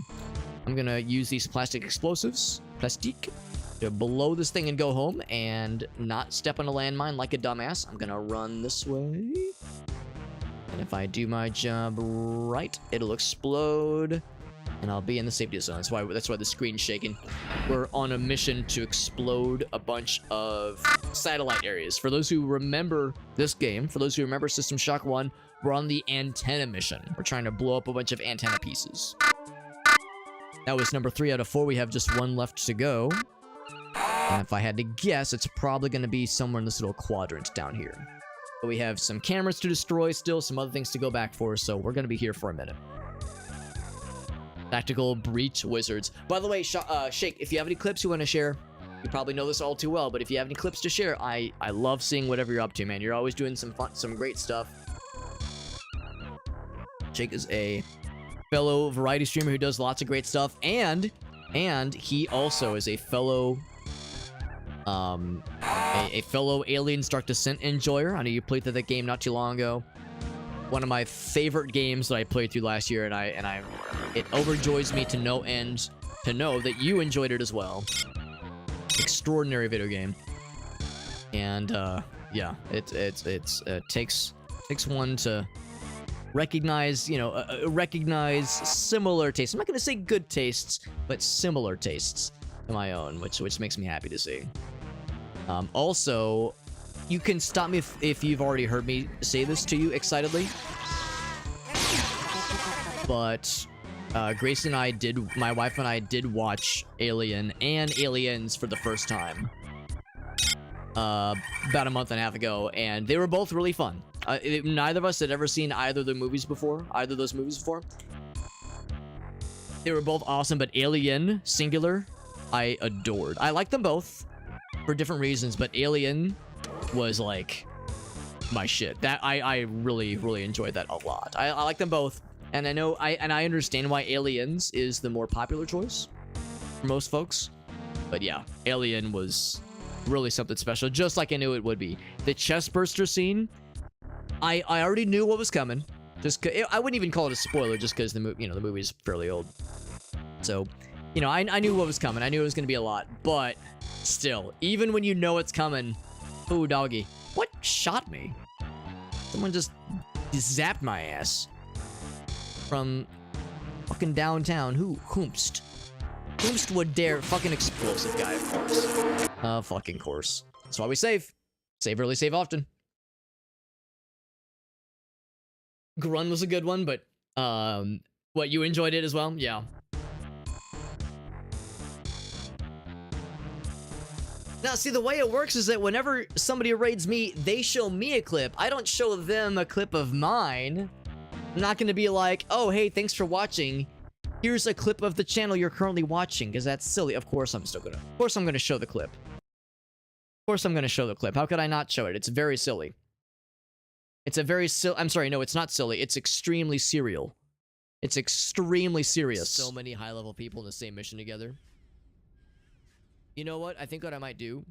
I'm gonna use these plastic explosives, plastique, to blow this thing and go home and not step on a landmine like a dumbass. I'm gonna run this way. And if I do my job right, it'll explode, and I'll be in the safety zone. That's why the screen's shaking. We're on a mission to explode a bunch of satellite areas. For those who remember this game, for those who remember System Shock 1, we're on the antenna mission. We're trying to blow up a bunch of antenna pieces. That was number 3 out of 4. We have just 1 left to go. And if I had to guess, it's probably going to be somewhere in this little quadrant down here. But we have some cameras to destroy still, some other things to go back for, so we're going to be here for a minute. Tactical Breach Wizards. By the way, Shake, if you have any clips you want to share, you probably know this all too well, but if you have any clips to share, I love seeing whatever you're up to, man. You're always doing some great stuff. Shake is a fellow variety streamer who does lots of great stuff, and he also is a fellow a fellow Aliens Dark Descent enjoyer. I know you played through that game not too long ago. One of my favorite games that I played through last year, and it overjoys me to no end to know that you enjoyed it as well. Extraordinary video game, and yeah, it takes one to recognize, you know, recognize similar tastes. I'm not gonna say good tastes, but similar tastes to my own, which makes me happy to see. Also, you can stop me if you've already heard me say this to you excitedly, but Grace and I my wife and I did watch Alien and Aliens for the first time about a month and a half ago, and they were both really fun. Neither of us had ever seen either of those movies before. They were both awesome, but Alien, singular, I adored. I like them both for different reasons, but Alien was like my shit. That I really enjoyed that a lot. I like them both, and I understand why Aliens is the more popular choice for most folks. But yeah, Alien was really something special, just like I knew it would be. The chest burster scene, I already knew what was coming. I wouldn't even call it a spoiler, just because the movie is fairly old. So, you know, I knew what was coming. I knew it was going to be a lot, but still, even when you know it's coming, ooh, doggy, what shot me? Someone just zapped my ass from fucking downtown. Whomst would dare? Fucking explosive guy, of course. Fucking course. That's why we save. Save early, save often. Grun was a good one, but what, you enjoyed it as well? Yeah. Now, see, the way it works is that whenever somebody raids me, they show me a clip. I don't show them a clip of mine. I'm not going to be like, oh, hey, thanks for watching. Here's a clip of the channel you're currently watching, because that's silly. Of course I'm going to show the clip. How could I not show it? It's very silly. I'm sorry, no, it's not silly. It's extremely serial. It's extremely serious. So many high-level people in the same mission together. You know what? I think what I might do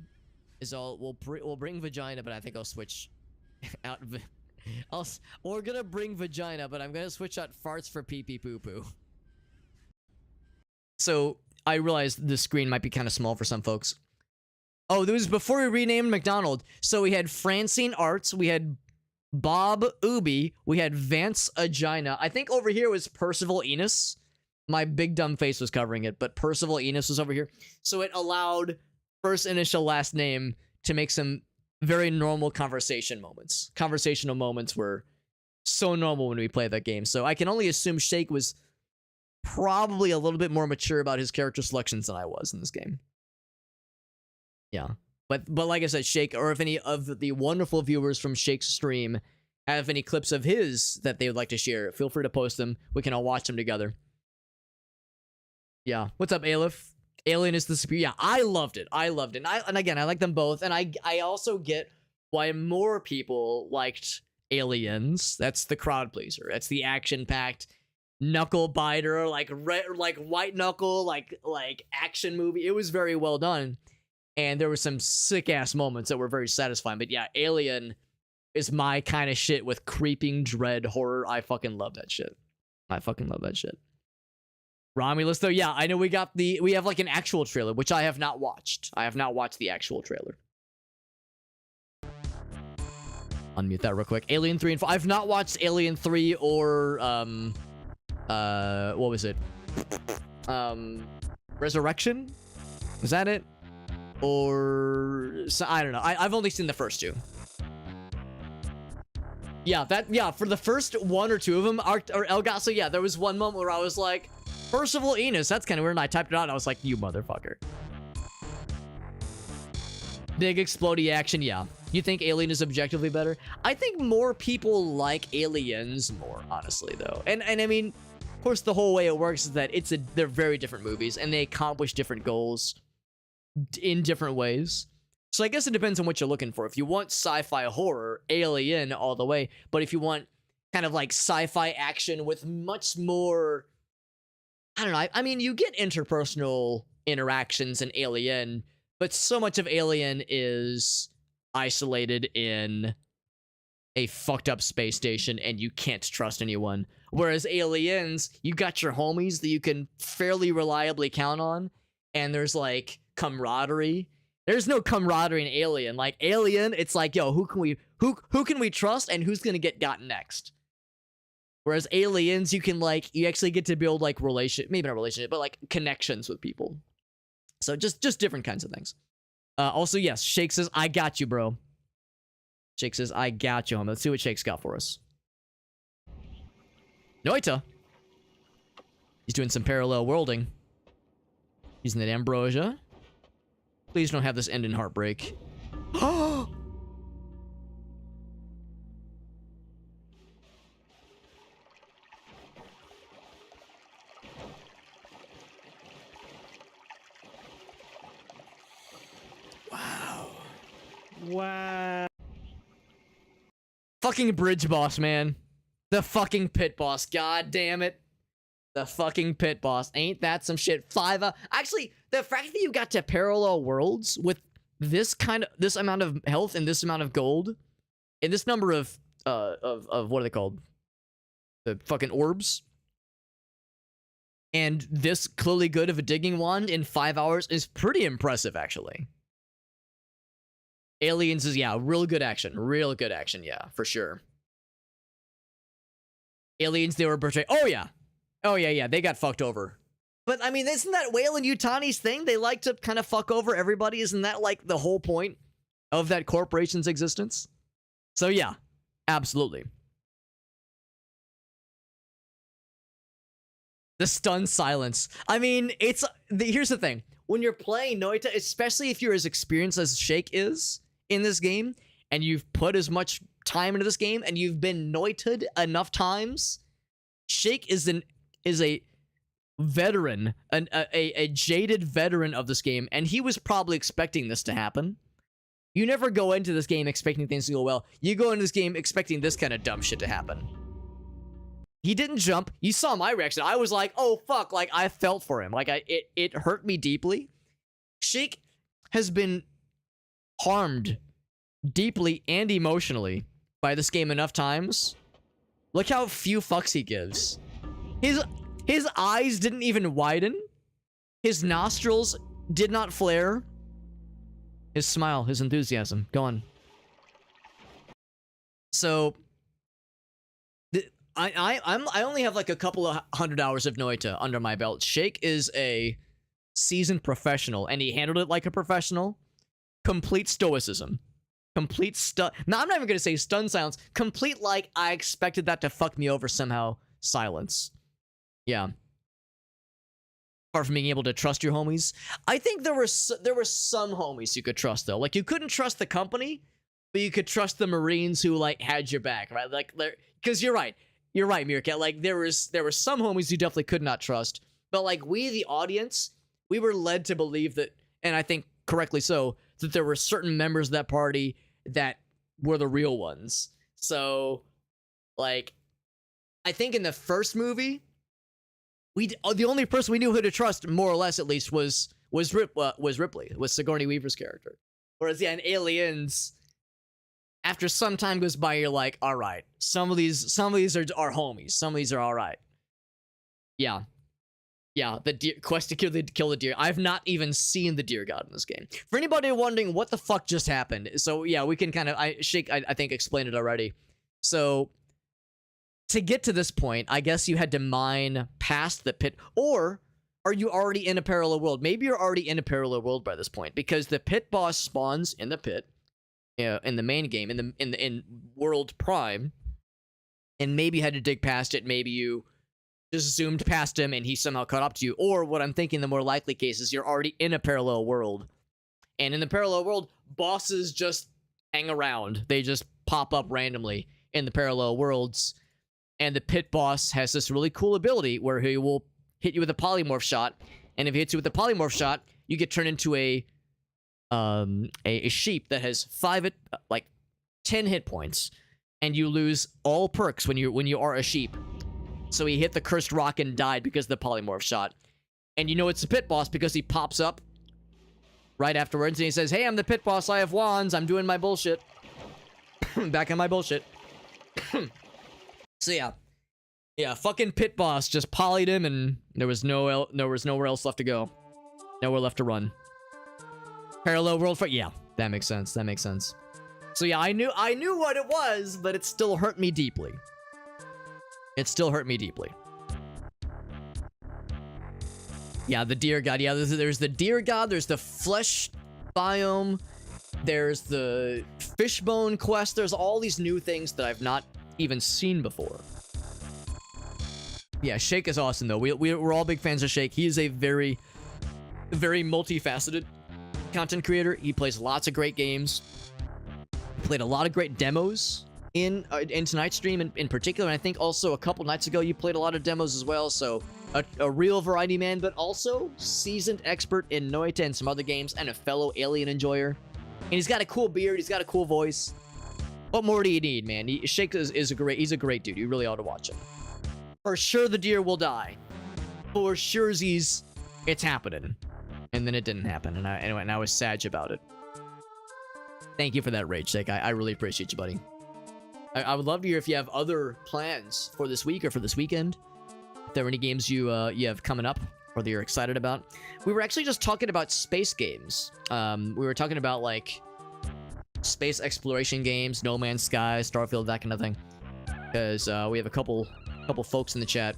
is we'll bring Vagina, but I think I'll switch out. We're gonna bring Vagina, but I'm gonna switch out farts for pee pee poo poo. So I realized the screen might be kind of small for some folks. Oh, this was before we renamed McDonald. So we had Francine Arts, we had Bob Ubi, we had Vance Agina. I think over here was Percival Enos. My big dumb face was covering it, but Percival Enos was over here. So it allowed first initial last name to make some very normal conversational moments were so normal when we played that game. So I can only assume Shake was probably a little bit more mature about his character selections than I was in this game. Yeah. But like I said, Shake, or if any of the wonderful viewers from Shake's stream have any clips of his that they would like to share, feel free to post them. We can all watch them together. Yeah. What's up, Aleph? Alien is the superior. Yeah, I loved it. And again, I like them both. And I also get why more people liked Aliens. That's the crowd pleaser. That's the action-packed knuckle biter, like white knuckle, like action movie. It was very well done. And there were some sick-ass moments that were very satisfying. But yeah, Alien is my kind of shit with creeping dread horror. I fucking love that shit. Romulus, though, yeah, I know we have like an actual trailer, which I have not watched. I have not watched the actual trailer. Unmute that real quick. Alien 3 and 4. I've not watched Alien 3 or, what was it? Resurrection? Was that it? Or, I don't know. I've only seen the first two. Yeah, for the first one or two of them, or Elgato, yeah, there was one moment where I was like, Percival Enos, that's kind of weird, and I typed it out, and I was like, you motherfucker. Big explodey action, yeah. You think Alien is objectively better? I think more people like Aliens more, honestly, though. And I mean, Of course, the whole way it works is that they're very different movies, and they accomplish different goals in different ways. So I guess it depends on what you're looking for. If you want sci-fi horror, Alien all the way. But if you want kind of like sci-fi action with much more, I don't know. I mean, you get interpersonal interactions in Alien, but so much of Alien is isolated in a fucked up space station and you can't trust anyone. Whereas Aliens, you got your homies that you can fairly reliably count on, and there's like camaraderie. There's no camaraderie in Alien. Like Alien, it's like, yo, who can we trust and who's gonna get got next? Whereas Aliens, you actually get to build like maybe not relationship, but like connections with people. So just different kinds of things. Also, yes, Shake says, I got you, bro. Shake says, I got you, homie. Let's see what Shake's got for us. Noita. He's doing some parallel worlding. Using that ambrosia. Please don't have this end in heartbreak. Oh! Wow. Fucking bridge boss, man. The fucking pit boss. God damn it. The fucking pit boss. Ain't that some shit? Actually, the fact that you got to parallel worlds with this amount of health and this amount of gold and this number of what are they called? The fucking orbs. And this clearly good of a digging wand in 5 hours is pretty impressive, actually. Aliens is, yeah, real good action. Real good action, yeah, for sure. Aliens, they were betrayed. Oh, yeah. Oh, yeah, they got fucked over. But, I mean, isn't that Whale and Yutani's thing? They like to kind of fuck over everybody. Isn't that, like, the whole point of that corporation's existence? So, yeah, absolutely. The stunned silence. I mean, here's the thing. When you're playing Noita, especially if you're as experienced as Shake is in this game, and you've put as much time into this game, and you've been Noita'd enough times, Shake is a veteran, a jaded veteran of this game, and he was probably expecting this to happen. You never go into this game expecting things to go well. You go into this game expecting this kind of dumb shit to happen. He didn't jump. You saw my reaction. I was like, oh, fuck. Like, I felt for him. Like, it hurt me deeply. Shake has been harmed deeply and emotionally by this game enough times. Look how few fucks he gives. His eyes didn't even widen. His nostrils did not flare. His smile, his enthusiasm, gone. So... I only have like a couple of 100 hours of Noita under my belt. Shake is a seasoned professional, and he handled it like a professional. Complete stoicism. Complete now, I'm not even going to say stun silence. Complete, like, I expected that to fuck me over somehow. Silence. Yeah. Apart from being able to trust your homies. I think there were some homies you could trust, though. Like, you couldn't trust the company, but you could trust the Marines who, like, had your back, right? Like, because you're right. You're right, Meerkat. Like, there were some homies you definitely could not trust. But, like, we, the audience, we were led to believe that, and I think correctly so, that there were certain members of that party that were the real ones. So, like, I think in the first movie, the only person we knew who to trust, more or less at least, was Ripley, was Sigourney Weaver's character. Whereas, yeah, in Aliens... After some time goes by, you're like, all right, some of these are homies. Some of these are all right. Yeah. Yeah, the quest to kill the deer. I've not even seen the deer god in this game. For anybody wondering what the fuck just happened, so yeah, we can kind of, Shake, I think, explained it already. So, to get to this point, I guess you had to mine past the pit, or are you already in a parallel world? Maybe you're already in a parallel world by this point, because the pit boss spawns in the pit. In the main game, in World Prime, and maybe you had to dig past it, maybe you just zoomed past him and he somehow caught up to you, or what I'm thinking the more likely case is you're already in a parallel world, and in the parallel world, bosses just hang around. They just pop up randomly in the parallel worlds, And the pit boss has this really cool ability where he will hit you with a polymorph shot, and if he hits you with a polymorph shot, you get turned into a sheep that has 10 hit points, and you lose all perks when you are a sheep. So he hit the cursed rock and died because of the polymorph shot. And you know it's the pit boss because he pops up right afterwards and he says, "Hey, I'm the pit boss. I have wands. I'm doing my bullshit." Back on my bullshit. So yeah, fucking pit boss just polyed him, and there was nowhere else left to go, nowhere left to run. Parallel world fight. Yeah, that makes sense. That makes sense. So yeah, I knew what it was, but it still hurt me deeply. It still hurt me deeply. Yeah, the deer god. Yeah, there's the deer god. There's the flesh biome. There's the fishbone quest. There's all these new things that I've not even seen before. Yeah, Shake is awesome though. We're all big fans of Shake. He is a very, very multifaceted content creator. He plays lots of great games. He played a lot of great demos in tonight's stream in particular. And I think also a couple nights ago you played a lot of demos as well. So a real variety man, but also seasoned expert in Noita and some other games, and a fellow Alien enjoyer. And he's got a cool beard. He's got a cool voice. What more do you need, man? Shake is a great dude. You really ought to watch him. For sure the deer will die. For sure it's happening. And then it didn't happen. And I was sad about it. Thank you for that rage, Shake. I really appreciate you, buddy. I would love to hear if you have other plans for this week or for this weekend. If there are any games you have coming up or that you're excited about. We were actually just talking about space games. We were talking about like space exploration games, No Man's Sky, Starfield, that kind of thing. Because we have a couple folks in the chat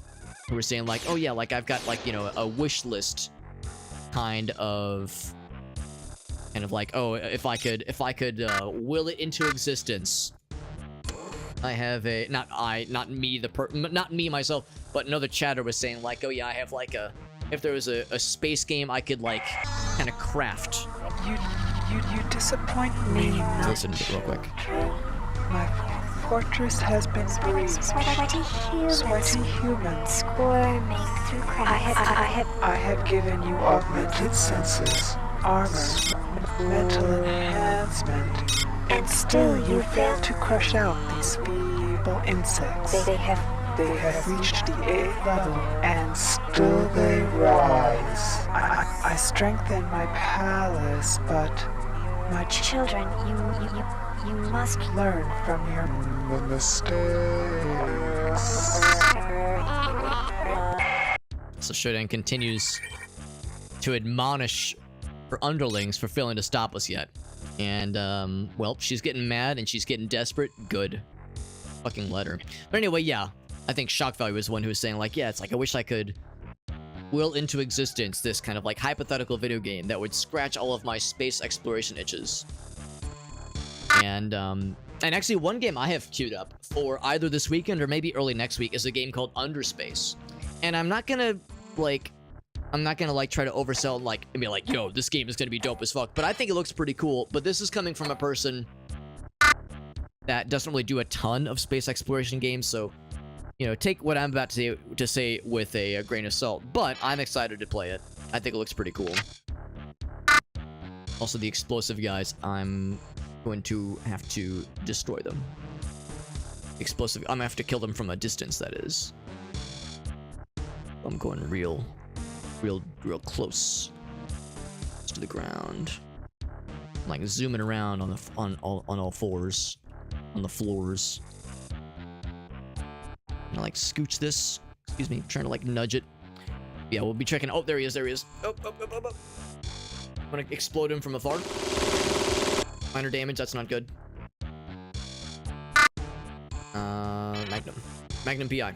who were saying like, oh yeah, like I've got like, you know, a wish list kind of like, oh, if I could will it into existence. I have a not me myself, but another chatter was saying like, oh yeah, I have like if there was a space game I could like kind of craft. You disappoint me. Listen to it real quick. My fortress has been breached. Sweaty humans. Squirming through cracks. I have given you augmented senses, armor, mental enhancement, and still you fail to crush out these feeble insects. They have reached the 8th level, and still they rise. I strengthen my palace, but my Children, you must learn from your mistakes. So Shodan continues to admonish her underlings for failing to stop us yet. And, well, she's getting mad and she's getting desperate. Good. Fucking let her. But anyway, yeah. I think Shock Value was the one who was saying, like, yeah, it's like, I wish I could will into existence this kind of, like, hypothetical video game that would scratch all of my space exploration itches. And actually, one game I have queued up for either this weekend or maybe early next week is a game called Underspace. And I'm not gonna, like, try to oversell, like, and be like, yo, this game is gonna be dope as fuck. But I think it looks pretty cool. But this is coming from a person that doesn't really do a ton of space exploration games, so, you know, take what I'm about to say with a grain of salt. But I'm excited to play it. I think it looks pretty cool. Also, the explosive guys, I'm going to have to destroy them. Explosive, I'm gonna have to kill them from a distance, that is. I'm going real close to the ground. I'm like zooming around on all fours, on the floors. I'm gonna like scooch this. Excuse me, trying to like nudge it. Yeah, we'll be checking. Oh, there he is. Oh. I'm gonna explode him from afar. Minor damage, that's not good. Magnum PI.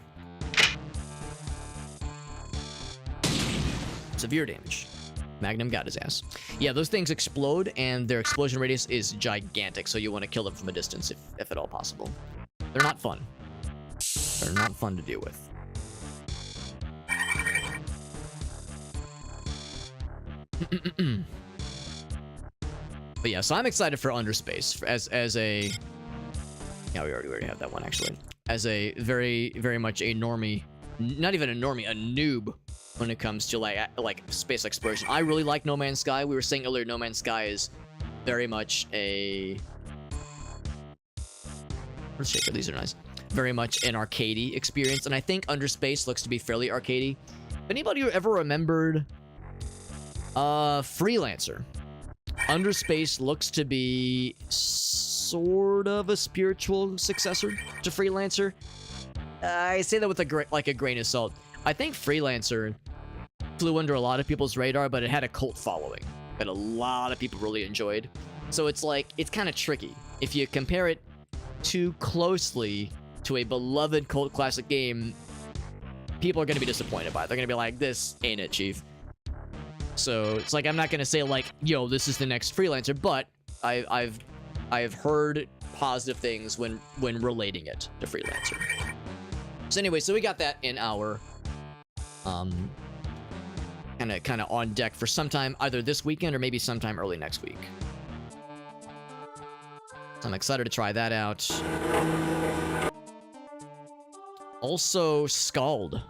Severe damage. Magnum got his ass. Yeah, those things explode, and their explosion radius is gigantic, so you want to kill them from a distance if at all possible. They're not fun. They're not fun to deal with. But yeah, so I'm excited for Underspace as a... Yeah, we already have that one, actually. as a very much a normie, not even a normie, a noob when it comes to like space exploration. I really like No Man's Sky. We were saying earlier, No Man's Sky is very much a... Let's shake it. These are nice. Very much an arcadey experience, and I think Underspace looks to be fairly arcadey. If anybody who ever remembered Freelancer, Underspace looks to be sort of a spiritual successor to Freelancer. I say that with a grain of salt. I think Freelancer flew under a lot of people's radar, but it had a cult following that a lot of people really enjoyed. So it's like, it's kind of tricky. If you compare it too closely to a beloved cult classic game, people are going to be disappointed by it. They're going to be like, this ain't it, chief. So it's like, I'm not going to say like, yo, this is the next Freelancer, but I've heard positive things when relating it to Freelancer. So anyway, so we got that in our kind of on deck for sometime either this weekend or maybe sometime early next week. So I'm excited to try that out. Also, Scald,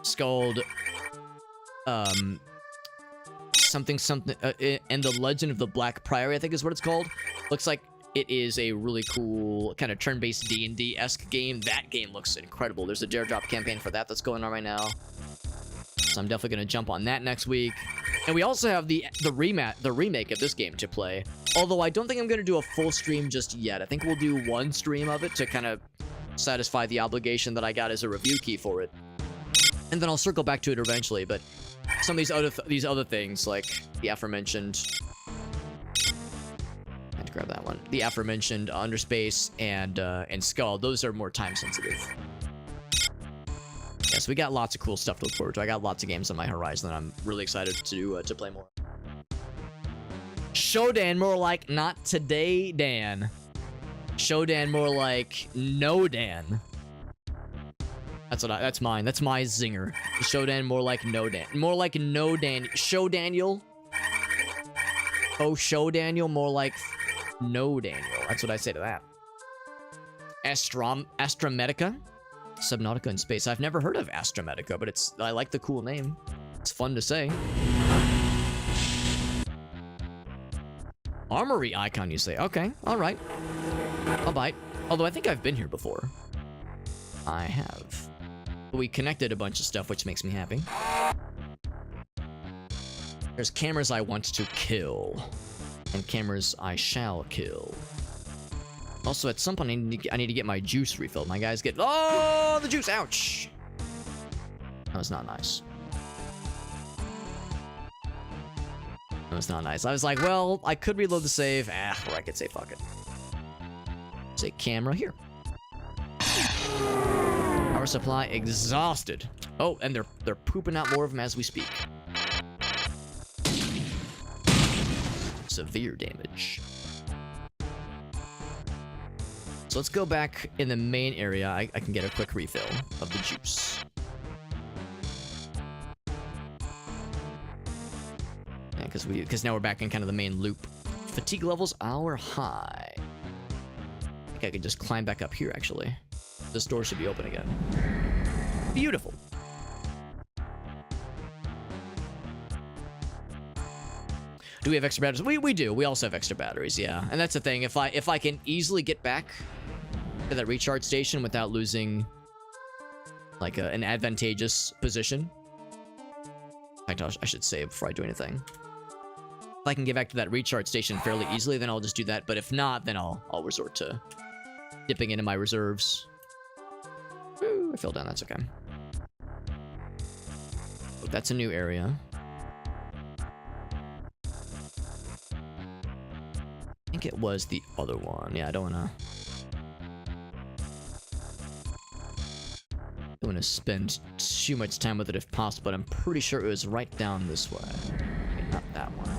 something, and the Legend of the Black Priory, I think is what it's called. Looks like it is a really cool kind of turn-based D&D-esque game. That game looks incredible. There's a Dare Drop campaign for that that's going on right now. So I'm definitely going to jump on that next week. And we also have the remake of this game to play. Although I don't think I'm going to do a full stream just yet. I think we'll do one stream of it to kind of satisfy the obligation that I got as a review key for it. And then I'll circle back to it eventually, but some of these other things, like the aforementioned... I had to grab that one. The aforementioned Underspace and Skull, those are more time sensitive. Yeah, so we got lots of cool stuff to look forward to. I got lots of games on my horizon that I'm really excited to play more. Shodan, more like not today, Dan. Shodan, more like no Dan. That's mine. That's my zinger. Shodan, more like no Dan. More like no Dan. Show Daniel. Oh, show Daniel, more like no Daniel. That's what I say to that. Astromedica? Subnautica in space. I've never heard of Astromedica, but I like the cool name. It's fun to say. Armory icon, you say? Okay, alright. I'll bite. Although I think I've been here before. I have. We connected a bunch of stuff, which makes me happy. There's cameras I want to kill. And cameras I shall kill. Also, at some point, I need to get my juice refilled. My guys get... Oh, the juice! Ouch! That was not nice. That was not nice. I was like, well, I could reload the save. Or I could say fuck it. Say camera here. Power supply exhausted. Oh, and they're pooping out more of them as we speak. Severe damage. So let's go back in the main area. I can get a quick refill of the juice. Yeah, because now we're back in kind of the main loop. Fatigue levels are high. I think I can just climb back up here, actually. This door should be open again. Beautiful. Do we have extra batteries? We do. We also have extra batteries, yeah. And that's the thing. If I can easily get back to that recharge station without losing like an advantageous position. In fact, I should save before I do anything. If I can get back to that recharge station fairly easily, then I'll just do that. But if not, then I'll resort to dipping into my reserves. Ooh, I fell down. That's okay. Oh, that's a new area. I think it was the other one. Yeah, I don't want to spend too much time with it if possible, but I'm pretty sure it was right down this way. Okay, not that one.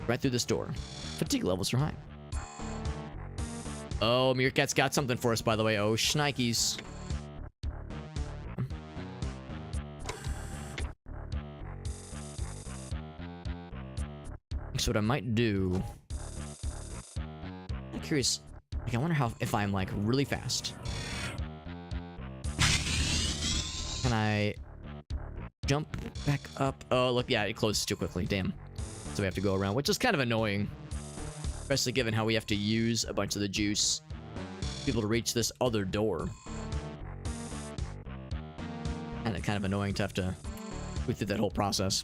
Right through this door. Fatigue levels are high. Oh, Meerkat's got something for us, by the way. Oh, shnikes. So what I might do... I'm curious. Like, I wonder if I'm like really fast. Can I jump back up? Oh, look, yeah, it closes too quickly. Damn. So we have to go around, which is kind of annoying. Especially given how we have to use a bunch of the juice to be able to reach this other door. And it's kind of annoying to have to go through that whole process.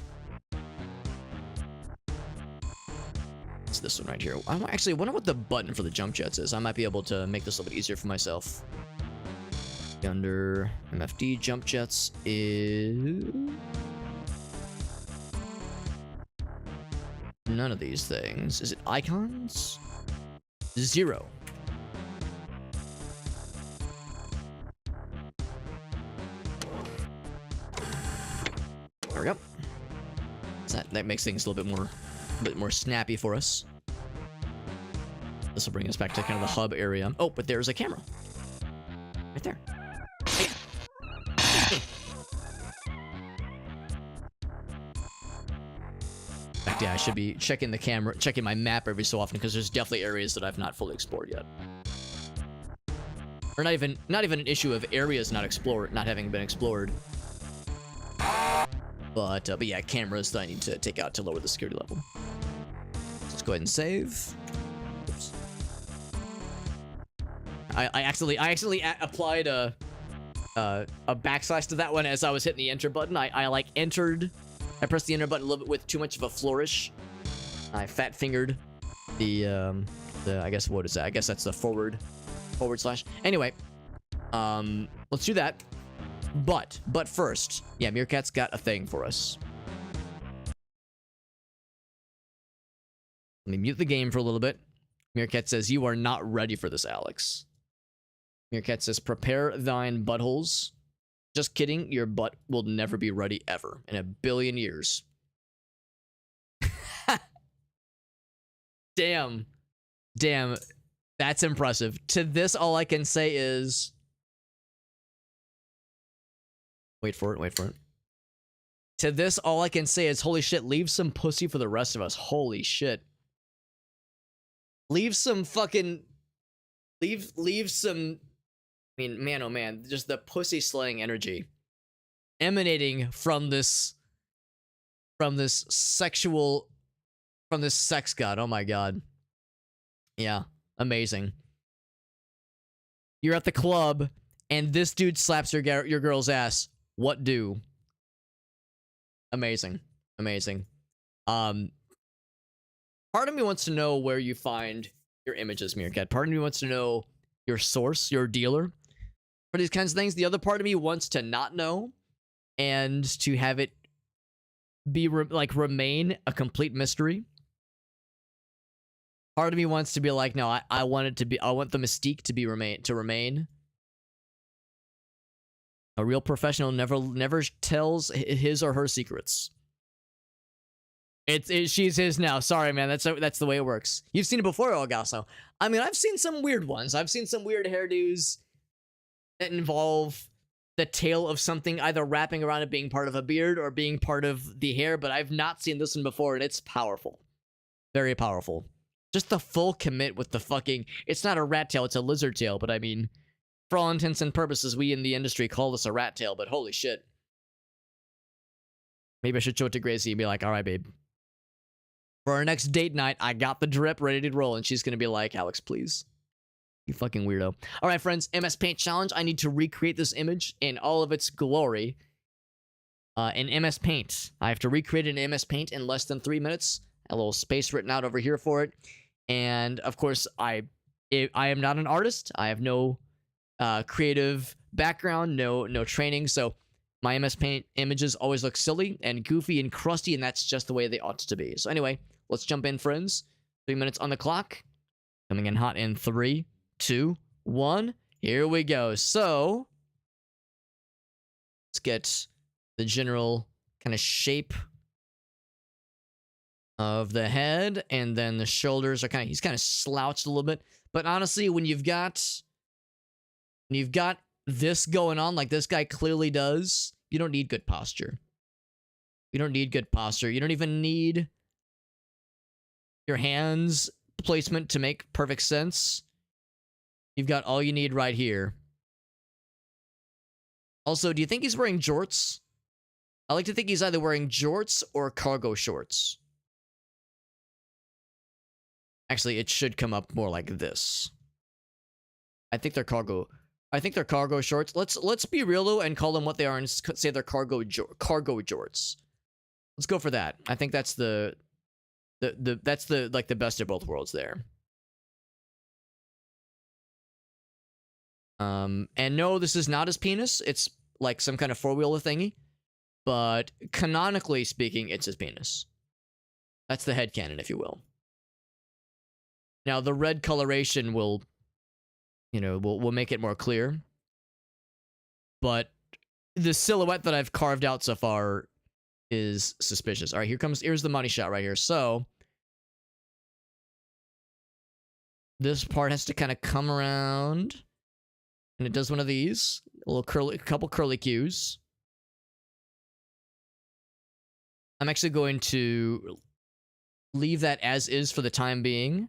It's this one right here. I actually wonder what the button for the jump jets is. I might be able to make this a little bit easier for myself. Under MFD jump jets is none of these things. Is it icons? 0. There we go. That makes things a little bit more snappy for us. This will bring us back to kind of the hub area. Oh, but there's a camera right there. Yeah, I should be checking my map every so often because there's definitely areas that I've not fully explored yet. Or not even an issue of areas not having been explored. But yeah, cameras that I need to take out to lower the security level. Let's go ahead and save. Oops. I accidentally applied a backslash to that one as I was hitting the enter button. I pressed the enter button a little bit with too much of a flourish. I fat fingered the I guess, what is that? I guess that's the forward slash. Anyway, let's do that. But first, yeah, Meerkat's got a thing for us. Let me mute the game for a little bit. Meerkat says, "You are not ready for this, Alex." Meerkat says, "Prepare thine buttholes." Just kidding, your butt will never be ready ever in a billion years. Damn. That's impressive. To this, all I can say is... Wait for it. To this, all I can say is, holy shit, leave some pussy for the rest of us. Holy shit. Leave some fucking... Leave some... I mean, man, oh man, just the pussy slaying energy emanating from this sex god. Oh my god. Yeah, amazing. You're at the club and this dude slaps your girl's ass. What do? Amazing. Part of me wants to know where you find your images, Meerkat. Part of me wants to know your source, your dealer for these kinds of things. The other part of me wants to not know and to have it be remain a complete mystery. Part of me wants to be like, no, I want the mystique to remain. A real professional never tells his or her secrets. She's his now. Sorry, man. That's the way it works. You've seen it before, Elgaso. I mean, I've seen some weird ones. I've seen some weird hairdos that involve the tail of something either wrapping around it being part of a beard or being part of the hair, but I've not seen this one before, and it's powerful. Very powerful. Just the full commit with the fucking... It's not a rat tail, it's a lizard tail, but I mean, for all intents and purposes, we in the industry call this a rat tail, but holy shit. Maybe I should show it to Gracie and be like, alright, babe. For our next date night, I got the drip ready to roll, and she's gonna be like, Alex, please. You fucking weirdo. Alright, friends, MS Paint Challenge. I need to recreate this image in all of its glory. In MS Paint. I have to recreate it in MS Paint in less than 3 minutes. A little space written out over here for it. And, of course, I am not an artist. I have no creative background, no training, so my MS Paint images always look silly and goofy and crusty, and that's just the way they ought to be. So anyway, let's jump in, friends. 3 minutes on the clock. Coming in hot in 3, 2, 1. Here we go. So, let's get the general kind of shape of the head, and then the shoulders are he's kind of slouched a little bit. But honestly, when you've got this going on like this guy clearly does, you don't need good posture. You don't need good posture. You don't even need your hands placement to make perfect sense. You've got all you need right here. Also, do you think he's wearing jorts? I like to think he's either wearing jorts or cargo shorts. Actually, it should come up more like this. I think they're cargo shorts. Let's be real though and call them what they are and say they're cargo jorts. Let's go for that. I think that's the like the best of both worlds there. And no, this is not his penis. It's like some kind of four-wheeler thingy. But canonically speaking, it's his penis. That's the headcanon, if you will. Now, the red coloration will, you know, will make it more clear. But the silhouette that I've carved out so far is suspicious. All right, here's the money shot right here. So this part has to kind of come around, and it does one of these, a couple curly cues. I'm actually going to leave that as is for the time being.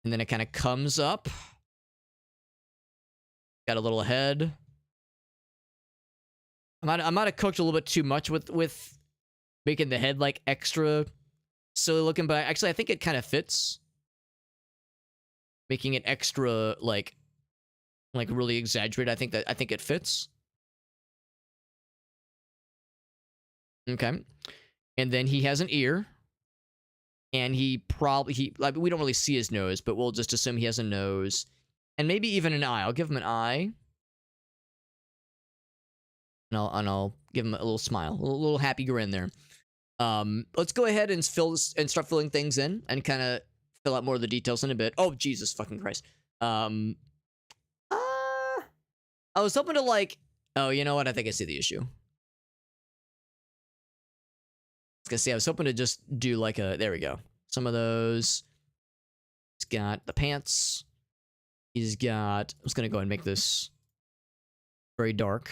And then it kind of comes up. Got a little head. I might have cooked a little bit too much with making the head like extra silly looking, but actually I think it kind of fits. Making it extra like really exaggerated. I think it fits. Okay. And then he has an ear. And we don't really see his nose, but we'll just assume he has a nose. And maybe even an eye. I'll give him an eye. And I'll give him a little smile. A little happy grin there. Let's go ahead and start filling things in. And kind of fill out more of the details in a bit. Oh, Jesus fucking Christ. I was hoping to like... Oh, you know what? I think I see the issue. I was hoping to just do like a... There we go. Some of those. He's got the pants. He's got... I'm just going to go and make this very dark.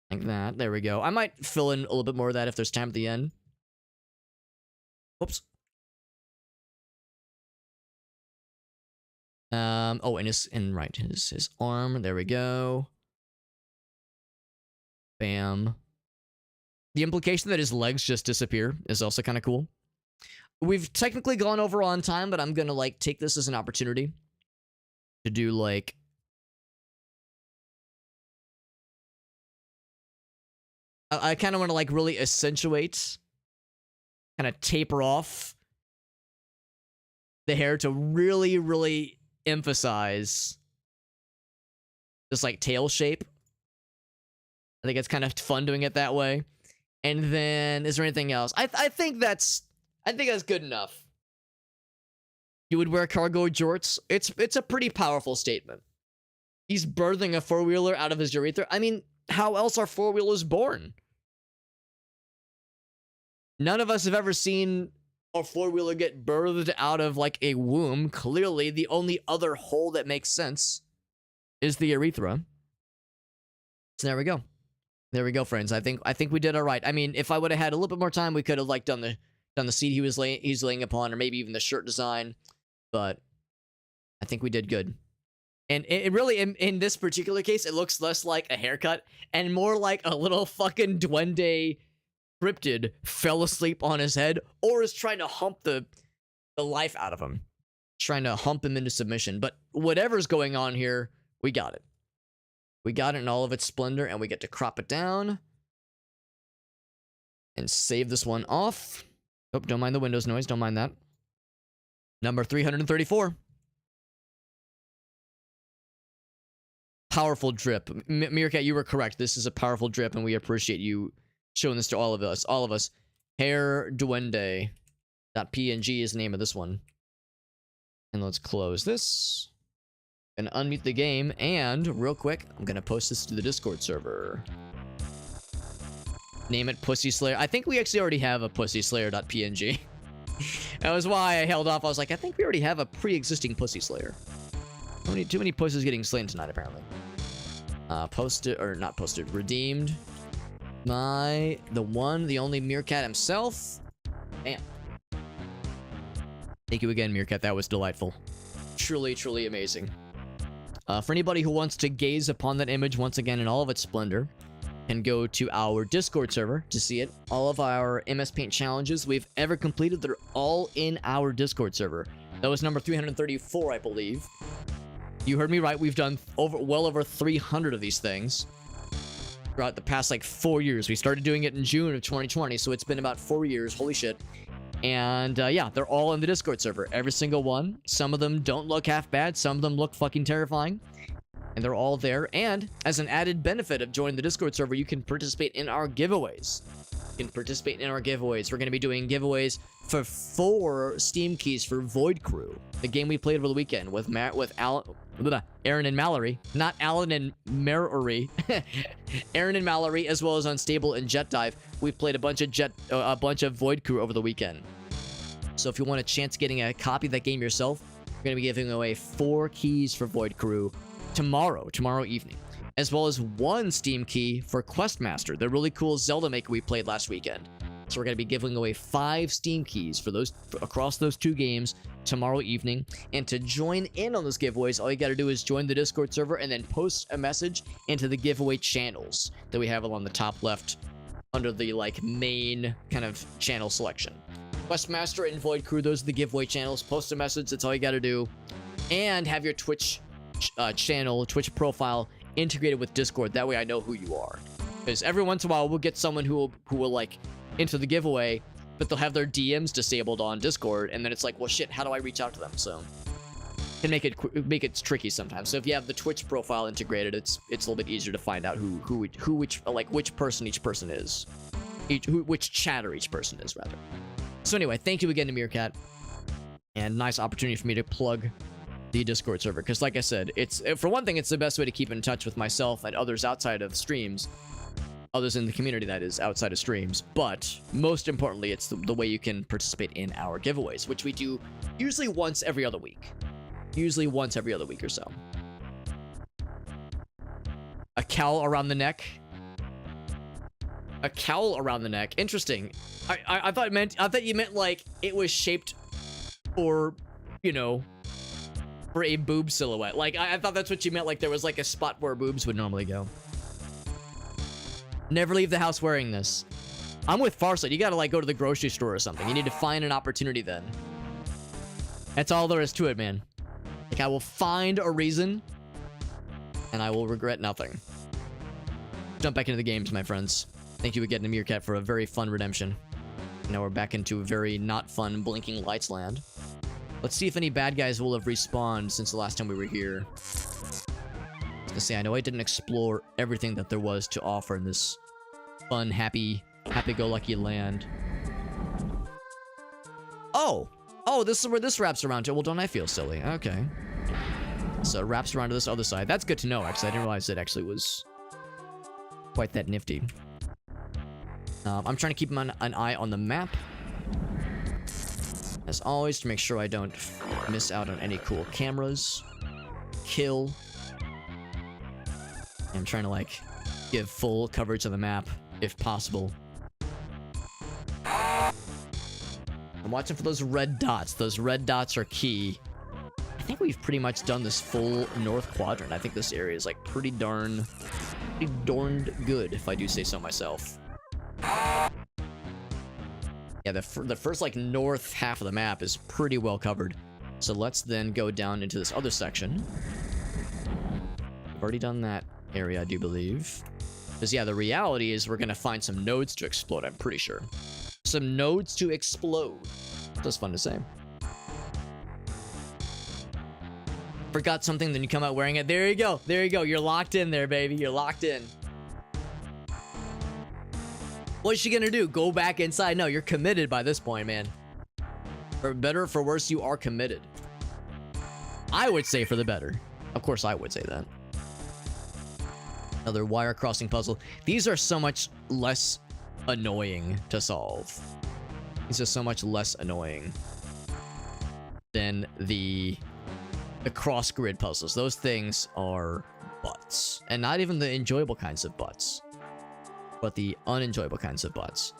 Like that. There we go. I might fill in a little bit more of that if there's time at the end. Whoops. Oh, and his arm. There we go. Bam. The implication that his legs just disappear is also kind of cool. We've technically gone over on time, but I'm gonna like take this as an opportunity to do like I kind of want to like really accentuate, kind of taper off the hair to really, really emphasize this like tail shape. I think it's kind of fun doing it that way. And then, is there anything else? I think that's good enough. You would wear cargo jorts. It's a pretty powerful statement. He's birthing a four-wheeler out of his urethra. I mean, how else are four-wheelers born? None of us have ever seen a four-wheeler get birthed out of like a womb. Clearly, the only other hole that makes sense is the urethra. So there we go. There we go, friends. I think we did all right. I mean, if I would have had a little bit more time, we could have like done the seat he's laying upon, or maybe even the shirt design. But I think we did good. And it really, in this particular case, it looks less like a haircut and more like a little fucking duende cryptid fell asleep on his head, or is trying to hump the life out of him, trying to hump him into submission. But whatever's going on here, we got it. We got it in all of its splendor, and we get to crop it down and save this one off. Oh, don't mind the Windows noise. Don't mind that. Number 334. Powerful drip. Meerkat, you were correct. This is a powerful drip, and we appreciate you showing this to all of us. All of us. Hair Duende.png is the name of this one. And let's close this. Gonna unmute the game, and real quick, I'm gonna post this to the Discord server. Name it Pussy Slayer. I think we actually already have a pussyslayer.png. That was why I held off. I was like, I think we already have a pre-existing Pussy Slayer. Too many pussies getting slain tonight, apparently. Posted, or not posted, redeemed by the one, the only Meerkat himself. Bam. Thank you again, Meerkat. That was delightful. Truly, truly amazing. For anybody who wants to gaze upon that image once again in all of its splendor, and go to our Discord server to see it. All of our MS Paint challenges we've ever completed, they're all in our Discord server. That was number 334, I believe. You heard me right. We've done well over 300 of these things throughout the past like 4 years. We started doing it in June of 2020, so it's been about 4 years. Holy shit. And yeah, they're all in the Discord server. Every single one. Some of them don't look half bad. Some of them look fucking terrifying. And they're all there. And as an added benefit of joining the Discord server, you can participate in our giveaways. We're going to be doing giveaways for 4 Steam keys for Void Crew, the game we played over the weekend with Aaron and Mallory. Not Alan and Mallory. Aaron and Mallory, as well as Unstable and Jet Dive. We played a bunch of Void Crew over the weekend. So if you want a chance getting a copy of that game yourself, we're going to be giving away 4 keys for Void Crew tomorrow evening, as well as 1 Steam key for Questmaster, the really cool Zelda maker we played last weekend. So we're going to be giving away 5 Steam keys for those across those 2 games tomorrow evening. And to join in on those giveaways, all you got to do is join the Discord server and then post a message into the giveaway channels that we have along the top left under the like main kind of channel selection. Questmaster and Void Crew, those are the giveaway channels. Post a message, that's all you got to do. And have your Twitch channel, Twitch profile integrated with Discord. That way I know who you are. Because every once in a while we'll get someone who will like enter the giveaway, but they'll have their DMs disabled on Discord, and then it's like, well shit, how do I reach out to them? So it can make it tricky sometimes. So if you have the Twitch profile integrated, it's a little bit easier to find out which person each person is. Which chatter each person is, rather. So anyway, thank you again to Meerkat. And nice opportunity for me to plug the Discord server, because like I said, it's for one thing, it's the best way to keep in touch with myself and others outside of streams, others in the community that is outside of streams, but most importantly, it's the way you can participate in our giveaways, which we do usually once every other week or so. A cowl around the neck. Interesting. I thought you meant like it was shaped for, you know, for a boob silhouette. Like, I thought that's what you meant, like there was like a spot where boobs would normally go. Never leave the house wearing this. I'm with Farsight. You gotta like go to the grocery store or something. You need to find an opportunity then. That's all there is to it, man. Like, I will find a reason, and I will regret nothing. Jump back into the games, my friends. Thank you again to Meerkat for a very fun redemption. Now we're back into a very not fun Blinking Lights land. Let's see if any bad guys will have respawned since the last time we were here. Let's see, I know I didn't explore everything that there was to offer in this fun, happy-go-lucky land. Oh, this is where this wraps around to. Well, don't I feel silly? Okay. So it wraps around to this other side. That's good to know, actually. I didn't realize it actually was quite that nifty. I'm trying to keep an eye on the map, as always, to make sure I don't miss out on any cool cameras. Kill. I'm trying to, like, give full coverage of the map, if possible. I'm watching for those red dots. Those red dots are key. I think we've pretty much done this full north quadrant. I think this area is, like, pretty darned good, if I do say so myself. Yeah, the first, like, north half of the map is pretty well covered. So let's then go down into this other section. I've already done that area, I do believe. Because, yeah, the reality is we're going to find some nodes to explode, I'm pretty sure. Some nodes to explode. That's fun to say. Forgot something, then you come out wearing it. There you go. There you go. You're locked in there, baby. You're locked in. What's she gonna do? Go back inside? No, you're committed by this point, man. For better or for worse, you are committed. I would say for the better. Of course, I would say that. Another wire crossing puzzle. These are so much less annoying to solve. These are so much less annoying than the cross grid puzzles. Those things are butts. And not even the enjoyable kinds of butts, but the unenjoyable kinds of butts.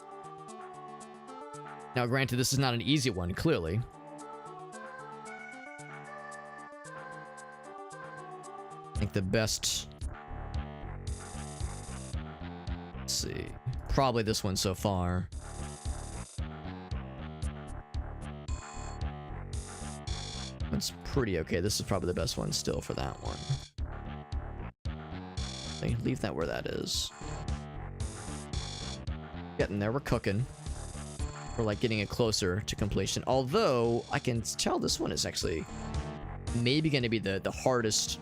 Now, granted, this is not an easy one, clearly. think the best... Let's see. Probably this one so far. It's pretty okay. This is probably the best one still for that one. Okay, leave that where that is. Getting there. We're cooking. We're like getting it closer to completion. Although, I can tell this one is actually maybe going to be the hardest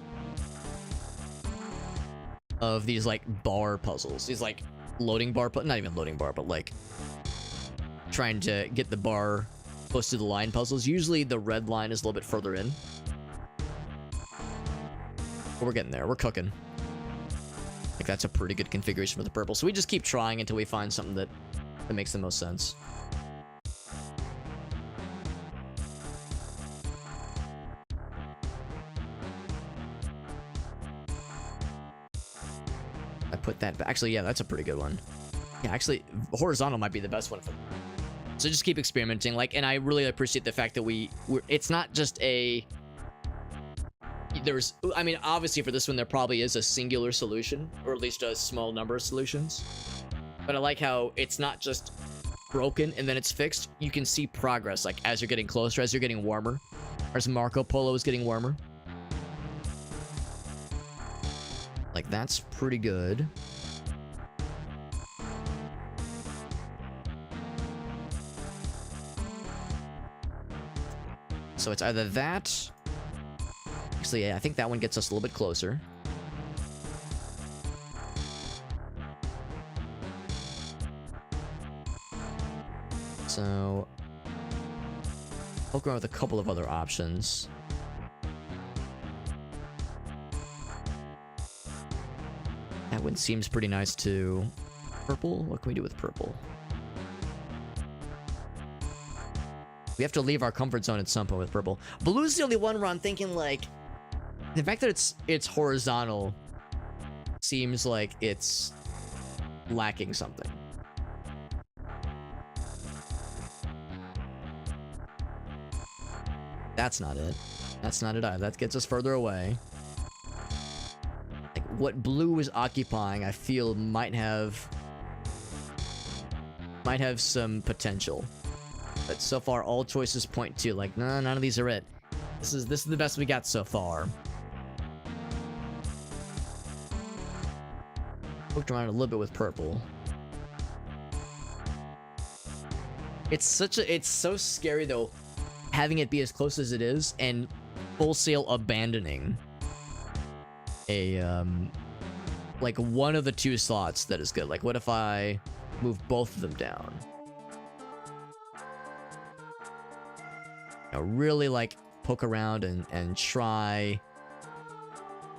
of these like bar puzzles. These like loading bar, not even loading bar, but like trying to get the bar close to the line puzzles. Usually the red line is a little bit further in. But we're getting there. We're cooking. Like that's a pretty good configuration for the purple. So we just keep trying until we find something that makes the most sense. I put that back. Actually, yeah, that's a pretty good one. Yeah, actually, horizontal might be the best one for them. So just keep experimenting. Like, and I really appreciate the fact that it's not just a... I mean, obviously for this one, there probably is a singular solution, or at least a small number of solutions. But I like how it's not just broken and then it's fixed. You can see progress, like, as you're getting closer, as you're getting warmer. As Marco Polo is getting warmer. Like, that's pretty good. So it's either that... Actually, yeah, I think that one gets us a little bit closer. So... poke around with a couple of other options. That one seems pretty nice too. Purple? What can we do with purple? We have to leave our comfort zone at some point with purple. Blue's the only one where I'm thinking, like... The fact that it's horizontal seems like it's lacking something. That's not it. That's not it either. That gets us further away. Like, what blue is occupying, I feel might have some potential. But so far, all choices point to, like, no, none of these are it. This is the best we got so far. Poked around a little bit with purple. It's so scary though, having it be as close as it is and wholesale abandoning a like one of the two slots that is good. Like, what if I move both of them down? You know, really like poke around and try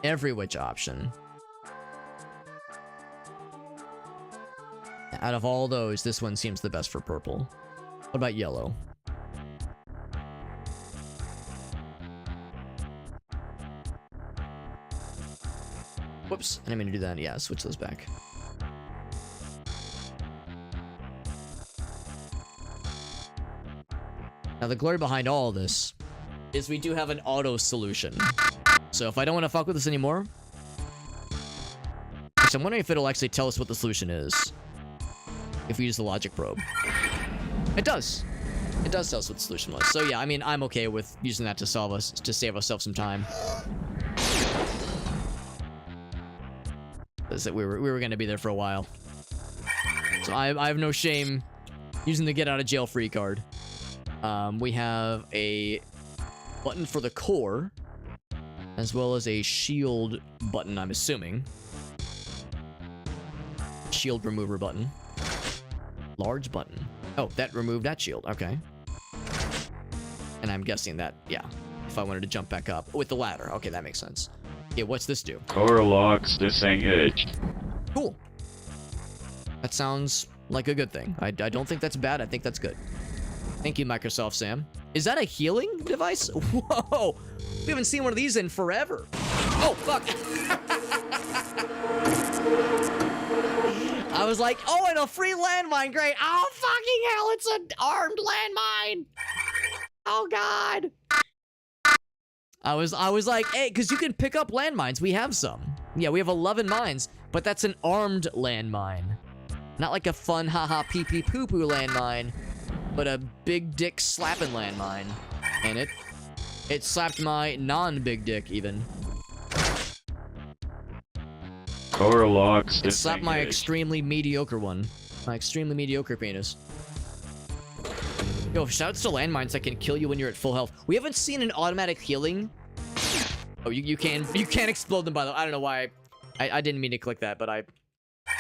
every which option. Out of all those, this one seems the best for purple. What about yellow? Whoops, I didn't mean to do that. Yeah, switch those back. Now, the glory behind all of this is we do have an auto solution. So if I don't want to fuck with this anymore... Actually, I'm wondering if it'll actually tell us what the solution is. If we use the logic probe. It does. It does tell us what the solution was. So yeah, I mean, I'm okay with using that to save ourselves some time. Is that we were gonna be there for a while. So I have no shame using the get out of jail free card. We have a button for the core, as well as a shield button, I'm assuming. Shield remover button. Large button. Oh, that removed that shield. Okay. And I'm guessing that, yeah, if I wanted to jump back up with the ladder. Okay, that makes sense. Yeah, what's this do? Core locks disengaged. Cool. That sounds like a good thing. I don't think that's bad. I think that's good. Thank you, Microsoft Sam. Is that a healing device? Whoa! We haven't seen one of these in forever. Oh, fuck! I was like, oh, and a free landmine, great. Oh, fucking hell, it's an armed landmine. Oh, God. I was like, hey, because you can pick up landmines. We have some. Yeah, we have 11 mines, but that's an armed landmine. Not like a fun haha pee pee poo poo landmine, but a big dick slapping landmine. And it slapped my non-big dick even. Core locks It slapped my disengaged. extremely mediocre one. My extremely mediocre penis. Yo, shouts to landmines that can kill you when you're at full health. We haven't seen an automatic healing. Oh, you can explode them, by the way. I don't know why. I didn't mean to click that, but I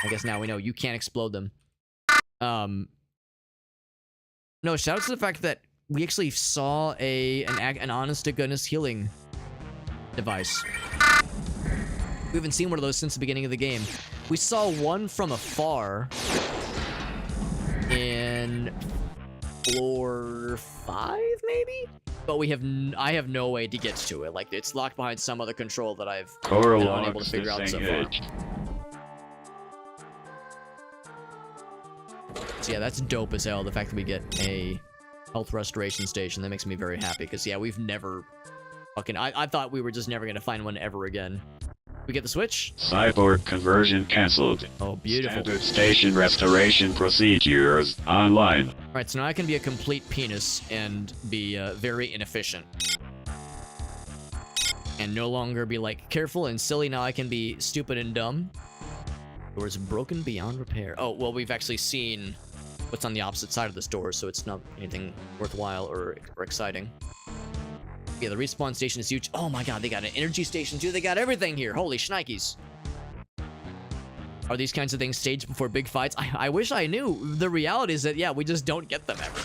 guess now we know you can't explode them. No, shoutouts to the fact that we actually saw an honest to goodness healing device. We haven't seen one of those since the beginning of the game. We saw one from afar in floor 5, maybe? But I have no way to get to it. Like, it's locked behind some other control that I've Core been unable to locks figure out so far. disengaged. So yeah, that's dope as hell, the fact that we get a health restoration station. That makes me very happy, because yeah, we've never fucking... I thought we were just never gonna find one ever again. We get the switch? Cyborg conversion cancelled. Oh, beautiful. Standard station restoration procedures online. Alright, so now I can be a complete penis and be very inefficient. And no longer be like careful and silly. Now I can be stupid and dumb. Door's broken beyond repair. Oh, well, we've actually seen what's on the opposite side of this door, so it's not anything worthwhile or exciting. Yeah, the respawn station is huge. Oh my god, they got an energy station too. They got everything here. Holy shnikes. Are these kinds of things staged before big fights? I wish I knew. The reality is that, yeah, we just don't get them ever.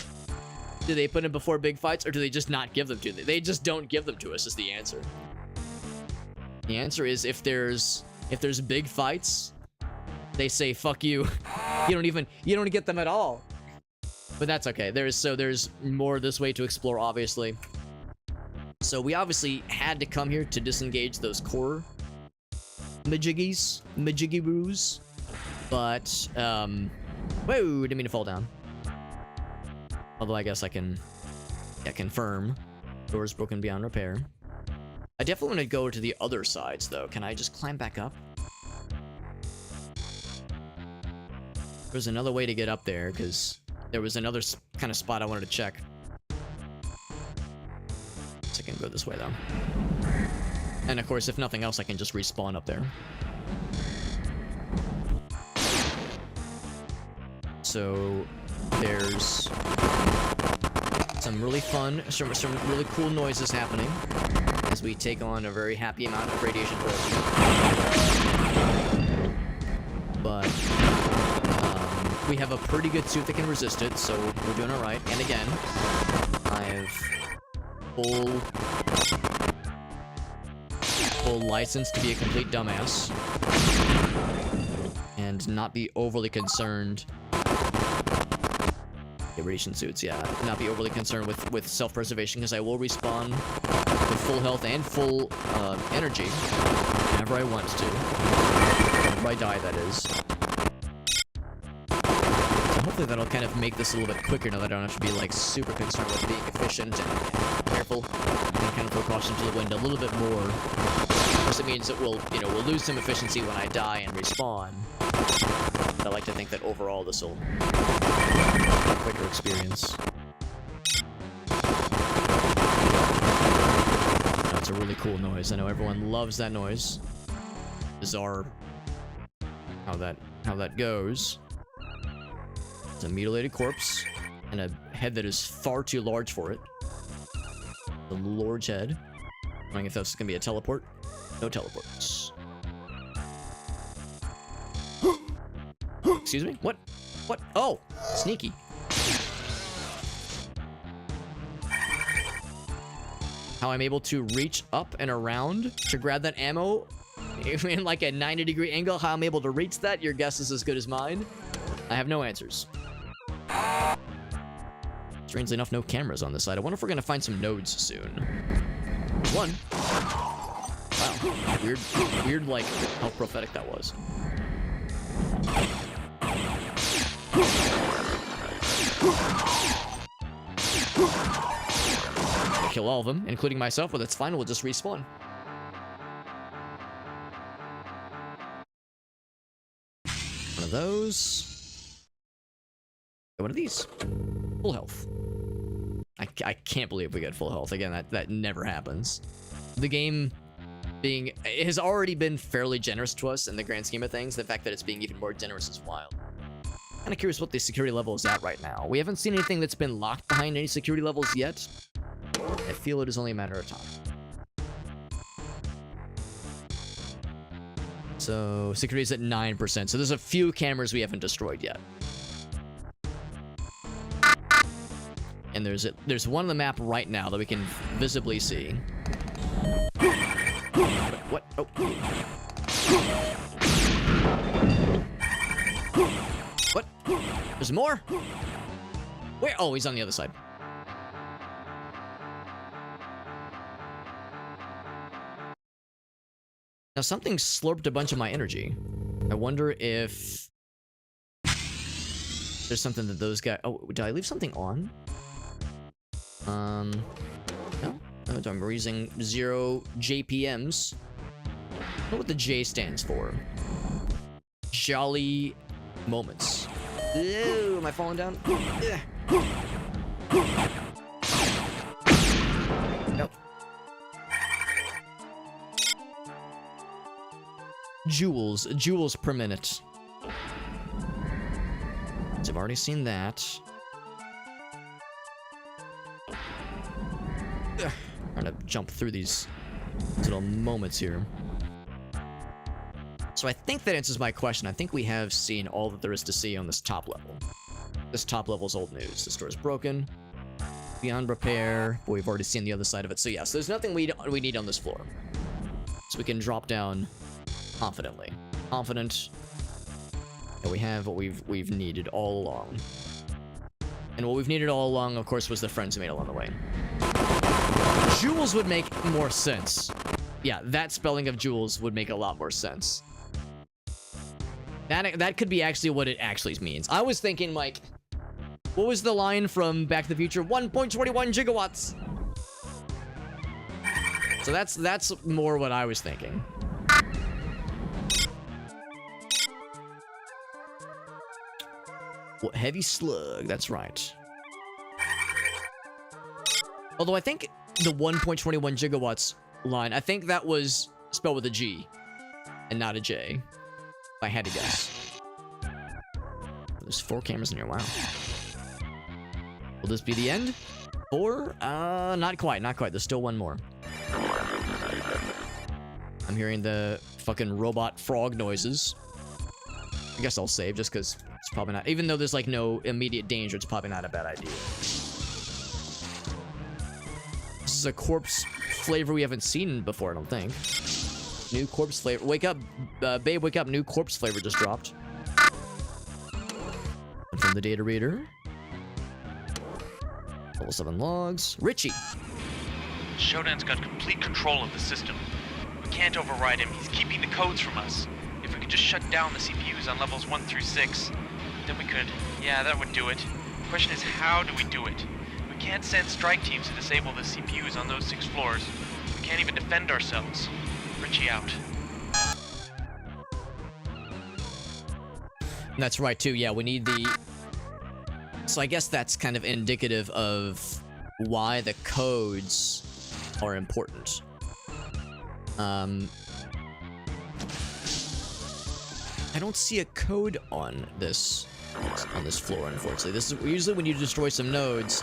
Do they put them before big fights, or do they just not give them to us? They just don't give them to us is the answer. The answer is if there's big fights, they say fuck you. You don't get them at all. But that's okay. There's more this way to explore, obviously. So we obviously had to come here to disengage those core majiggy-roos. But, whoa, didn't mean to fall down. Although I guess I can, yeah, confirm. Doors broken beyond repair. I definitely want to go to the other sides, though. Can I just climb back up? There's another way to get up there, because there was another kind of spot I wanted to check. I can go this way, though. And of course, if nothing else, I can just respawn up there. So there's some really fun, some really cool noises happening as we take on a very happy amount of radiation therapy. But we have a pretty good suit that can resist it, so we're doing all right. And again, I've full license to be a complete dumbass and not be overly concerned. Radiation suits, yeah, not be overly concerned with self-preservation, because I will respawn with full health and full energy whenever I want to. Whenever I die, that is. So hopefully that'll kind of make this a little bit quicker now that I don't have to be like super concerned with being efficient and careful, and kind of throw caution to the wind a little bit more. Of course, it means that we'll lose some efficiency when I die and respawn. But I like to think that overall this will be a quicker experience. That's a really cool noise. I know everyone loves that noise. Bizarre how that goes. It's a mutilated corpse and a head that is far too large for it. The large head. I'm wondering if that's gonna be a teleport. No teleports. Excuse me? What? What? Oh! Sneaky. How I'm able to reach up and around to grab that ammo in like a 90-degree angle. How I'm able to reach that, your guess is as good as mine. I have no answers. Strangely enough, no cameras on this side. I wonder if we're gonna find some nodes soon. There's one. Wow. Weird, like, how prophetic that was. kill all of them, including myself, but that's fine. We'll just respawn. One of those. One of these. Full health. I can't believe we get full health. Again, that never happens. The game it has already been fairly generous to us in the grand scheme of things. The fact that it's being even more generous is wild. Kind of curious what the security level is at right now. We haven't seen anything that's been locked behind any security levels yet. I feel it is only a matter of time. So security is at 9%. So there's a few cameras we haven't destroyed yet. And there's one on the map right now that we can visibly see. What? Oh. What? There's more? Where? Oh, he's on the other side. Now something slurped a bunch of my energy. I wonder if there's something that those guys... Oh, did I leave something on? No? Oh, I'm using 0 JPMs. I know what the J stands for. Jolly moments. Ew, am I falling down? Nope. Joules per minute. So I've already seen that. I'm trying to jump through these little moments here. So I think that answers my question. I think we have seen all that there is to see on this top level. This top level is old news. The store is broken. Beyond repair. But we've already seen the other side of it. So yes, there's nothing we need on this floor. So we can drop down confidently. Confident that we have what we've needed all along. And what we've needed all along, of course, was the friends we made along the way. Joules would make more sense. Yeah, that spelling of Joules would make a lot more sense. That could be actually what it actually means. I was thinking, like, what was the line from Back to the Future? 1.21 gigawatts. So that's more what I was thinking. What, heavy slug, that's right. Although I think the 1.21 gigawatts line, I think that was spelled with a G and not a J. If I had to guess. There's 4 cameras in here, wow. Will this be the end? 4? Not quite. There's still one more. I'm hearing the fucking robot frog noises. I guess I'll save just because it's probably not... Even though there's like no immediate danger, it's probably not a bad idea. This is a corpse flavor we haven't seen before, I don't think. New corpse flavor. Wake up, babe, wake up. New corpse flavor just dropped. And from the data reader. Level 7 logs. Richie. Shodan's got complete control of the system. We can't override him. He's keeping the codes from us. If we could just shut down the CPUs on levels 1 through 6, then we could. Yeah, that would do it. The question is, how do we do it? We can't send strike teams to disable the CPUs on those 6 floors. We can't even defend ourselves. Richie out. That's right, too. Yeah, we need the... So I guess that's kind of indicative of why the codes are important. I don't see a code on this floor, unfortunately. This is usually when you destroy some nodes,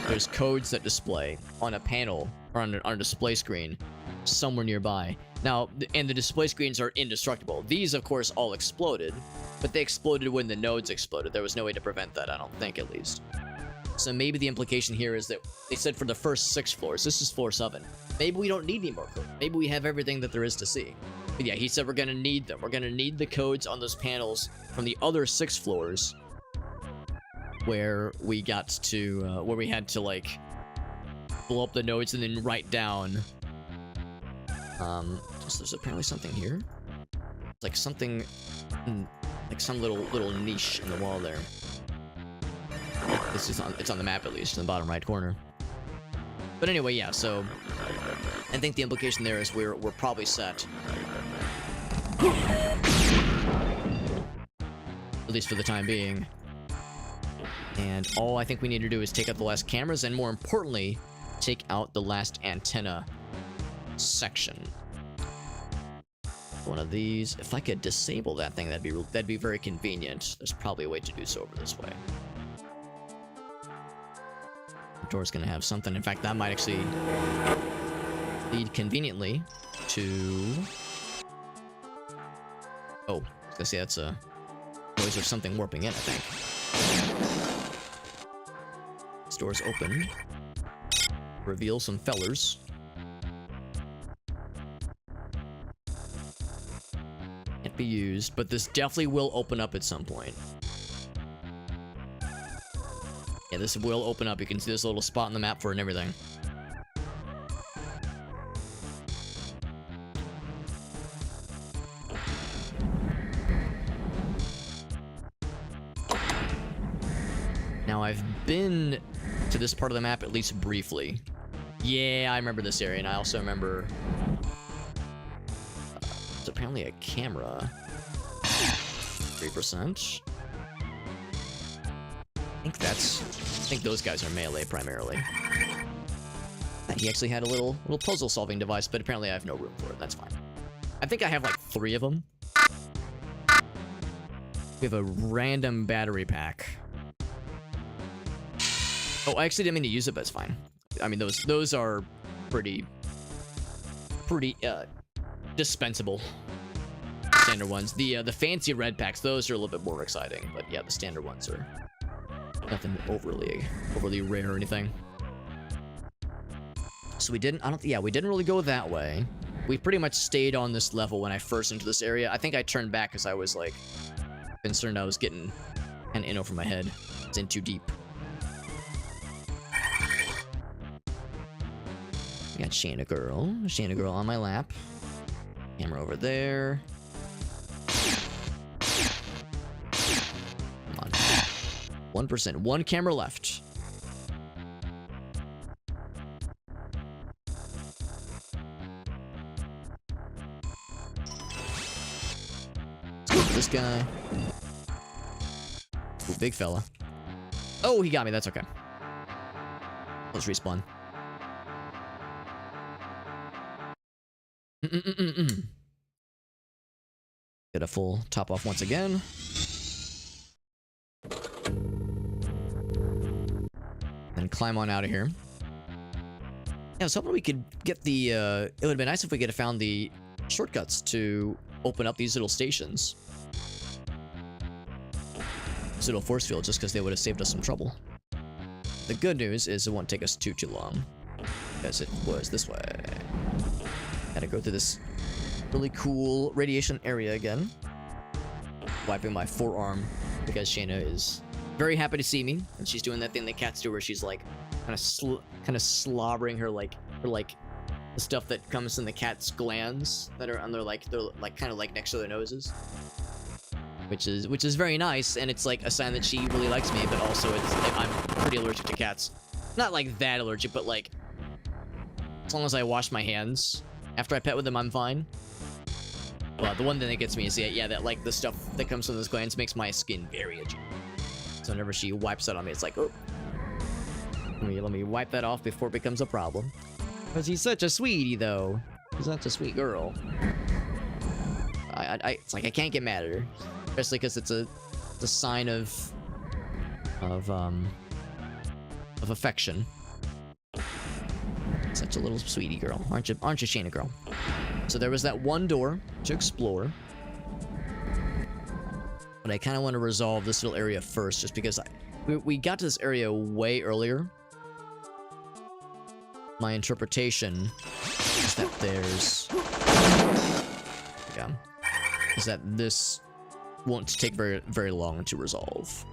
there's codes that display on a panel or on a display screen somewhere nearby. Now, and the display screens are indestructible. These, of course, all exploded, but they exploded when the nodes exploded. There was no way to prevent that, I don't think, at least. So maybe the implication here is that they said for the first 6 floors. This is floor 7. Maybe we don't need any more code. Maybe we have everything that there is to see. But yeah, he said we're gonna need them. We're gonna need the codes on those panels from the other 6 floors where we got to, where we had to, like, blow up the nodes and then write down. So there's apparently something here. It's like something, like some little niche in the wall there. This is it's on the map at least, in the bottom right corner. But anyway, yeah, so I think the implication there is we're probably set. At least for the time being. And all I think we need to do is take out the last cameras, and more importantly, take out the last antenna section. One of these. If I could disable that thing, that'd be very convenient. There's probably a way to do so over this way. The door's gonna have something. In fact, that might actually lead conveniently to... Oh, I was gonna say that's a noise of something warping in, I think. This door's open. Reveal some fellers. Can't be used, but this definitely will open up at some point. Yeah, this will open up. You can see this little spot on the map for it and everything. Now, I've been to this part of the map at least briefly. Yeah, I remember this area, and I also remember... it's apparently a camera. 3%. I think those guys are melee primarily. He actually had a little puzzle solving device, but apparently I have no room for it. That's fine. I think I have like 3 of them. We have a random battery pack. Oh, I actually didn't mean to use it, but it's fine. I mean, those are pretty dispensable. Standard ones. The fancy red packs, those are a little bit more exciting. But yeah, the standard ones are nothing overly rare or anything. So we didn't really go that way. We pretty much stayed on this level when I first entered this area. I think I turned back because I was like concerned I was getting kind of in over my head. It's in too deep. We got Shayna girl on my lap. Camera over there. Come on. 1%. 1 camera left. Let's go for this guy. Ooh, big fella. Oh, he got me. That's okay. Let's respawn. Get a full top off once again. And climb on out of here. Yeah, I was hoping we could get the, it would have been nice if we could have found the shortcuts to open up these little stations. This little force field, just because they would have saved us some trouble. The good news is it won't take us too long. Because it was this way. Gotta go through this really cool radiation area again. Wiping my forearm because Shayna is very happy to see me, and she's doing that thing that cats do where she's like kind of slobbering her like the stuff that comes in the cat's glands that are on they're kind of like next to their noses. Which is very nice, and it's like a sign that she really likes me, but also it's like I'm pretty allergic to cats. Not like that allergic, but like as long as I wash my hands after I pet with them, I'm fine. But the one thing that gets me is that like the stuff that comes from those glands makes my skin very itchy. So whenever she wipes that on me, it's like, oh, let me wipe that off before it becomes a problem. Because he's such a sweetie, though. He's such a sweet girl. It's like I can't get mad at her, especially because it's a sign of affection. Such a little sweetie girl, aren't you, Shayna girl? So there was that one door to explore, but I kind of want to resolve this little area first, just because we got to this area way earlier. My interpretation is that this won't take very long to resolve.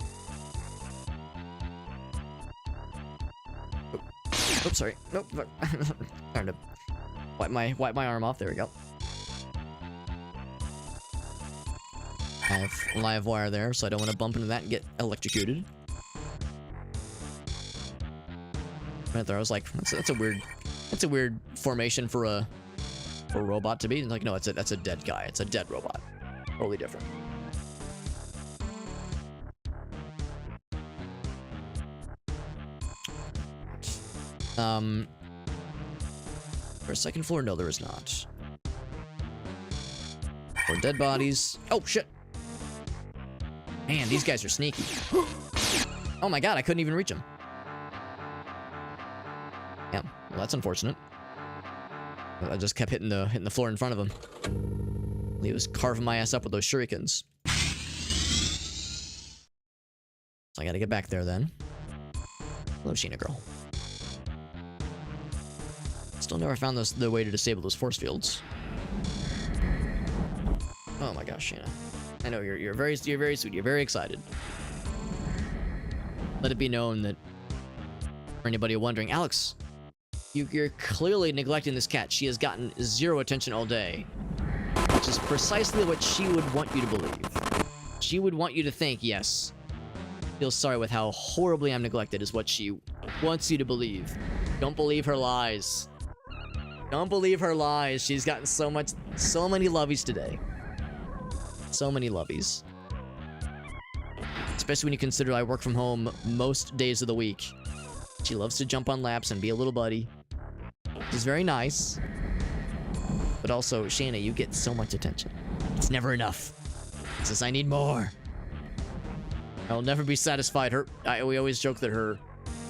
Oops, sorry. Nope. Trying to wipe my arm off. There we go. I have live wire there, so I don't want to bump into that and get electrocuted. Right there, I was like, that's a weird formation for a robot to be. And like, no, that's a dead guy. It's a dead robot. Totally different. There's a second floor? No, there is not. More dead bodies. Oh, shit. Man, these guys are sneaky. Oh my god, I couldn't even reach him. Yeah, well, that's unfortunate. I just kept hitting the floor in front of him. He was carving my ass up with those shurikens. So I gotta get back there then. Hello, Sheena girl. Still never found the way to disable those force fields. Oh my gosh, Sheena. I know you're very sweet. You're very excited. Let it be known that for anybody wondering, Alex, you're clearly neglecting this cat. She has gotten zero attention all day, which is precisely what she would want you to believe. She would want you to think, yes, feel sorry with how horribly I'm neglected is what she wants you to believe. Don't believe her lies. Don't believe her lies. She's gotten so many lovies today. So many lovies. Especially when you consider I work from home most days of the week. She loves to jump on laps and be a little buddy. She's very nice. But also, Shayna, you get so much attention. It's never enough. It says I need more. I'll never be satisfied. We always joke that her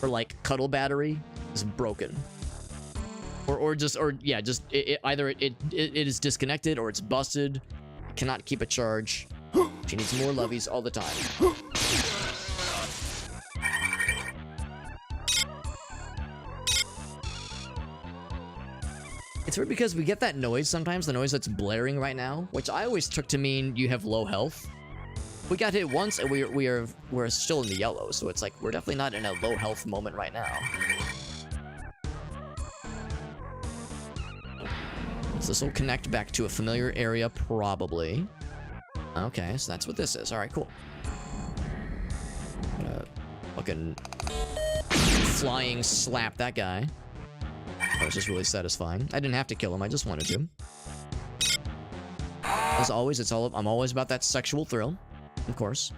like cuddle battery is broken. Either it is disconnected or it's busted. It cannot keep a charge. She needs more lovies all the time. It's weird because we get that noise sometimes, the noise that's blaring right now, which I always took to mean you have low health. We got hit once and we're still in the yellow, so it's like we're definitely not in a low health moment right now. So this will connect back to a familiar area, probably. Okay, so that's what this is. Alright, cool. Gonna fucking flying slap that guy. That was just really satisfying. I didn't have to kill him, I just wanted to. As always, I'm always about that sexual thrill. Of course.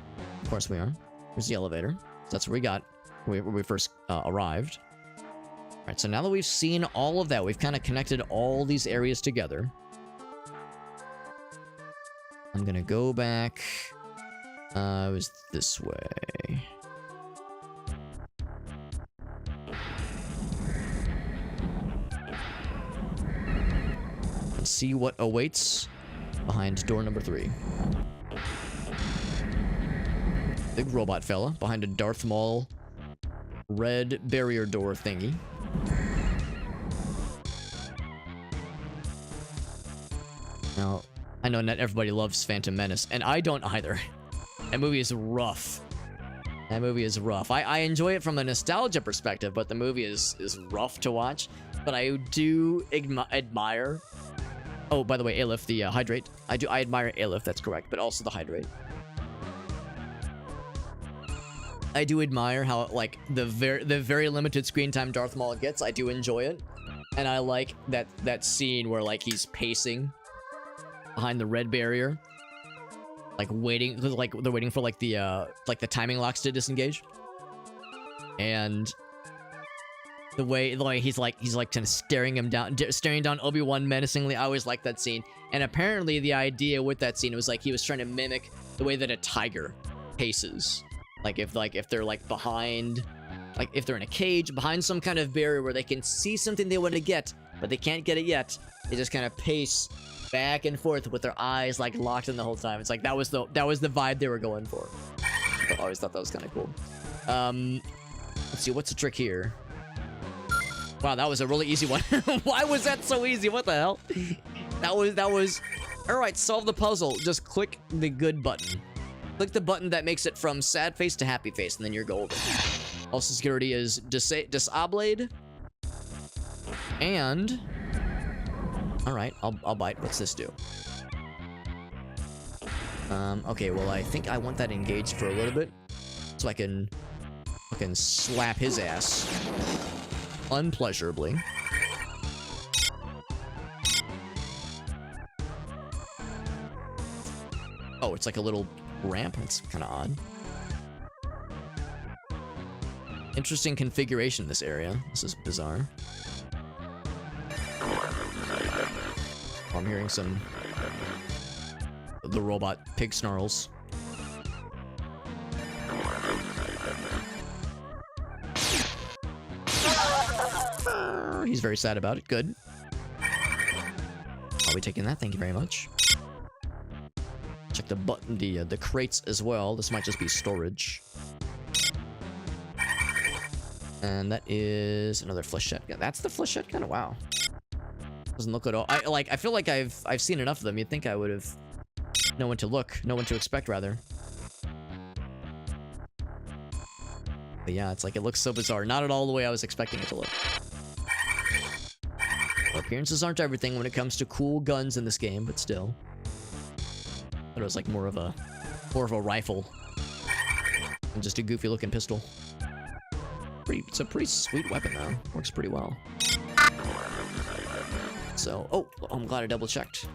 Of course we are. Here's the elevator. So that's where we got when we first arrived. Alright, so now that we've seen all of that, we've kind of connected all these areas together. I'm gonna go back. It was this way. Let's see what awaits behind door number 3. Big robot fella behind a Darth Maul red barrier door thingy. Now, I know not everybody loves Phantom Menace, and I don't either. That movie is rough. That movie is rough. I enjoy it from a nostalgia perspective, but the movie is rough to watch. But I do admire... Oh, by the way, Aleph, the hydrate. I admire Aleph, that's correct, but also the hydrate. I do admire how, like, the very limited screen time Darth Maul gets. I do enjoy it. And I like that scene where, like, he's pacing behind the red barrier. Like, waiting, because, like, they're waiting for, like, the timing locks to disengage. And the way he's like kind of staring down Obi-Wan menacingly. I always liked that scene. And apparently the idea with that scene was, like, he was trying to mimic the way that a tiger paces. Like if they're like behind, like if they're in a cage behind some kind of barrier where they can see something they want to get, but they can't get it yet. They just kind of pace back and forth with their eyes like locked in the whole time. It's like that was the vibe they were going for. I always thought that was kind of cool. Let's see, what's the trick here? Wow, that was a really easy one. Why was that so easy? What the hell? That was. All right, solve the puzzle. Just click the good button. Click the button that makes it from sad face to happy face, and then you're golden. Also, security is disabled. And... Alright, I'll bite. What's this do? Okay, well, I think I want that engaged for a little bit. So I can slap his ass. unpleasurably. Oh, it's like a little ramp. It's kind of odd. Interesting configuration in this area. This is bizarre. Oh, I'm hearing some... the robot pig snarls. He's very sad about it. Good. I'll be taking that. Thank you very much. Check the button, the crates as well. This might just be storage. And that is another flechette. Yeah, that's the flechette gun. Wow. Doesn't look at all. I feel like I've seen enough of them. You'd think I would have known when to look, know when to expect rather. But yeah, it's like it looks so bizarre. Not at all the way I was expecting it to look. Well, appearances aren't everything when it comes to cool guns in this game, but still. But it was like more of a rifle than just a goofy looking pistol. It's a pretty sweet weapon though. Works pretty well. So, oh, I'm glad I double checked.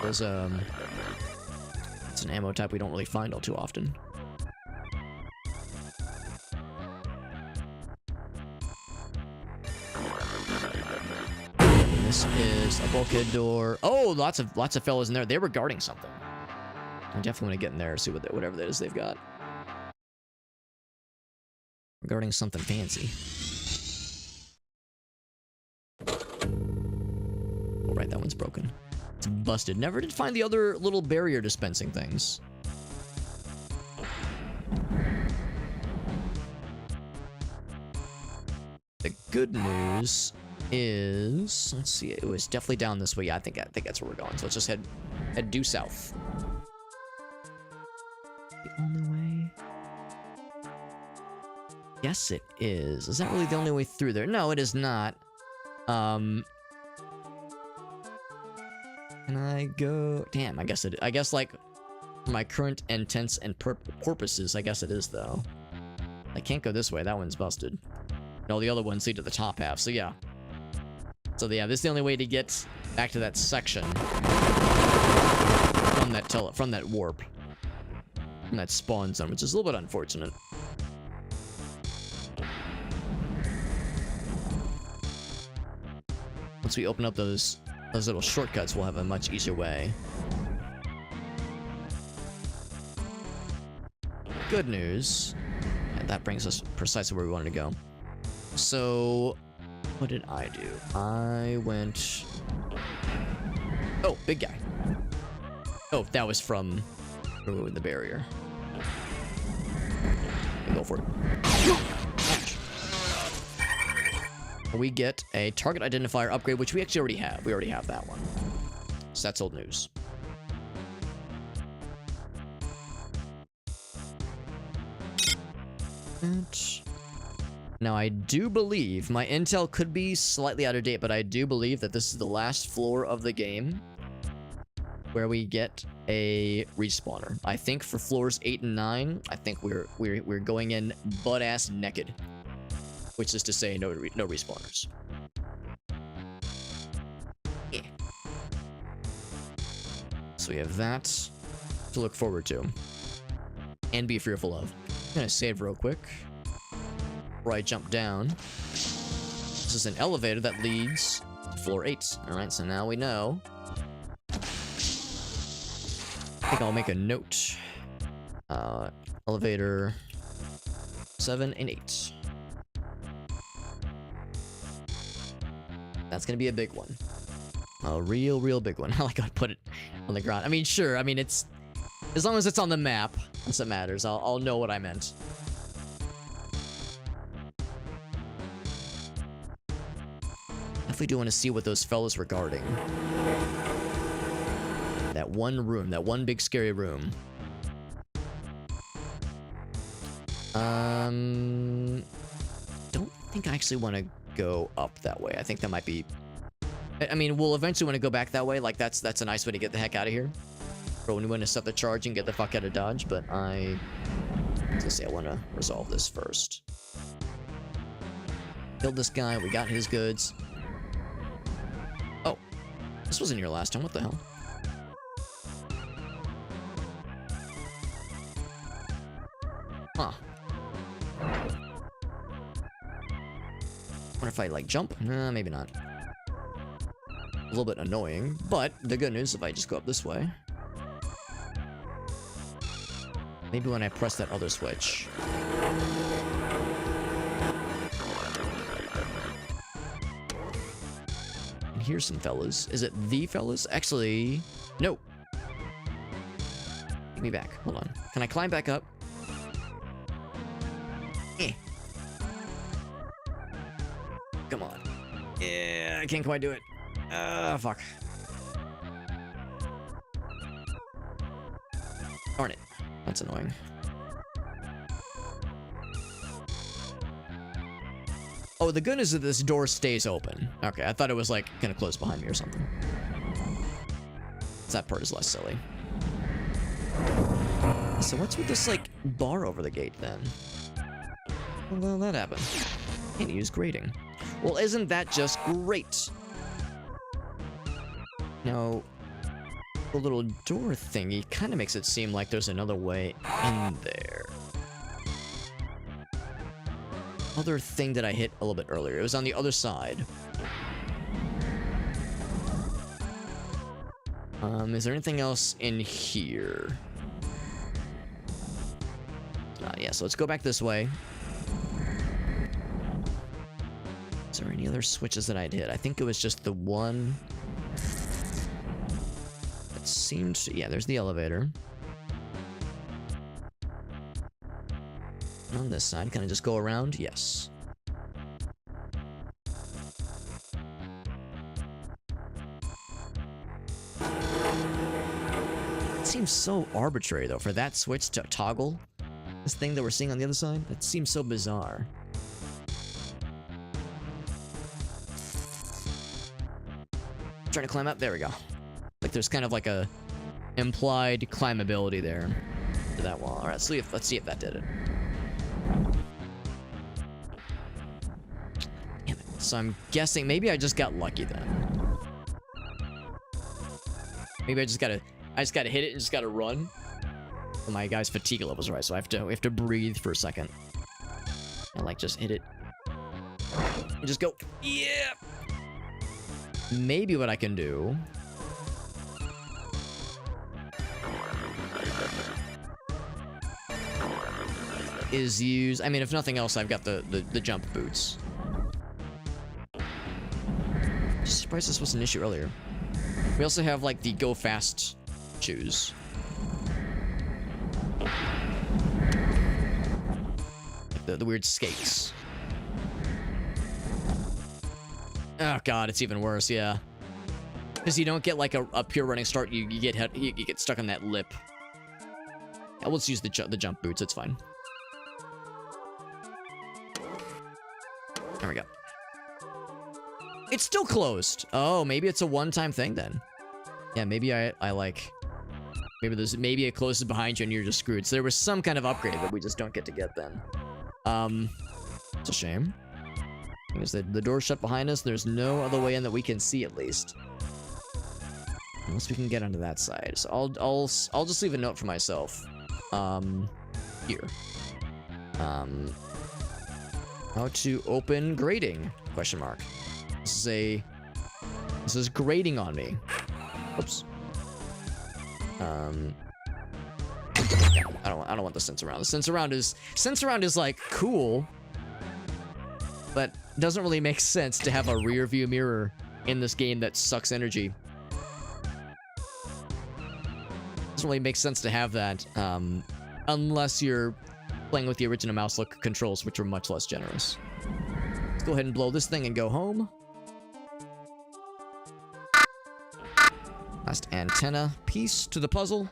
There's it's an ammo type we don't really find all too often. This is a bulkhead door. Oh, lots of fellas in there. They were guarding something. I definitely want to get in there, see whatever that is they've got. Regarding something fancy. Oh, right, that one's broken. It's busted. Never did find the other little barrier dispensing things. The good news is, let's see, it was definitely down this way. Yeah, I think that's where we're going. So let's just head due south. The only way. Yes, it is. Is that really the only way through there? No, it is not. Can I go? Damn, I guess like for my current intents and purposes, I guess it is though. I can't go this way. That one's busted. No, the other ones lead to the top half. So yeah. So yeah, this is the only way to get back to that section from that warp, from that spawn zone, which is a little bit unfortunate. Once we open up those little shortcuts, we'll have a much easier way. Good news. And that brings us precisely where we wanted to go. So, what did I do? I went... Oh, big guy. Oh, that was from removing the barrier. Go for it. We get a target identifier upgrade, which we actually already have. We already have that one. So that's old news. Now, I do believe, my intel could be slightly out of date, but I do believe that this is the last floor of the game where we get a respawner. I think for floors 8 and 9, I think we're going in butt-ass naked. Which is to say, no respawners. Yeah. So we have that to look forward to. And be fearful of. I'm gonna save real quick. Before I jump down. This is an elevator that leads to floor 8. Alright, so now we know. I think I'll make a note. Elevator 7 and 8. That's gonna be a big one. A real big one. I like how I put it on the ground. I mean, sure. I mean, it's... As long as it's on the map, that's what matters. I'll know what I meant. Definitely do want to see what those fellas were guarding. That one room. That one big scary room. Don't think I actually want to go up that way. I think that might be... I mean, we'll eventually want to go back that way. Like, that's a nice way to get the heck out of here. Or when we want to set the charge and get the fuck out of Dodge, but I was gonna say I want to resolve this first. Killed this guy. We got his goods. Oh. This wasn't here last time. What the hell? Huh. Wonder if I, like, jump? Nah, maybe not. A little bit annoying, but the good news, if I just go up this way... Maybe when I press that other switch. And here's some fellas. Is it the fellas? Actually, no. Take me back. Hold on. Can I climb back up? Eh. Come on. Yeah, I can't quite do it. Fuck. Darn it. That's annoying. Oh, the good news is that this door stays open. Okay, I thought it was, like, gonna close behind me or something. That part is less silly. So what's with this, like, bar over the gate, then? Well, that happened. Can't use grating. Well, isn't that just great? Now, the little door thingy kind of makes it seem like there's another way in there. Other thing that I hit a little bit earlier. It was on the other side. Is there anything else in here? Yeah, so let's go back this way. Is there any other switches that I'd hit? I think it was just the one... It seemed to... Yeah, there's the elevator. On this side, can I just go around? Yes. It seems so arbitrary, though, for that switch to toggle this thing that we're seeing on the other side. That seems so bizarre. Trying to climb up. There we go. Like there's kind of like a implied climbability there to that wall. All right, let's see if that did it. Damn it. So I'm guessing maybe I just got lucky then. Maybe I just gotta hit it and just gotta run. My guy's fatigue level's right, so we have to breathe for a second. And like just hit it. And just go. Yeah. Maybe what I can do is use, I mean, if nothing else, I've got the jump boots. Just surprised this was an issue earlier. We also have like the go fast shoes. The weird skates. Oh god, it's even worse, yeah. Because you don't get like a pure running start, you get stuck on that lip. Yeah, let's use the jump boots, it's fine. There we go. It's still closed. Oh, maybe it's a one-time thing then. Yeah, maybe I like... Maybe it closes behind you and you're just screwed. So there was some kind of upgrade that we just don't get to get then. It's a shame. Because the door's shut behind us, there's no other way in that we can see at least. Unless we can get onto that side. So I'll just leave a note for myself. Here. How to open grating? Question mark. This is grating on me. Oops. Yeah, I don't want the sense around. The sense around is like cool, but doesn't really make sense to have a rear view mirror in this game that sucks energy. Doesn't really make sense to have that unless you're playing with the original mouse look controls, which are much less generous. Let's go ahead and blow this thing and go home. Last antenna piece to the puzzle.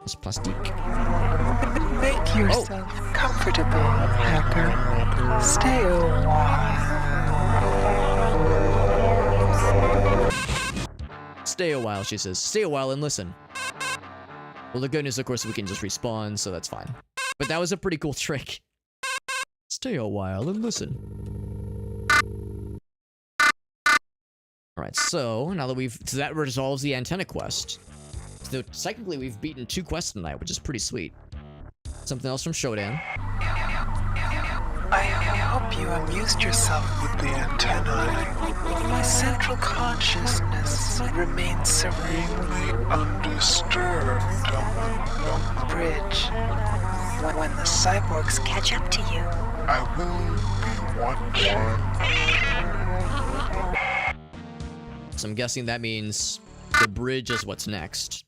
This plastique. Make yourself comfortable, hacker. Stay a while. Stay a while, she says. Stay a while and listen. Well, the good news, of course, we can just respawn, so that's fine. But that was a pretty cool trick. Stay a while and listen. Alright, so now that that resolves the antenna quest. So technically we've beaten 2 quests tonight, which is pretty sweet. Something else from Shodan. I hope you amused yourself with the antennae. My central consciousness remains serenely undisturbed. Bridge. When the cyborgs catch up to you, I will be watching. So I'm guessing that means the bridge is what's next.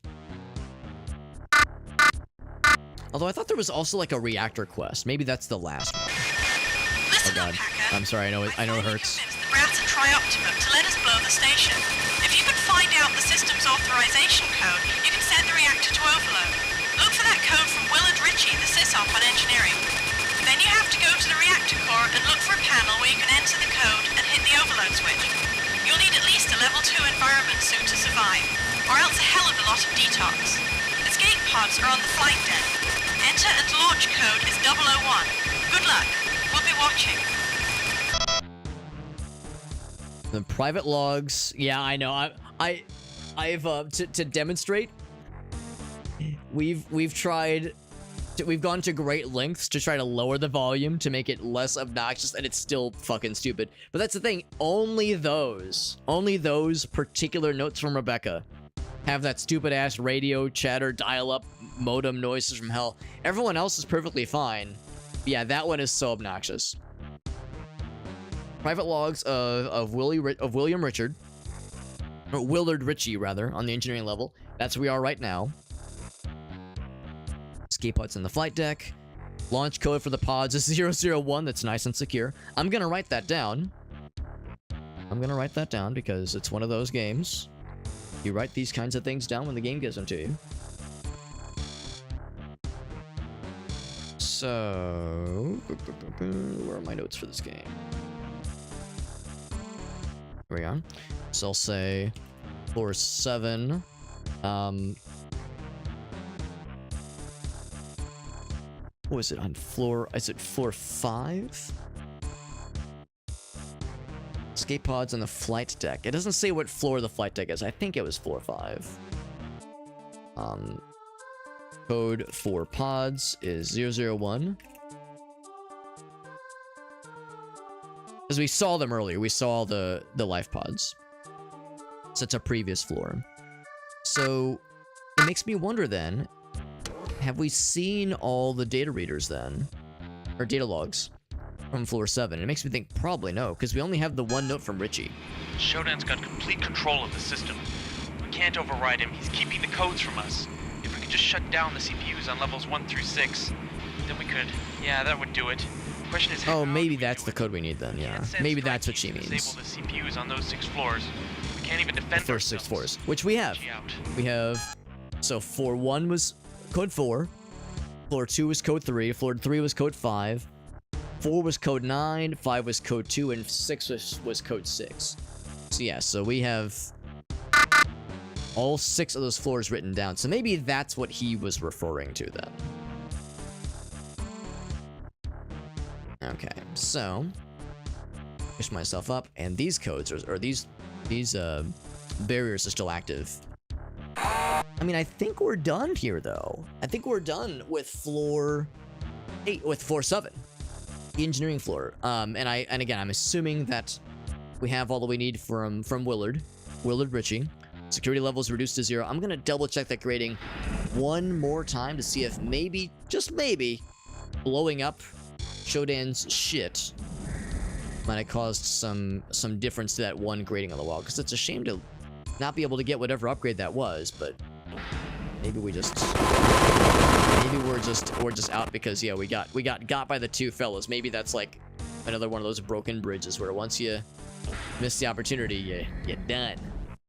Although I thought there was also like a reactor quest. Maybe that's the last one. Listen God. up, Hacker. I'm sorry, I know it hurts. The routes are Trioptimum to let us blow the station. If you can find out the system's authorization code, you can send the reactor to overload. Look for that code from Willard Ritchie, the sysop on engineering. Then you have to go to the reactor core and look for a panel where you can enter the code and hit the overload switch. You'll need at least a level 2 environment suit to survive, or else a hell of a lot of detox. Escape pods are on the flight deck. Enter and launch code is 001. Good luck. We'll be watching. The private logs. Yeah, I know. I've to demonstrate. We've gone to great lengths to try to lower the volume to make it less obnoxious, and it's still fucking stupid. But that's the thing. Only those particular notes from Rebecca have that stupid ass radio chatter dial-up modem noises from hell. Everyone else is perfectly fine. Yeah, that one is so obnoxious. Private logs of William Richard, or Willard Ritchie rather, on the engineering level. That's where we are right now. Escape pods in the flight deck. Launch code for the pods is 001. That's nice and secure. I'm gonna write that down. Because it's one of those games. You write these kinds of things down when the game gives them to you. So, where are my notes for this game? Here we are. So I'll say floor 7. What was it on floor? Is it floor 5? Escape pods on the flight deck. It doesn't say what floor the flight deck is. I think it was floor 5. Code for pods is 001. Because we saw them earlier. We saw the life pods. So it's a previous floor. So it makes me wonder then, have we seen all the data readers then? Or data logs from floor 7? It makes me think probably no, because we only have the one note from Richie. Shodan's got complete control of the system. We can't override him. He's keeping the codes from us. If we could just shut down the CPUs on levels 1 through 6, then we could... Yeah, that would do it. Question is, oh, maybe that's the code we need then, yeah. Maybe that's what she means. Disable the CPUs on those 6 floors. We can't even defend the first 6 floors, which we have. We have... So floor 1 was code 4. Floor 2 was code 3. Floor 3 was code 5. 4 was code 9. 5 was code 2. And 6 was code 6. So yeah, so we have all 6 of those floors written down. So maybe that's what he was referring to then. Okay, so push myself up, and these codes or these barriers are still active. I mean, I think we're done here though. I think we're done with floor 8, with floor 7, the engineering floor. And again, I'm assuming that we have all that we need from Willard Ritchie. Security levels reduced to 0. I'm gonna double check that grading one more time to see if maybe, just maybe, blowing up Shodan's shit might have caused some difference to that one grading on the wall, because it's a shame to not be able to get whatever upgrade that was, but maybe we're just out because yeah, we got by the 2 fellas. Maybe that's like another one of those broken bridges where once you miss the opportunity, you're done.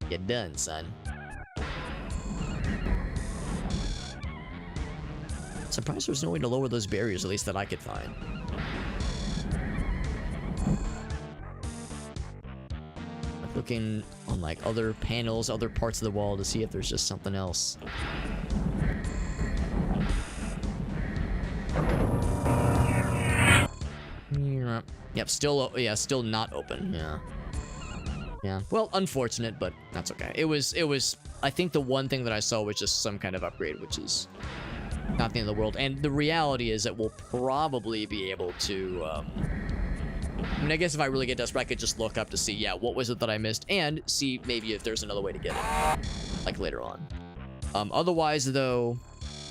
You're done, son. Surprised there's no way to lower those barriers, at least that I could find. Looking on like other panels, other parts of the wall to see if there's just something else. Yep, still, yeah, still not open. Yeah. Yeah. Well, unfortunate, but that's okay. It was, I think the one thing that I saw was just some kind of upgrade, which is not the end of the world. And the reality is that we'll probably be able to, I mean, I guess if I really get desperate, I could just look up to see, yeah, what was it that I missed, and see maybe if there's another way to get it, like later on. Otherwise, though,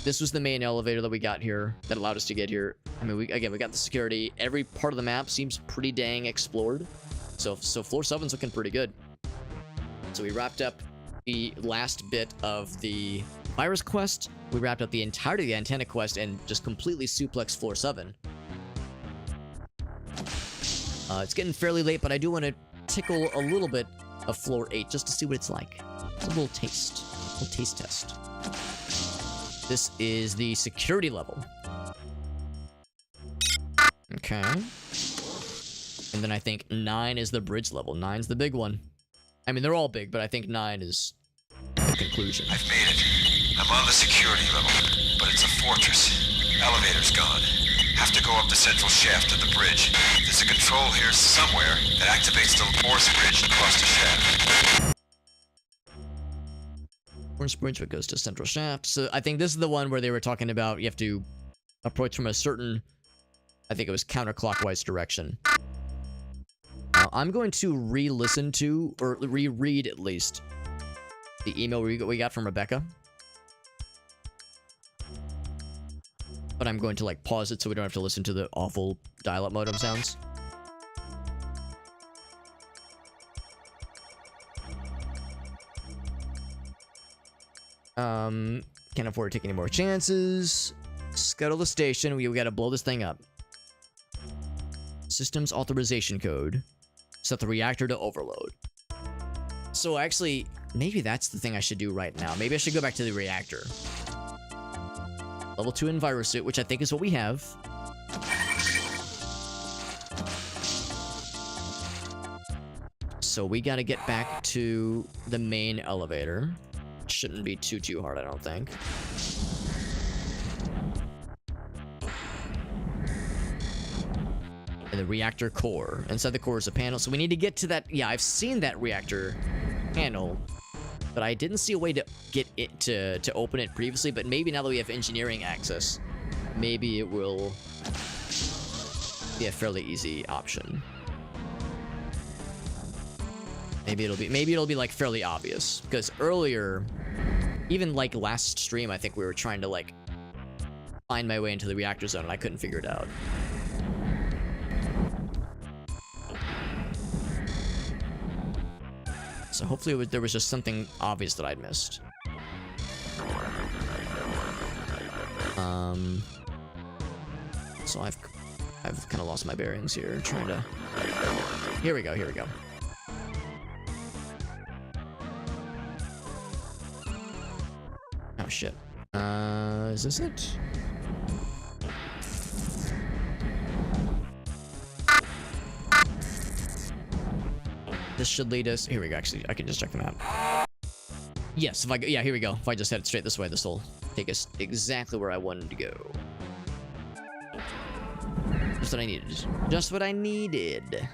this was the main elevator that we got here that allowed us to get here. I mean, we got the security. Every part of the map seems pretty dang explored. So floor 7's looking pretty good. So we wrapped up the last bit of the virus quest. We wrapped up the entirety of the antenna quest and just completely suplexed floor 7. It's getting fairly late, but I do want to tickle a little bit of floor 8 just to see what it's like. It's a little taste test. This is the security level. Okay. And then I think 9 is the bridge level. 9's the big one. I mean, they're all big, but I think 9 is the conclusion. I've made it. I'm on the security level, but it's a fortress. Elevator's gone. Have to go up the central shaft to the bridge. There's a control here somewhere that activates the force bridge across the shaft. Force bridge that goes to central shaft. So I think this is the one where they were talking about you have to approach from a certain, I think it was counterclockwise direction. I'm going to re-listen to, or reread at least, the email we got from Rebecca. But I'm going to, like, pause it so we don't have to listen to the awful dial-up modem sounds. Can't afford to take any more chances. Scuttle the station. We gotta blow this thing up. Systems authorization code. Set the reactor to overload. So actually, maybe that's the thing I should do right now. Maybe I should go back to the reactor. Level 2 Envirosuit, which I think is what we have. So we gotta get back to the main elevator. Shouldn't be too hard, I don't think. And the reactor core. Inside the core is a panel, so we need to get to that. Yeah, I've seen that reactor panel, but I didn't see a way to get it to open it previously. But maybe now that we have engineering access, maybe it will be a fairly easy option. Maybe it'll be like fairly obvious, because earlier, even like last stream, I think we were trying to like find my way into the reactor zone and I couldn't figure it out. So hopefully there was just something obvious that I'd missed. So I've kind of lost my bearings here, trying to... Here we go. Oh shit. Is this it? This should lead us... Here we go, actually, I can just check the map. Yes, if I go... Yeah, here we go. If I just head straight this way, this will take us exactly where I wanted to go. Just what I needed. Just what I needed.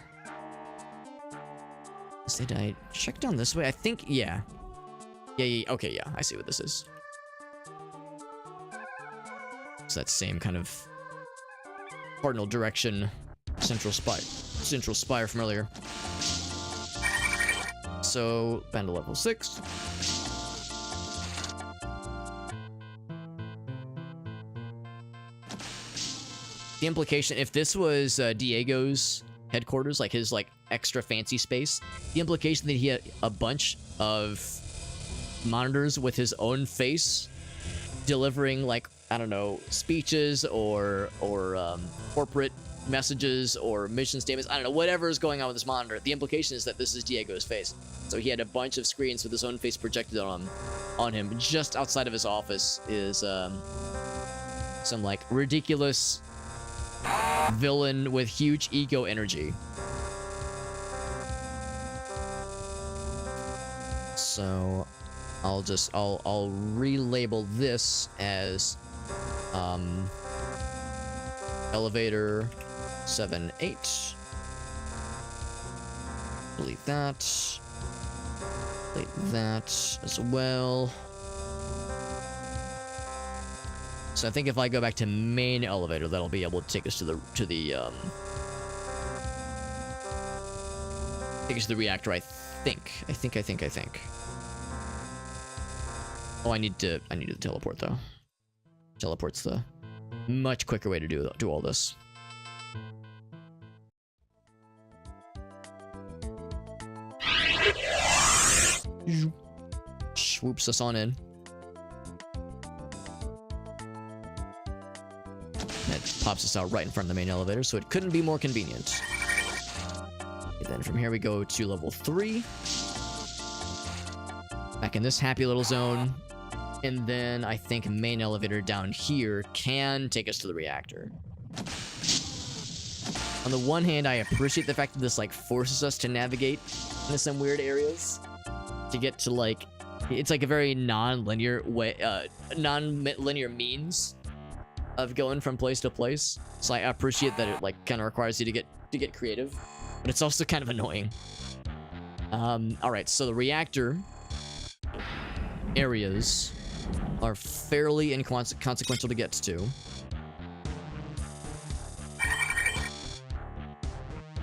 Did I check down this way? I think, yeah. Yeah, okay, yeah, I see what this is. It's that same kind of cardinal direction central spire from earlier. So, band to level 6. The implication, if this was Diego's headquarters, like his like extra fancy space, the implication that he had a bunch of monitors with his own face delivering like, I don't know, speeches or corporate messages or mission statements, I don't know, whatever is going on with this monitor. The implication is that this is Diego's face. So he had a bunch of screens with his own face projected on him. Just outside of his office is some like ridiculous villain with huge ego energy. So I'll relabel this as elevator 7, 8. Delete that. Delete that as well. So I think if I go back to main elevator, that'll be able to take us to the take us to the reactor. I think. Oh, I need to teleport though. Teleport's the much quicker way to do all this. Swoops us on in. That pops us out right in front of the main elevator, so it couldn't be more convenient. And then from here we go to level 3. Back in this happy little zone. And then I think main elevator down here can take us to the reactor. On the one hand, I appreciate the fact that this like forces us to navigate into some weird areas to get to like, it's like a very non-linear way, non-linear means of going from place to place. So I appreciate that it like kind of requires you to get creative, but it's also kind of annoying. All right, so the reactor areas are fairly inconsequential to get to.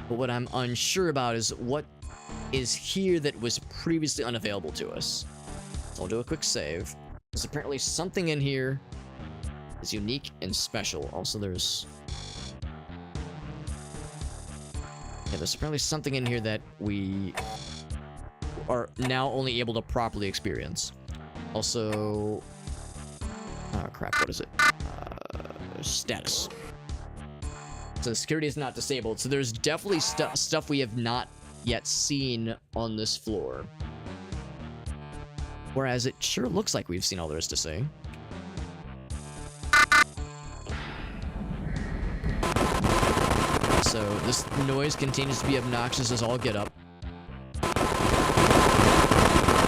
But what I'm unsure about is what is here that was previously unavailable to us. So I'll do a quick save. There's apparently something in here that's unique and special. Also, there's apparently something in here that we are now only able to properly experience. Also, oh crap, what is it? Status. So the security is not disabled, so there's definitely stuff we have not yet seen on this floor. Whereas it sure looks like we've seen all there is to see. So this noise continues to be obnoxious as all get up.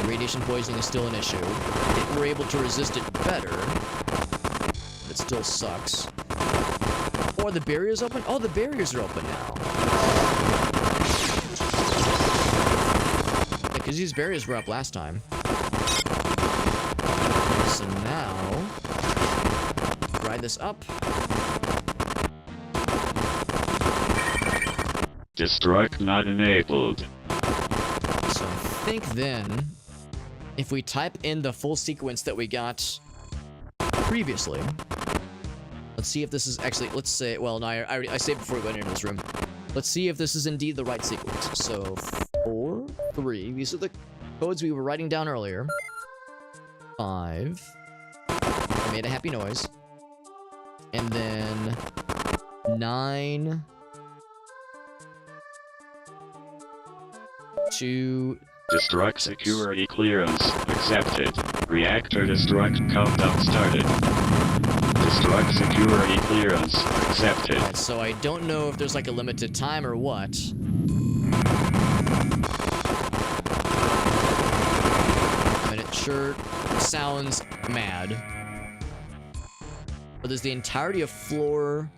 Radiation poisoning is still an issue. We're able to resist it better, but it still sucks. Or the barriers open? Oh, the barriers are open now. Because these barriers were up last time. So now, ride this up. Destruct not enabled. So I think then, if we type in the full sequence that we got previously, let's see if this is actually, let's say, well, no, I saved before we went into this room. Let's see if this is indeed the right sequence. So 4, 3, these are the codes we were writing down earlier. 5, I made a happy noise. And then 9, 2, Destruct security clearance accepted. Reactor destruct countdown started. Destruct security clearance accepted. Right, so I don't know if there's like a limited time or what. I mean, it sure sounds mad. But there's the entirety of floor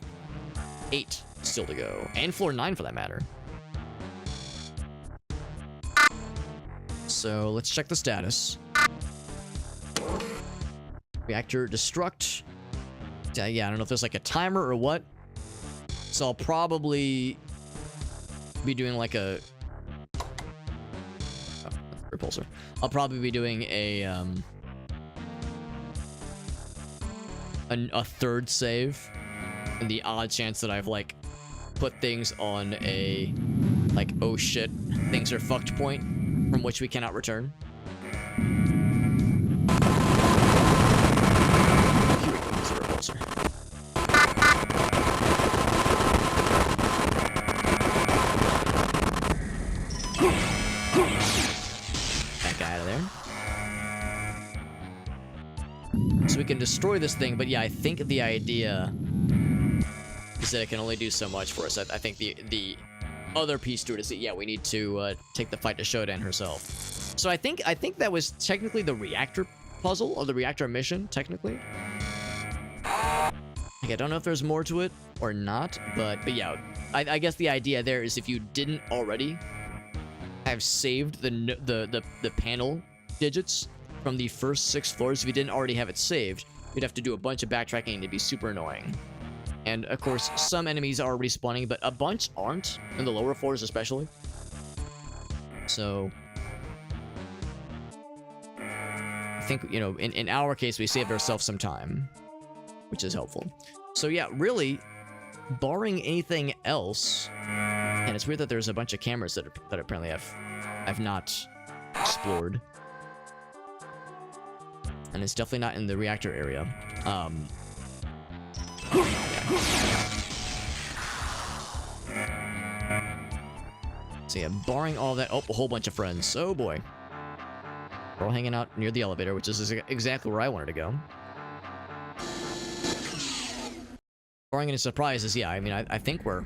8 still to go. And floor 9 for that matter. So let's check the status. Reactor destruct. Yeah, I don't know if there's like a timer or what. So I'll probably be doing like a repulsor. I'll probably be doing a third save, and the odd chance that I've like put things on a like, oh shit, things are fucked point from which we cannot return. Here we go, there's a repulsor. That guy out of there. So we can destroy this thing, but yeah, I think the idea is that it can only do so much for us. I think the other piece to it is that, yeah, we need to take the fight to Shodan herself. So I think that was technically the reactor puzzle, or the reactor mission, technically. Like, I don't know if there's more to it or not, but yeah, I guess the idea there is if you didn't already have saved the panel digits from the first 6 floors, if you didn't already have it saved, you'd have to do a bunch of backtracking and it'd be super annoying. And of course, some enemies are respawning, but a bunch aren't, in the lower floors especially. So I think, you know, in our case, we saved ourselves some time, which is helpful. So yeah, really, barring anything else, and it's weird that there's a bunch of cameras that apparently I've not explored. And it's definitely not in the reactor area. So yeah, barring all that... Oh, a whole bunch of friends. Oh boy. We're all hanging out near the elevator, which is exactly where I wanted to go. Barring any surprises, yeah, I mean, I think we're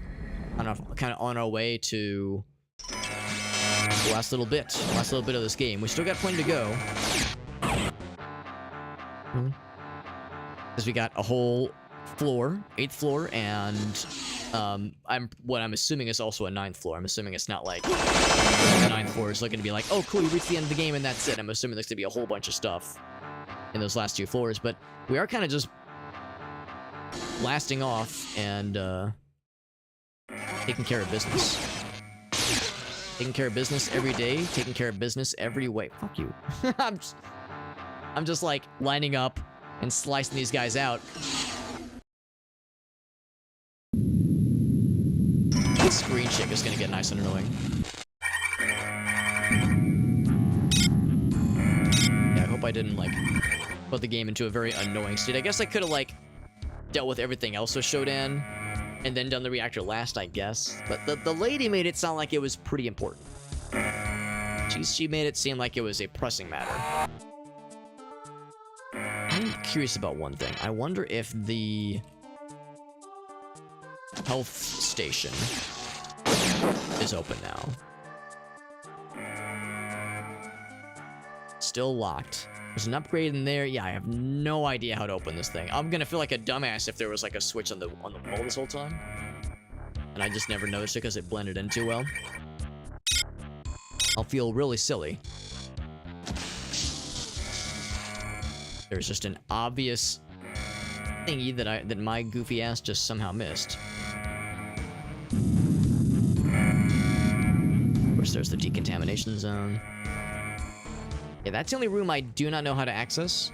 kind of on our way to the last little bit of this game. We still got plenty to go. Because we got a whole floor, 8th floor, and what I'm assuming is also a 9th floor. I'm assuming it's not like the 9th floor is looking to be like, oh cool, you reached the end of the game and that's it. I'm assuming there's gonna be a whole bunch of stuff in those last 2 floors, but we are kind of just blasting off and taking care of business. Taking care of business every day, taking care of business every way. Fuck you. I'm just like lining up and slicing these guys out. This screen shake is gonna get nice and annoying. Yeah, I hope I didn't like put the game into a very annoying state. I guess I could have like dealt with everything else with Shodan and then done the reactor last, I guess. But the lady made it sound like it was pretty important. She made it seem like it was a pressing matter. I'm curious about one thing. I wonder if the health station is open now. Still locked. There's an upgrade in there. Yeah, I have no idea how to open this thing. I'm gonna feel like a dumbass if there was like a switch on the wall this whole time, and I just never noticed it because it blended in too well. I'll feel really silly. There's just an obvious thingy that my goofy ass just somehow missed. Of course, there's the decontamination zone. Yeah, that's the only room I do not know how to access.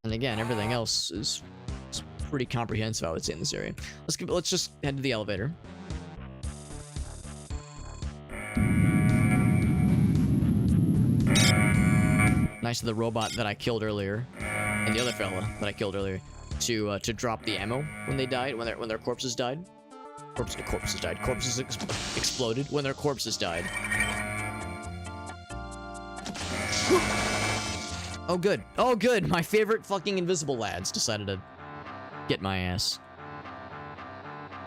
And again, everything else is pretty comprehensive, I would say, in this area. Let's just head to the elevator. Nice of the robot that I killed earlier, and the other fella that I killed earlier, to drop the ammo when they died, when their corpses died. Corpses died. Corpses exploded when their corpses died. Oh good. Oh good. My favorite fucking invisible lads decided to get my ass.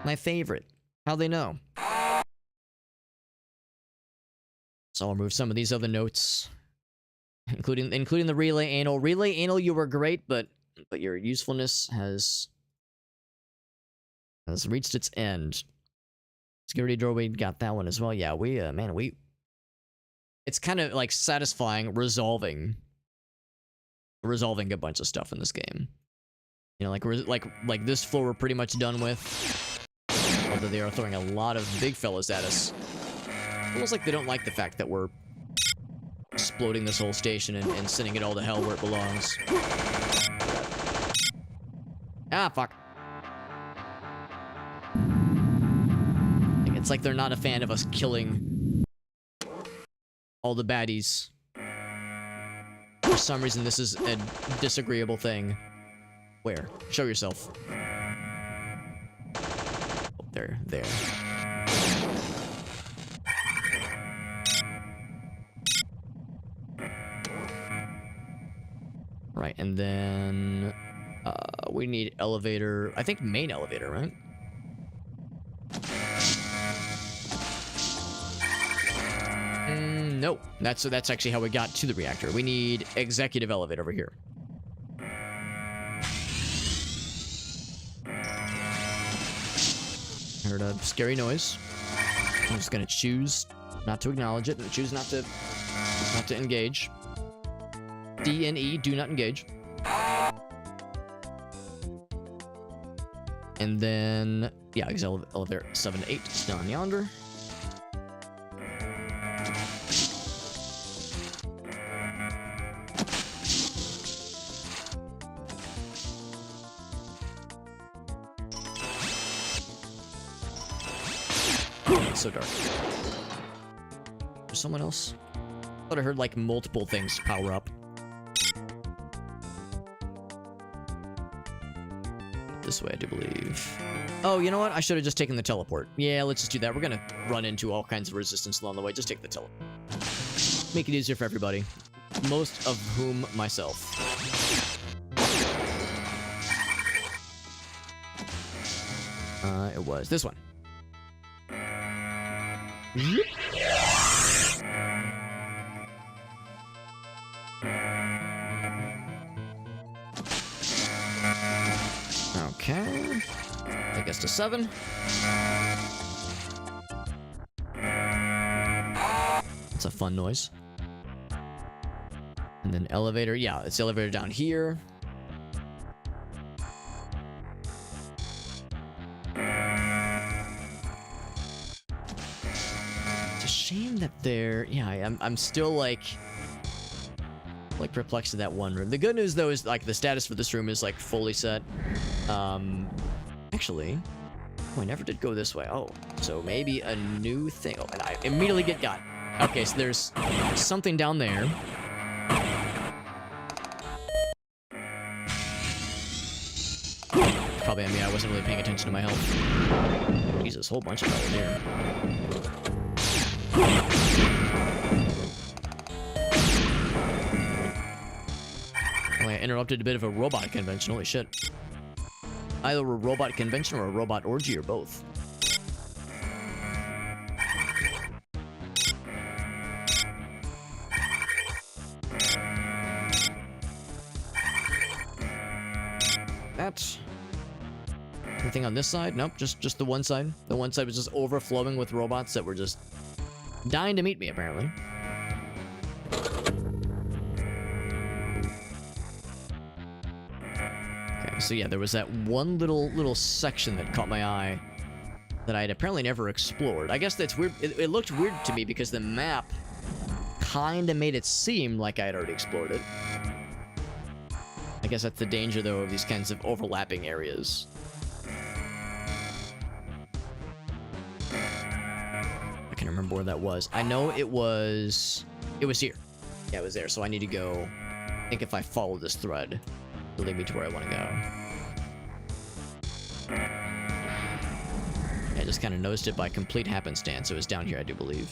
My favorite. How'd they know? So I'll remove some of these other notes, including the relay anal. Relay anal, you were great, but your usefulness has reached its end. Security door, we got that one as well. Yeah, it's kind of like satisfying resolving a bunch of stuff in this game. You know, like this floor we're pretty much done with. Although they are throwing a lot of big fellas at us. Almost like they don't like the fact that we're exploding this whole station and sending it all to hell where it belongs. Ah, fuck. It's like they're not a fan of us killing all the baddies. For some reason, this is a disagreeable thing. Where? Show yourself. Oh, there. Right, and then we need elevator. I think main elevator, right? Nope. That's actually how we got to the reactor. We need executive elevator over here. I heard a scary noise. I'm just gonna choose not to acknowledge it and choose not to engage. D and E, do not engage. And then, yeah, elevator 7 to 8 is down yonder. It's so dark. There's someone else? I thought I heard like multiple things power up. This way, I do believe. Oh, you know what? I should have just taken the teleport. Yeah, let's just do that. We're gonna run into all kinds of resistance along the way. Just take the teleport. Make it easier for everybody. Most of whom myself. It was this one. Okay. I guess to 7. It's a fun noise. And then elevator. Yeah, it's the elevator down here. It's a shame that they're... Yeah, I'm still like perplexed at that one room. The good news though is like the status for this room is like fully set. Actually, oh, I never did go this way. Oh, so maybe a new thing. Oh, and I immediately get got. Okay, so there's something down there. Probably on me. I wasn't really paying attention to my health. Jesus, whole bunch of health here. Well, I interrupted a bit of a robot convention. Holy shit. Either a robot convention or a robot orgy or both. That's... Anything on this side? Nope, just the one side. The one side was just overflowing with robots that were just dying to meet me, apparently. So yeah, there was that one little section that caught my eye that I had apparently never explored. I guess that's weird. It looked weird to me because the map kind of made it seem like I had already explored it. I guess that's the danger, though, of these kinds of overlapping areas. I can't remember where that was. I know it was here. Yeah, it was there. So I need to go. I think if I follow this thread, it'll lead me to where I want to go. I just kind of noticed it by complete happenstance. It was down here, I do believe.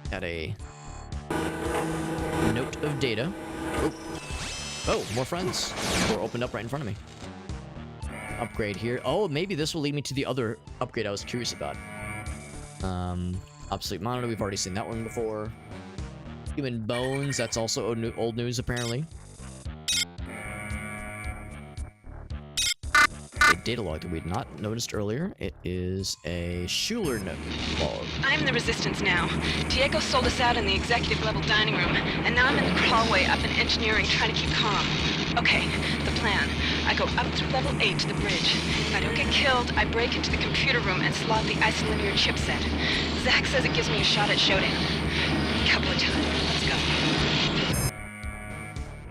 Got a note of data. Oh, more friends. Door opened up right in front of me. Upgrade here. Oh, maybe this will lead me to the other upgrade I was curious about. Obsolete monitor, we've already seen that one before. Human bones, that's also old news apparently. A data log that we'd not noticed earlier. It is a Schuler note log. I'm the Resistance now. Diego sold us out in the executive level dining room, and now I'm in the crawlway up in engineering trying to keep calm. Okay, the plan. I go up through level 8 to the bridge. If I don't get killed, I break into the computer room and slot the isolinear chipset. Zach says it gives me a shot at Showdown. Couple of times. Let's go.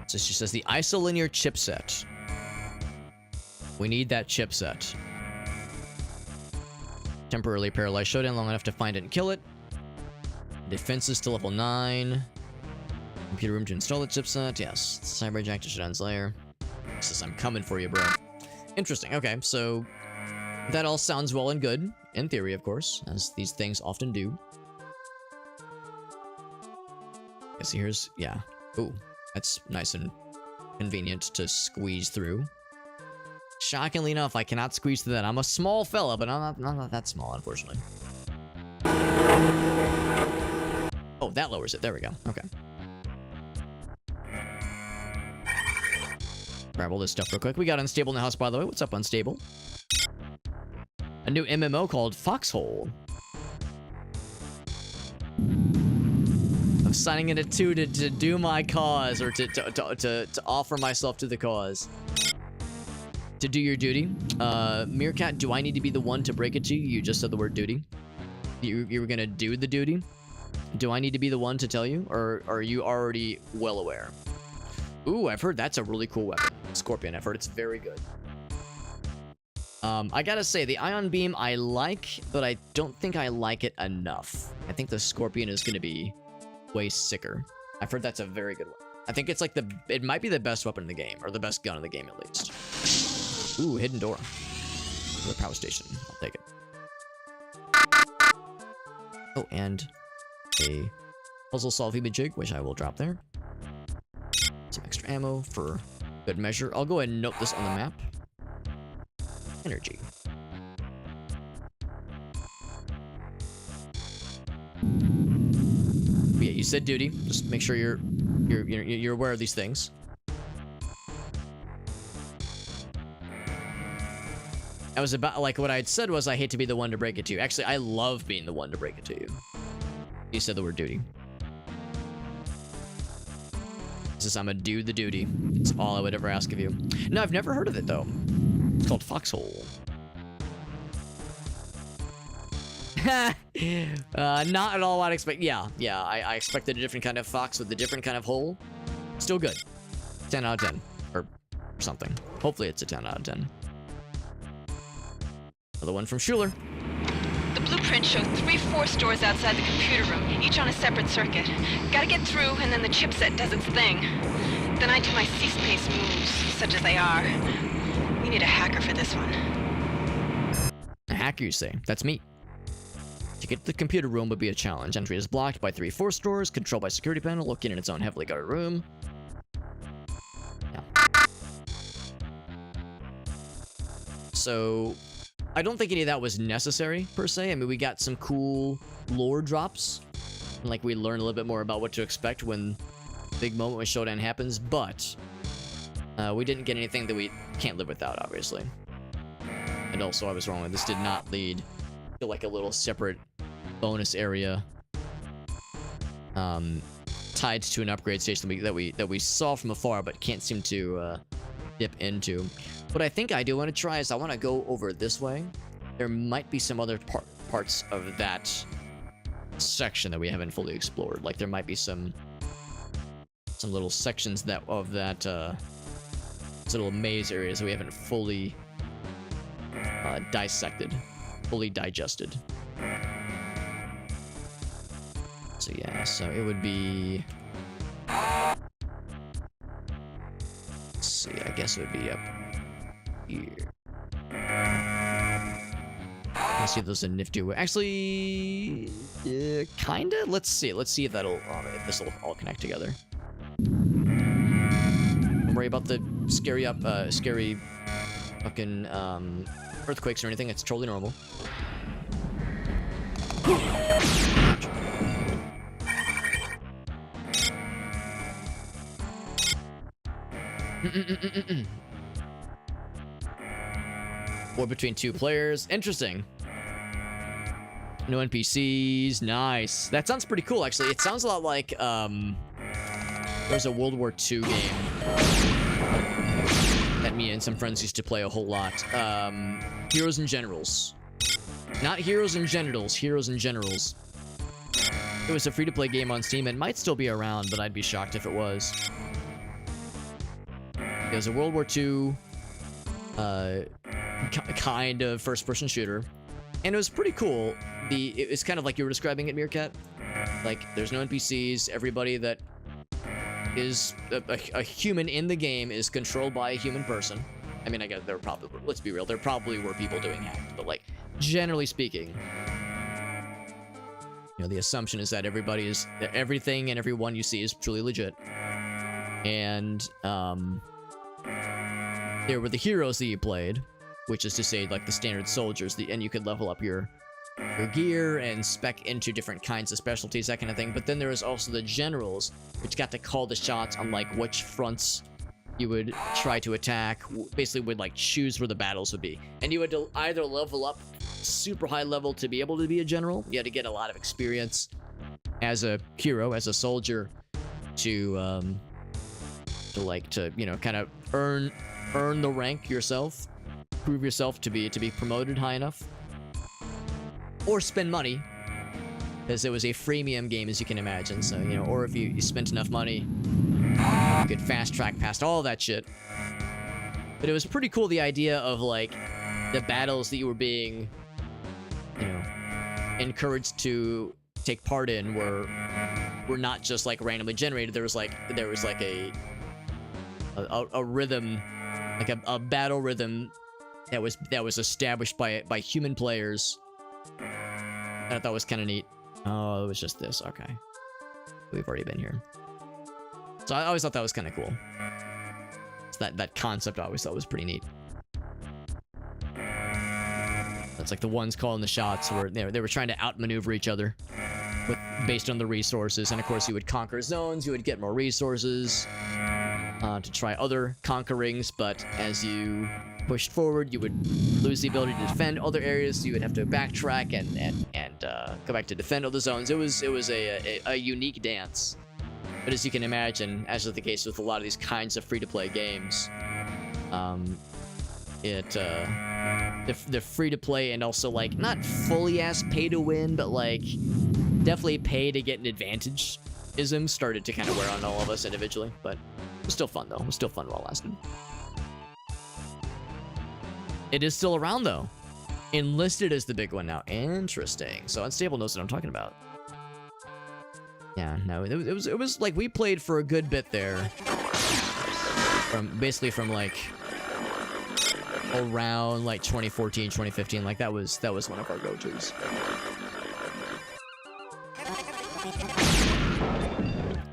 So she says the isolinear chipset. We need that chipset. Temporarily paralyzed Showdown long enough to find it and kill it. Defenses to level 9. Computer room to install the chipset. Yes. Cyberjack to Showdown's lair. Says I'm coming for you, bro. Interesting. Okay, so that all sounds well and good. In theory, of course, as these things often do. Okay, so here's... yeah. Ooh, that's nice and convenient to squeeze through. Shockingly enough, I cannot squeeze through that. I'm a small fella, but I'm not that small, unfortunately. Oh, that lowers it. There we go. Okay. Grab all this stuff real quick. We got Unstable in the house, by the way. What's up, Unstable? A new MMO called Foxhole. I'm signing in at 2 to do my cause, or to offer myself to the cause. To do your duty. Meerkat, do I need to be the one to break it to you? You just said the word duty. You were gonna do the duty? Do I need to be the one to tell you? Or are you already well aware? Ooh, I've heard that's a really cool weapon. Scorpion, I've heard it's very good. I gotta say, the Ion Beam I like, but I don't think I like it enough. I think the Scorpion is gonna be way sicker. I've heard that's a very good one. I think it's like it might be the best weapon in the game, or the best gun in the game at least. Ooh, hidden door. The power station. I'll take it. Oh, and a puzzle solving jig, which I will drop there. Some extra ammo for good measure. I'll go ahead and note this on the map. Energy. But yeah, you said duty. Just make sure you're aware of these things. I was about, like, what I had said was I hate to be the one to break it to you. Actually, I love being the one to break it to you. You said the word duty. This is, I'm a do the duty. It's all I would ever ask of you. No, I've never heard of it, though. It's called Foxhole. Not at all what I expect. Yeah, I expected a different kind of fox with a different kind of hole. Still good. 10 out of 10. Or something. Hopefully it's a 10 out of 10. Another one from Schuler. The blueprints show 3 force doors outside the computer room, each on a separate circuit. Gotta get through, and then the chipset does its thing. Then I do my C-space moves, such as they are. We need a hacker for this one. A hacker, you say? That's me. To get to the computer room would be a challenge. Entry is blocked by 3 force doors, controlled by security panel, located in its own heavily guarded room. Yeah. So, I don't think any of that was necessary, per se. I mean, we got some cool lore drops. Like, we learned a little bit more about what to expect when the big moment when Showdown happens, but we didn't get anything that we can't live without, obviously. And also, I was wrong. This did not lead to, like, a little separate bonus area tied to an upgrade station that we saw from afar, but can't seem to dip into. What I think I do want to try is I want to go over this way. There might be some other parts of that section that we haven't fully explored. Like, there might be some little sections of that little maze areas that we haven't fully dissected, fully digested. So yeah, so it would be, let's see, I guess it would be up here. Let's see if there's a nifty way. Actually, kinda. Let's see if that'll, if this will all connect together. Don't worry about the scary fucking earthquakes or anything. It's totally normal. War between 2 players. Interesting. No NPCs. Nice. That sounds pretty cool, actually. It sounds a lot like, there's a World War II game that me and some friends used to play a whole lot. Heroes and Generals. Not Heroes and Genitals. Heroes and Generals. It was a free-to-play game on Steam. It might still be around, but I'd be shocked if it was. It was a World War II kind of first-person shooter, and it was pretty cool. It was kind of like you were describing it, Meerkat. Like, there's no NPCs. Everybody that is a human in the game is controlled by a human person. I mean, I guess there probably, let's be real, there probably were people doing hacks, but, like, generally speaking, you know, the assumption is that everything and everyone you see is truly legit. And there were the heroes that you played, which is to say, like, the standard soldiers, and you could level up your gear and spec into different kinds of specialties, that kind of thing. But then there was also the generals, which got to call the shots on, like, which fronts you would try to attack, basically would like choose where the battles would be. And you had to either level up super high level to be able to be a general. You had to get a lot of experience as a hero, as a soldier, to you know, kind of earn the rank yourself, prove yourself to be promoted high enough, or spend money, because it was a freemium game, as you can imagine. So, you know, or if you spent enough money, you could fast track past all that shit. But it was pretty cool, the idea of like the battles that you were being, you know, encouraged to take part in were not just like randomly generated. There was like a rhythm, like a battle rhythm that was established by human players. And I thought was kind of neat. Oh, it was just this. Okay, we've already been here. So I always thought that was kind of cool. So that concept I always thought was pretty neat. That's like the ones calling the shots, where they were trying to outmaneuver each other based on the resources. And of course, you would conquer zones, you would get more resources to try other conquerings. But as you pushed forward, you would lose the ability to defend other areas. So you would have to backtrack and go back to defend other zones. It was a unique dance. But as you can imagine, as is the case with a lot of these kinds of free-to-play games, the free-to-play and also, like, not fully as pay-to-win, but, like, definitely pay to get an advantage-ism started to kind of wear on all of us individually. But it was still fun, though. It was still fun while it lasted. It is still around, though. Enlisted is the big one now. Interesting. So Unstable knows what I'm talking about. Yeah, no, it was like we played for a good bit there. From like around like 2014, 2015. Like that was one of our go-tos.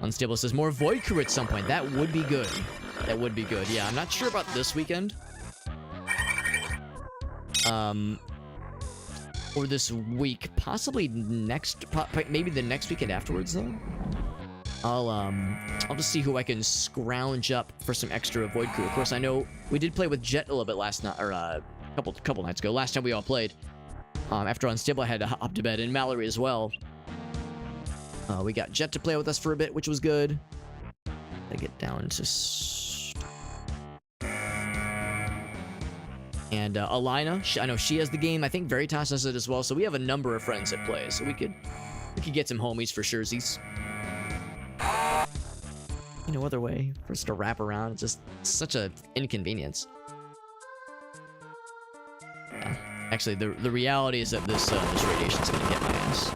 Unstable says more Void Crew at some point. That would be good. That would be good. Yeah, I'm not sure about this weekend. Or this week, possibly maybe the next weekend afterwards, though. I'll just see who I can scrounge up for some extra Void Crew. Of course, I know we did play with Jet a little bit last night, or a couple nights ago. Last time we all played. After Unstable, I had to hop to bed, and Mallory as well. We got Jet to play with us for a bit, which was good. I get down to. And Alina, I know she has the game. I think Veritas has it as well. So we have a number of friends that play. So we could get some homies for surezies. No other way for us to wrap around. It's just such an inconvenience. Yeah. Actually, the reality is that this radiation's gonna get my ass.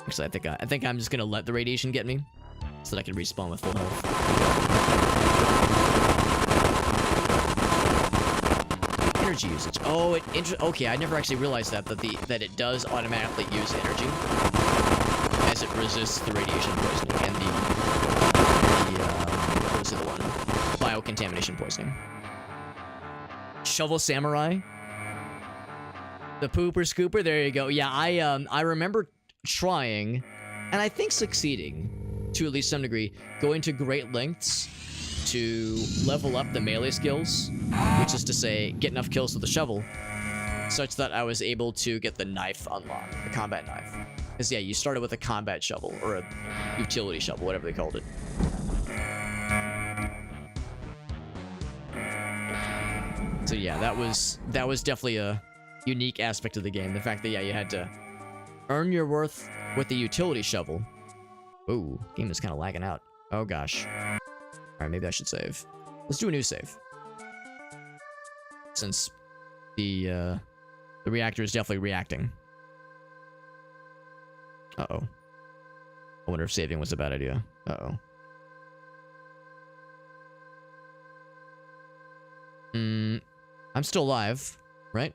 Actually, I think I'm just gonna let the radiation get me, so that I can respawn with full health. Energy usage. Oh, okay. I never actually realized that it does automatically use energy as it resists the radiation poisoning and what was the other one? Biocontamination poisoning. Shovel Samurai. The pooper scooper. There you go. Yeah, I remember trying, and I think succeeding to at least some degree, going to great lengths to level up the melee skills, which is to say get enough kills with the shovel such that I was able to get the knife unlocked, the combat knife. Because yeah, you started with a combat shovel or a utility shovel, whatever they called it. So yeah, that was definitely a unique aspect of the game, the fact that yeah, you had to earn your worth with the utility shovel. Ooh, game is kind of lagging out. Oh gosh. Alright, maybe I should save. Let's do a new save. Since the reactor is definitely reacting. Uh-oh. I wonder if saving was a bad idea. Uh-oh. I'm still alive, right?